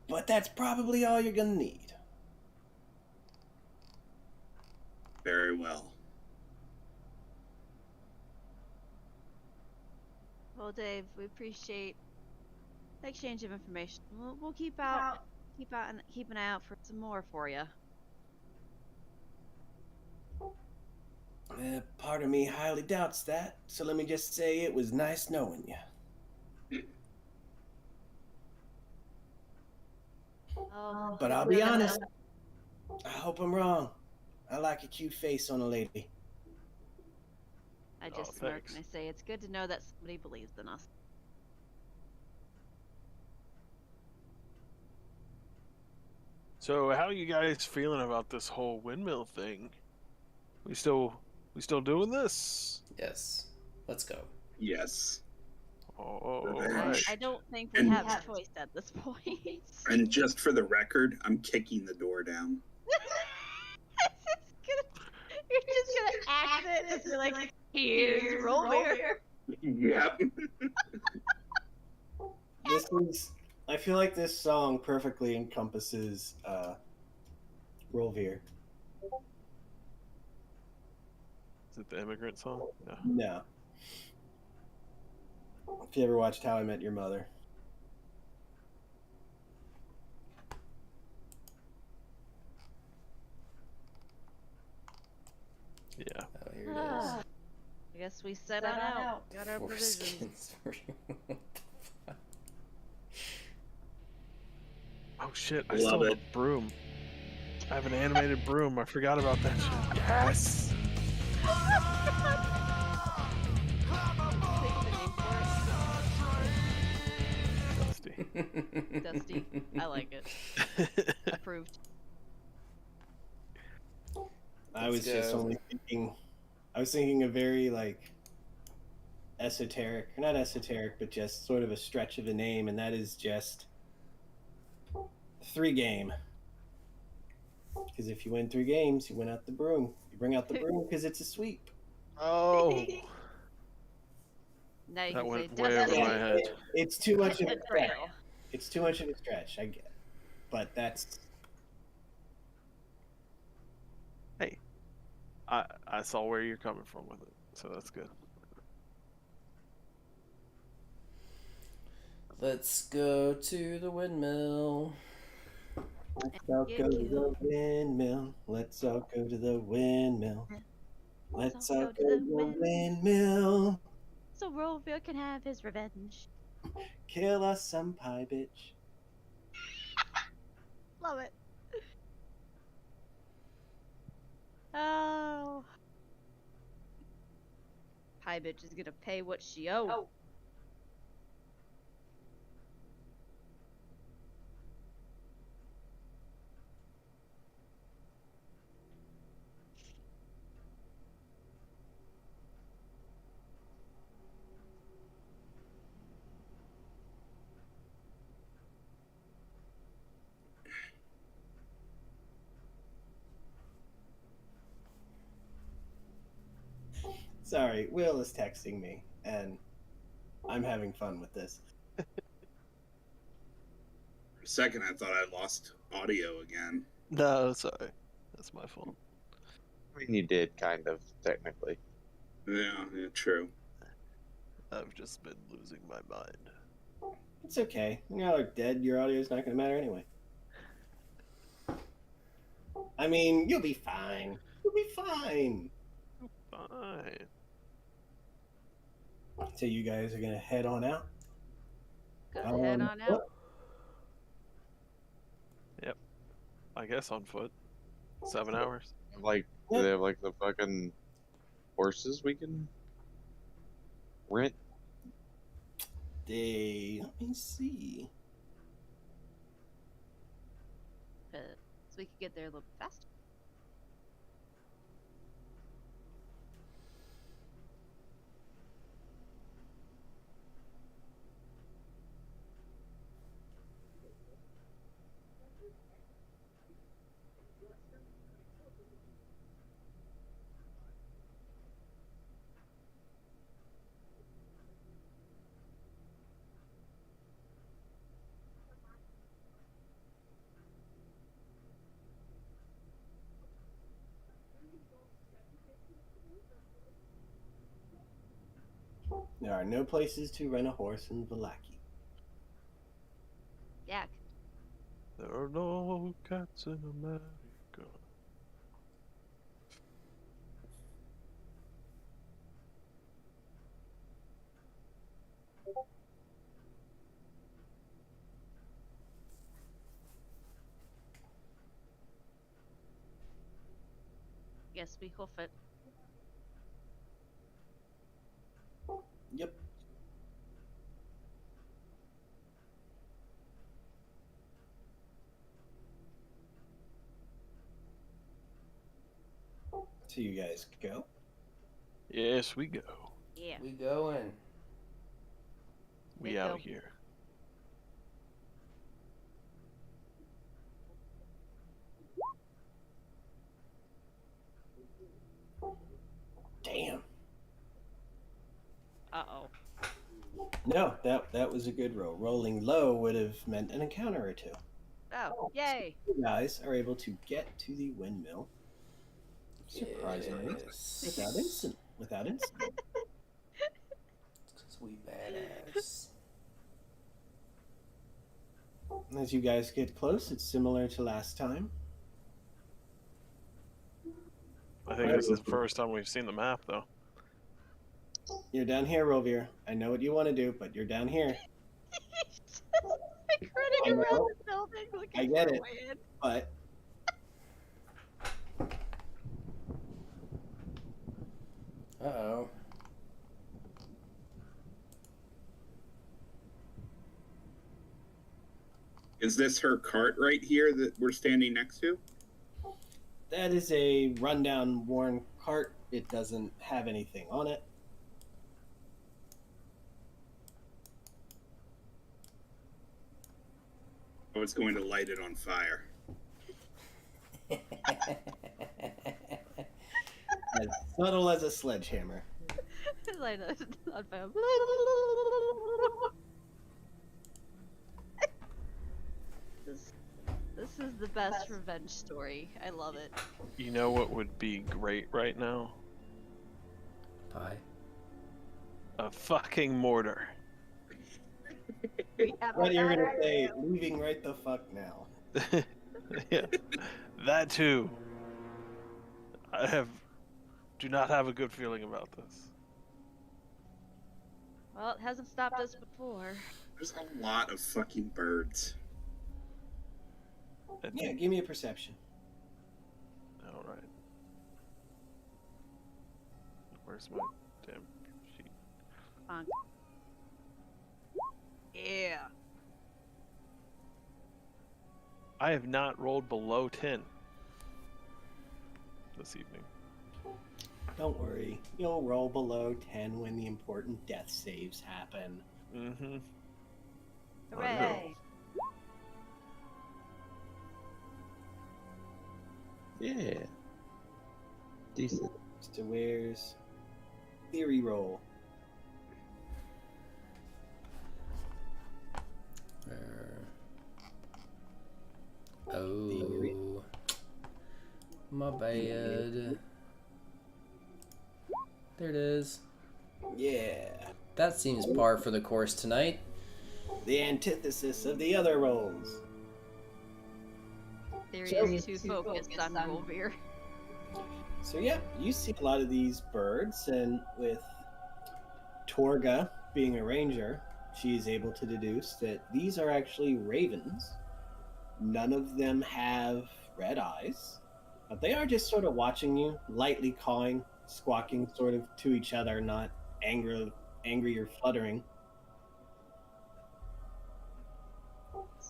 but that's probably all you're gonna need. Very well. Well, Dave, we appreciate the exchange of information. We'll keep out, keep an eye out for some more for you. Part of me highly doubts that, so let me just say it was nice knowing you. Oh, But I'll be honest, I hope I'm wrong. I like a cute face on a lady. I just Oh, smirk thanks. and I say it's good to know that somebody believes in us. So, how are you guys feeling about this whole windmill thing? We still doing this? Yes. Let's go. Yes. All Revenge. right. I don't think we And- have a choice at this point. And just for the record, I'm kicking the door down. You're just gonna act it, just be like, here's Rolbeer. Yep. This is. I feel like this song perfectly encompasses Rolvier. Is it the immigrant song? No. No. If you ever watched How I Met Your Mother. Yeah. Oh, here it is. I guess we set on out. Got our provisions. Foreskins for you. What the fuck? Oh shit! I Love still have it. a broom. I have an animated broom. I forgot about that shit. Yes. Dusty. Dusty. I like it. Approved. I Let's was just go. only thinking. I was thinking a very like esoteric, not esoteric, but just sort of a stretch of a name, and that is just 3 game. Because if you win 3 games, you win out the broom. You bring out the broom because it's a sweep. Oh, Now you that can say went way over Dusty. my head. It's too much of a The stretch. trail. It's too much of a stretch. I get it. But that's I saw where you're coming from with it, so that's good. Let's go to the windmill. let's all go to the windmill. Let's all go to the windmill. Let's all go to the windmill. So Rolbeer can have his revenge. Kill us some pie, bitch. Love it. Oh. Pie bitch is gonna pay what she owed. Oh. Sorry, Will is texting me, and I'm having fun with this. For a second, I thought I lost audio again. No, sorry, that's my fault. I mean, you did, kind of, technically. Yeah, true. I've just been losing my mind. It's okay. When y'all are dead, your audio is not going to matter anyway. I mean, you'll be fine. You'll be fine. Fine. So you guys are going to head on out? Go head on out. I guess on foot. 7 hours. Like, do they have, like, the fucking horses we can rent? Let me see. So we could get there a little faster. There are no places to rent a horse in Valaki. Yeah. There are no cats in America. Guess we hoof it. Yep. So you guys go. Yes, we go. Yeah. We going. We Let's out go. here. Damn. Uh-oh. No, that was a good roll. Rolling low would have meant an encounter or two. Oh, yay. You guys are able to get to the windmill. Surprisingly, Yes. without incident. Because we badass. As you guys get close, it's similar to last time. I think this is the first time we've seen the map, though. You're down here, Rovir. I know what you want to do, but you're down here. Like I running around know. the building looking I get for it. a way in. But Uh-oh. Is this her cart right here that we're standing next to? that is a rundown, worn cart. It doesn't have anything on it. I was going to light it on fire. As subtle as a sledgehammer. Like, on fire. This is the best revenge story. I love it. You know what would be great right now? Pie. A fucking mortar. We have What you're gonna battery. say? Leaving right the fuck now. Yeah, that too. Do not have a good feeling about this. Well, it hasn't stopped us before. There's a lot of fucking birds. Yeah, give me a perception. All right. Where's my damn sheet? Bonk. Yeah. I have not rolled below 10 this evening. Don't worry, you'll roll below 10 when the important death saves happen. Mm-hmm. Hooray. Yeah. Decent. Mr. Ware's theory roll. Oh. My bad. There it is. Yeah, That seems par for the course tonight. the antithesis of the other rolls. Theory is too focused on Rovir. So yeah, you see a lot of these birds, and with Torga being a ranger, she is able to deduce that these are actually ravens. None of them have red eyes, but they are just sort of watching you, lightly cawing, squawking sort of to each other, not angry or fluttering.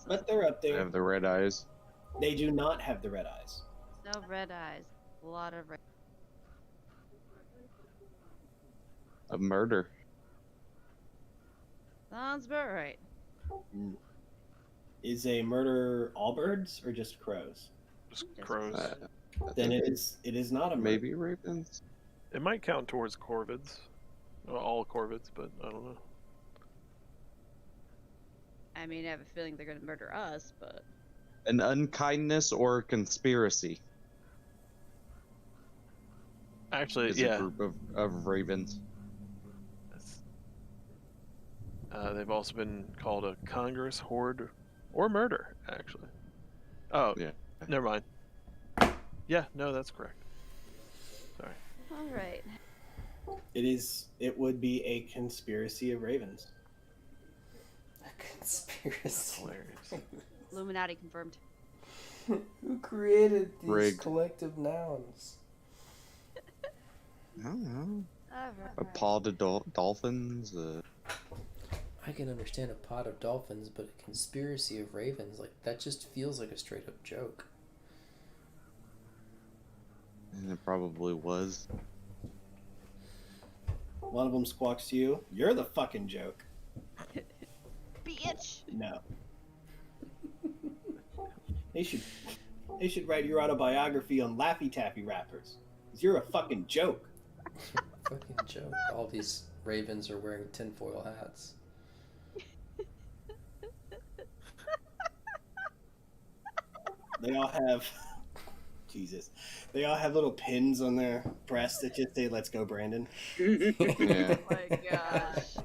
But they're up They there. have the red eyes. They do not have the red eyes. No red eyes. A lot of red. A murder. Sounds about right. Is a murder all birds or just crows? Just Just crows. I Then think it is not a murder. maybe ravens. It might count towards corvids. Well, all corvids, but I don't know. I mean, I have a feeling they're gonna murder us, but An unkindness or conspiracy. Actually, Is yeah. a group of ravens. That's- they've also been called a congress, horde, or murder, actually. Oh, Yeah. Never mind. Yeah, no, that's correct. Sorry. all right. It would be a conspiracy of ravens. A conspiracy. Hilarious. Illuminati confirmed. Who created these Rigged. collective nouns? I don't know. A Alright. pod of dolphins. I can understand a pod of dolphins, but a conspiracy of ravens, like, that just feels like a straight up joke. And it probably was. One of them squawks to you. You're the fucking joke. Bitch! No. They should write your autobiography on Laffy Taffy rappers. 'Cause you're a fucking joke. Fucking joke. All these ravens are wearing tinfoil hats. They all have Jesus. They all have little pins on their breasts that just say "Let's go, Brandon." Yeah. Oh my gosh.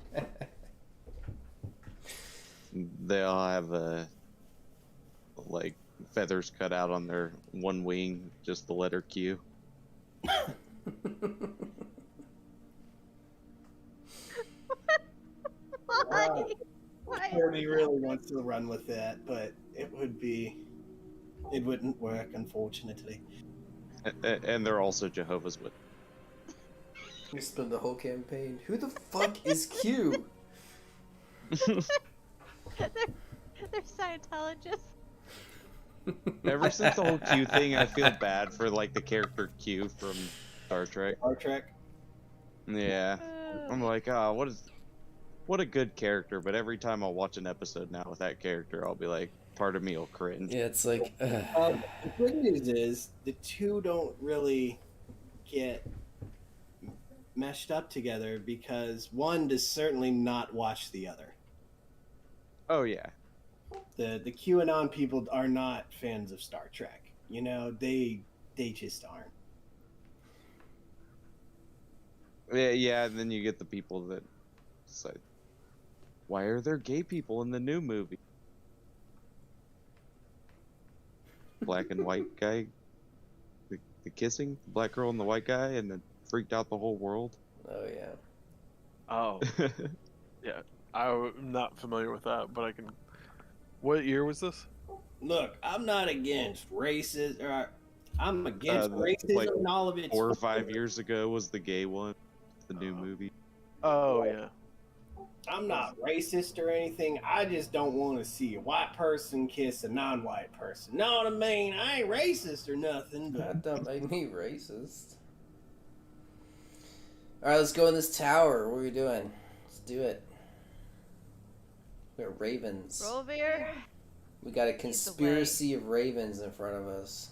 They all have like feathers cut out on their one wing, just the letter Q. Why? Why? Jeremy really wants to run with that, but it wouldn't work, unfortunately. And they're also Jehovah's Witnesses. We spend the whole campaign. Who the fuck is Q? They're Scientologists. Ever since the whole Q thing, I feel bad for like the character Q from Star Trek. Star Trek. Yeah, I'm like, what a good character. But every time I'll watch an episode now with that character, I'll be like, part of me will cringe. Yeah, it's like. The good news is the two don't really get meshed up together because one does certainly not watch the other. Oh yeah, The QAnon people are not fans of Star Trek. You know, they just aren't. yeah. And then you get the people that say, why are there gay people in the new movie? Black and white guy, the kissing, the black girl and the white guy, and then freaked out the whole world. Oh, yeah. Oh, yeah. I'm not familiar with that, but I can. What year was this? Look, I'm not against racist, or I'm against racism like and all of it. 4 or 5 years ago was the gay one, the new movie. Oh yeah. I'm not racist or anything. I just don't want to see a white person kiss a non-white person. Know what I mean? I ain't racist or nothing, but That don't make me racist. Alright, let's go in this tower. What are we doing? Let's do it. We're ravens. Roll beer. We got a conspiracy of ravens in front of us.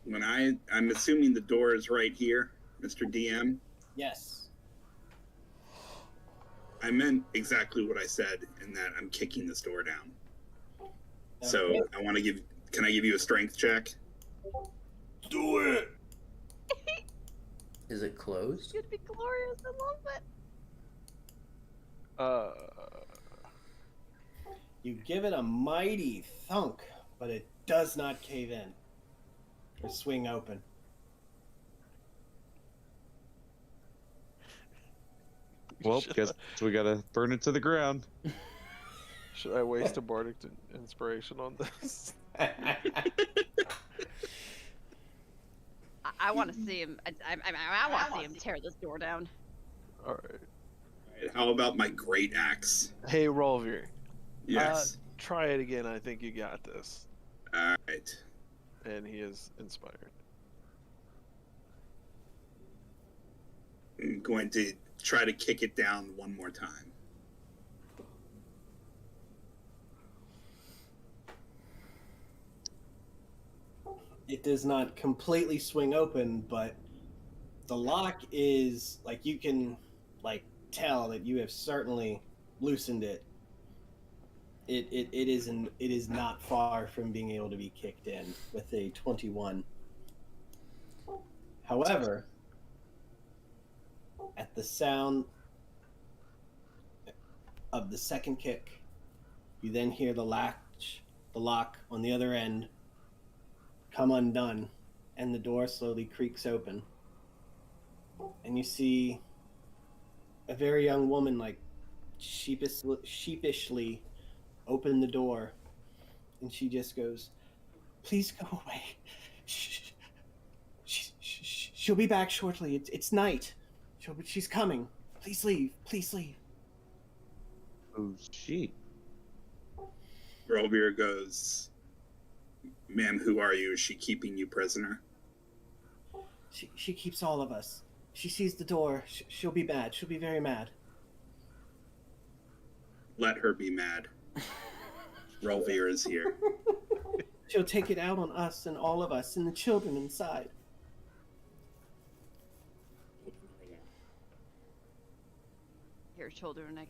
When I'm assuming the door is right here, Mr. DM. yes. I meant exactly what I said in that I'm kicking this door down. So Okay. I want to give. Can I give you a strength check? Do it. Is it closed? It's gonna be glorious. I love it. You give it a mighty thunk, but it does not cave in or swing open. Well, Should guess we gotta burn it to the ground. Should I waste a bardic inspiration on this? I want to see him. I want to see him tear this door down. All right. All right, how about my great axe? Hey, Rolvier. Yes. Try it again. I think you got this. All right. And he is inspired. I'm going to try to kick it down one more time. It does not completely swing open, but the lock is like you can like tell that you have certainly loosened it. It is not far from being able to be kicked in with a 21. However, at the sound of the second kick, you then hear the lock on the other end come undone, and the door slowly creaks open. And you see a very young woman, like sheepishly open the door, and she just goes, "Please go away. She'll be back shortly. It's night. She's coming. Please leave. Please leave." Who's she? Rovir goes, "Ma'am, who are you? Is she keeping you prisoner?" She keeps all of us. She sees the door. She'll be mad. She'll be very mad. Let her be mad. Rovir is here. She'll take it out on us and all of us and the children inside. Your children, I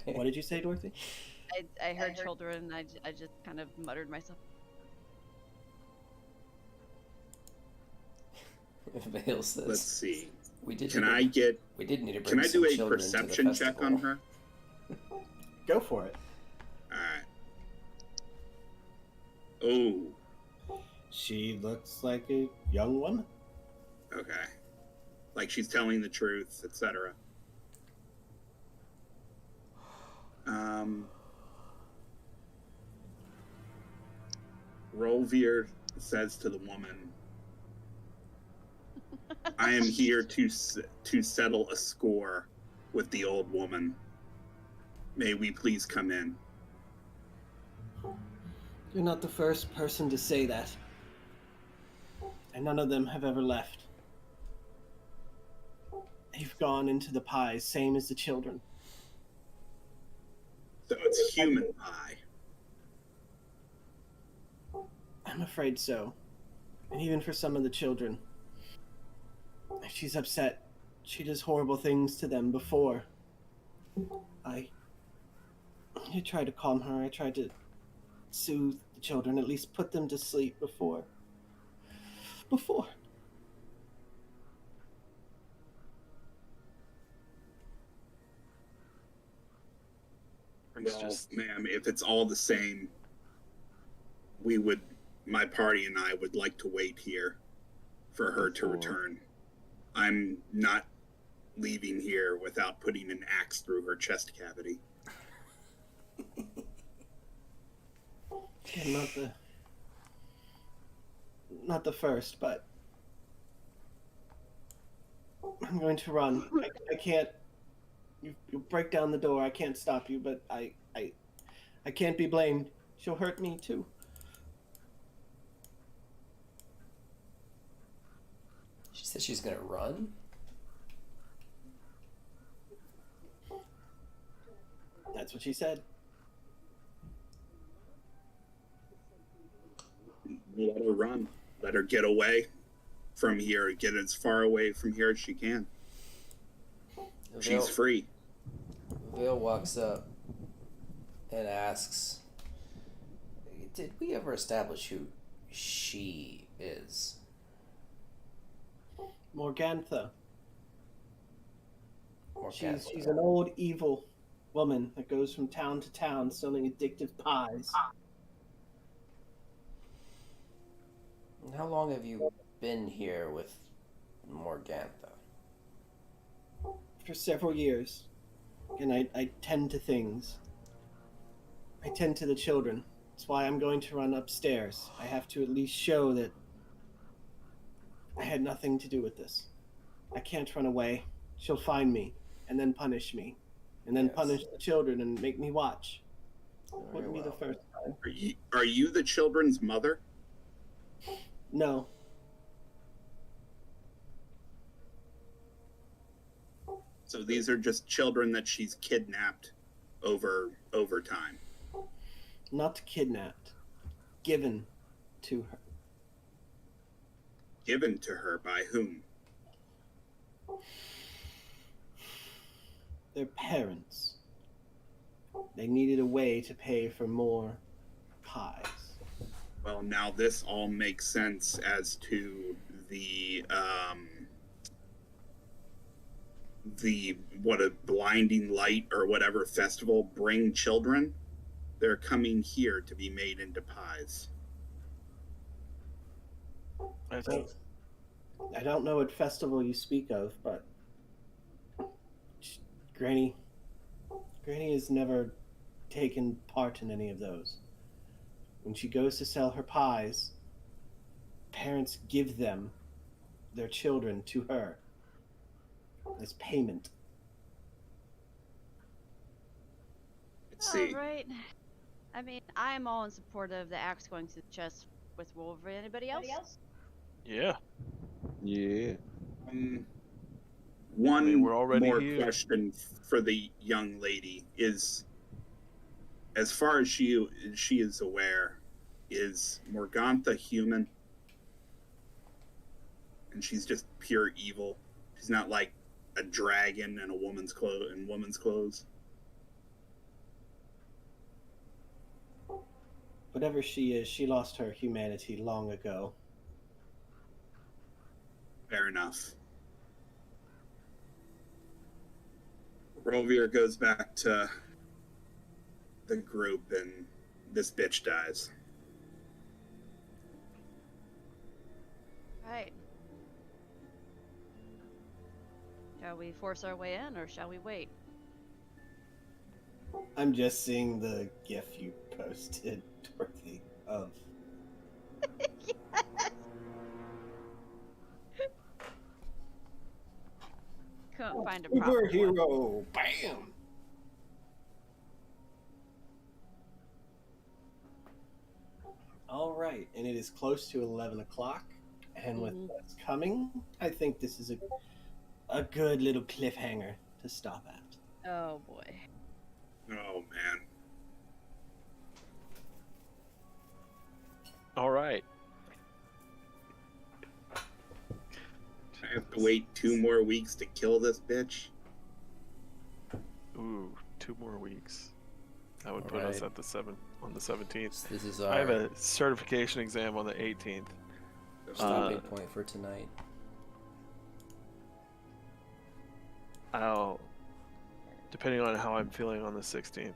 What did you say, Dorothy? I heard children. I just kind of muttered myself. Vale says, Let's see. We did. Can need I to, get? We did need to bring Can I some do a children to the perception check on festival. her? Go for it. All right. Oh, She looks like a young woman. okay. Like she's telling the truth, etc. Rovir says to the woman, "I am here to settle a score with the old woman. May we please come in?" You're not the first person to say that. And none of them have ever left. They've gone into the pies, same as the children. So it's human pie. I'm afraid so. And even for some of the children. If she's upset, she does horrible things to them before. I tried to calm her. I tried to soothe the children, at least put them to sleep before. It's Well, just ma'am, if it's all the same, my party and I would like to wait here for her to Before. return. I'm not leaving here without putting an axe through her chest cavity. Yeah, not the first, but I'm going to run. I can't. You break down the door. I can't stop you, but I can't be blamed. She'll hurt me too. She said she's gonna run. That's what she said. Let her run. Let her get away from here. Get as far away from here as she can. She's free. Vale walks up and asks, "Did we ever establish who she is?" Morgantha. Morgantha. She's an old evil woman that goes from town to town selling addictive pies. And how long have you been here with Morgantha? For several years. And I tend to things. I tend to the children. That's why I'm going to run upstairs. I have to at least show that I had nothing to do with this. I can't run away. She'll find me and then punish me. And then Yes. punish the children and make me watch. Very Wouldn't be the well. first time. Are you the children's mother? No. So these are just children that she's kidnapped over time. Not kidnapped. Given to her. Given to her by whom? Their parents. They needed a way to pay for more pies. Well, now this all makes sense as to the what a blinding light or whatever festival bring children. They're coming here to be made into pies. I think I don't know what festival you speak of, but Granny has never taken part in any of those. When she goes to sell her pies, parents give them their children to her as payment. Let's see. Alright. I mean, I'm all in support of the axe going to the chest with Wolverine. Anybody else? Yeah. Yeah. One mean, we're already more here. question for the young lady is, as far as she is aware, is Morgantha human? And she's just pure evil. She's not like a dragon in woman's clothes. Whatever she is, she lost her humanity long ago. Fair enough. Rovier goes back to the group and this bitch dies. Right. Shall we force our way in, or shall we wait? I'm just seeing the GIF you posted, Dorothy, of Couldn't find a proper one. superhero. Bam! All right, and it is close to 11 o'clock, and with what's coming, I think this is a good little cliffhanger to stop at. Oh boy. Oh man. All right. I have to wait 2 more weeks to kill this bitch. Ooh, 2 more weeks. That would put us Alright. at on the 17th. So this is I have our a certification exam on the 18th. stopping point for tonight. Depending on how I'm feeling on the 16th.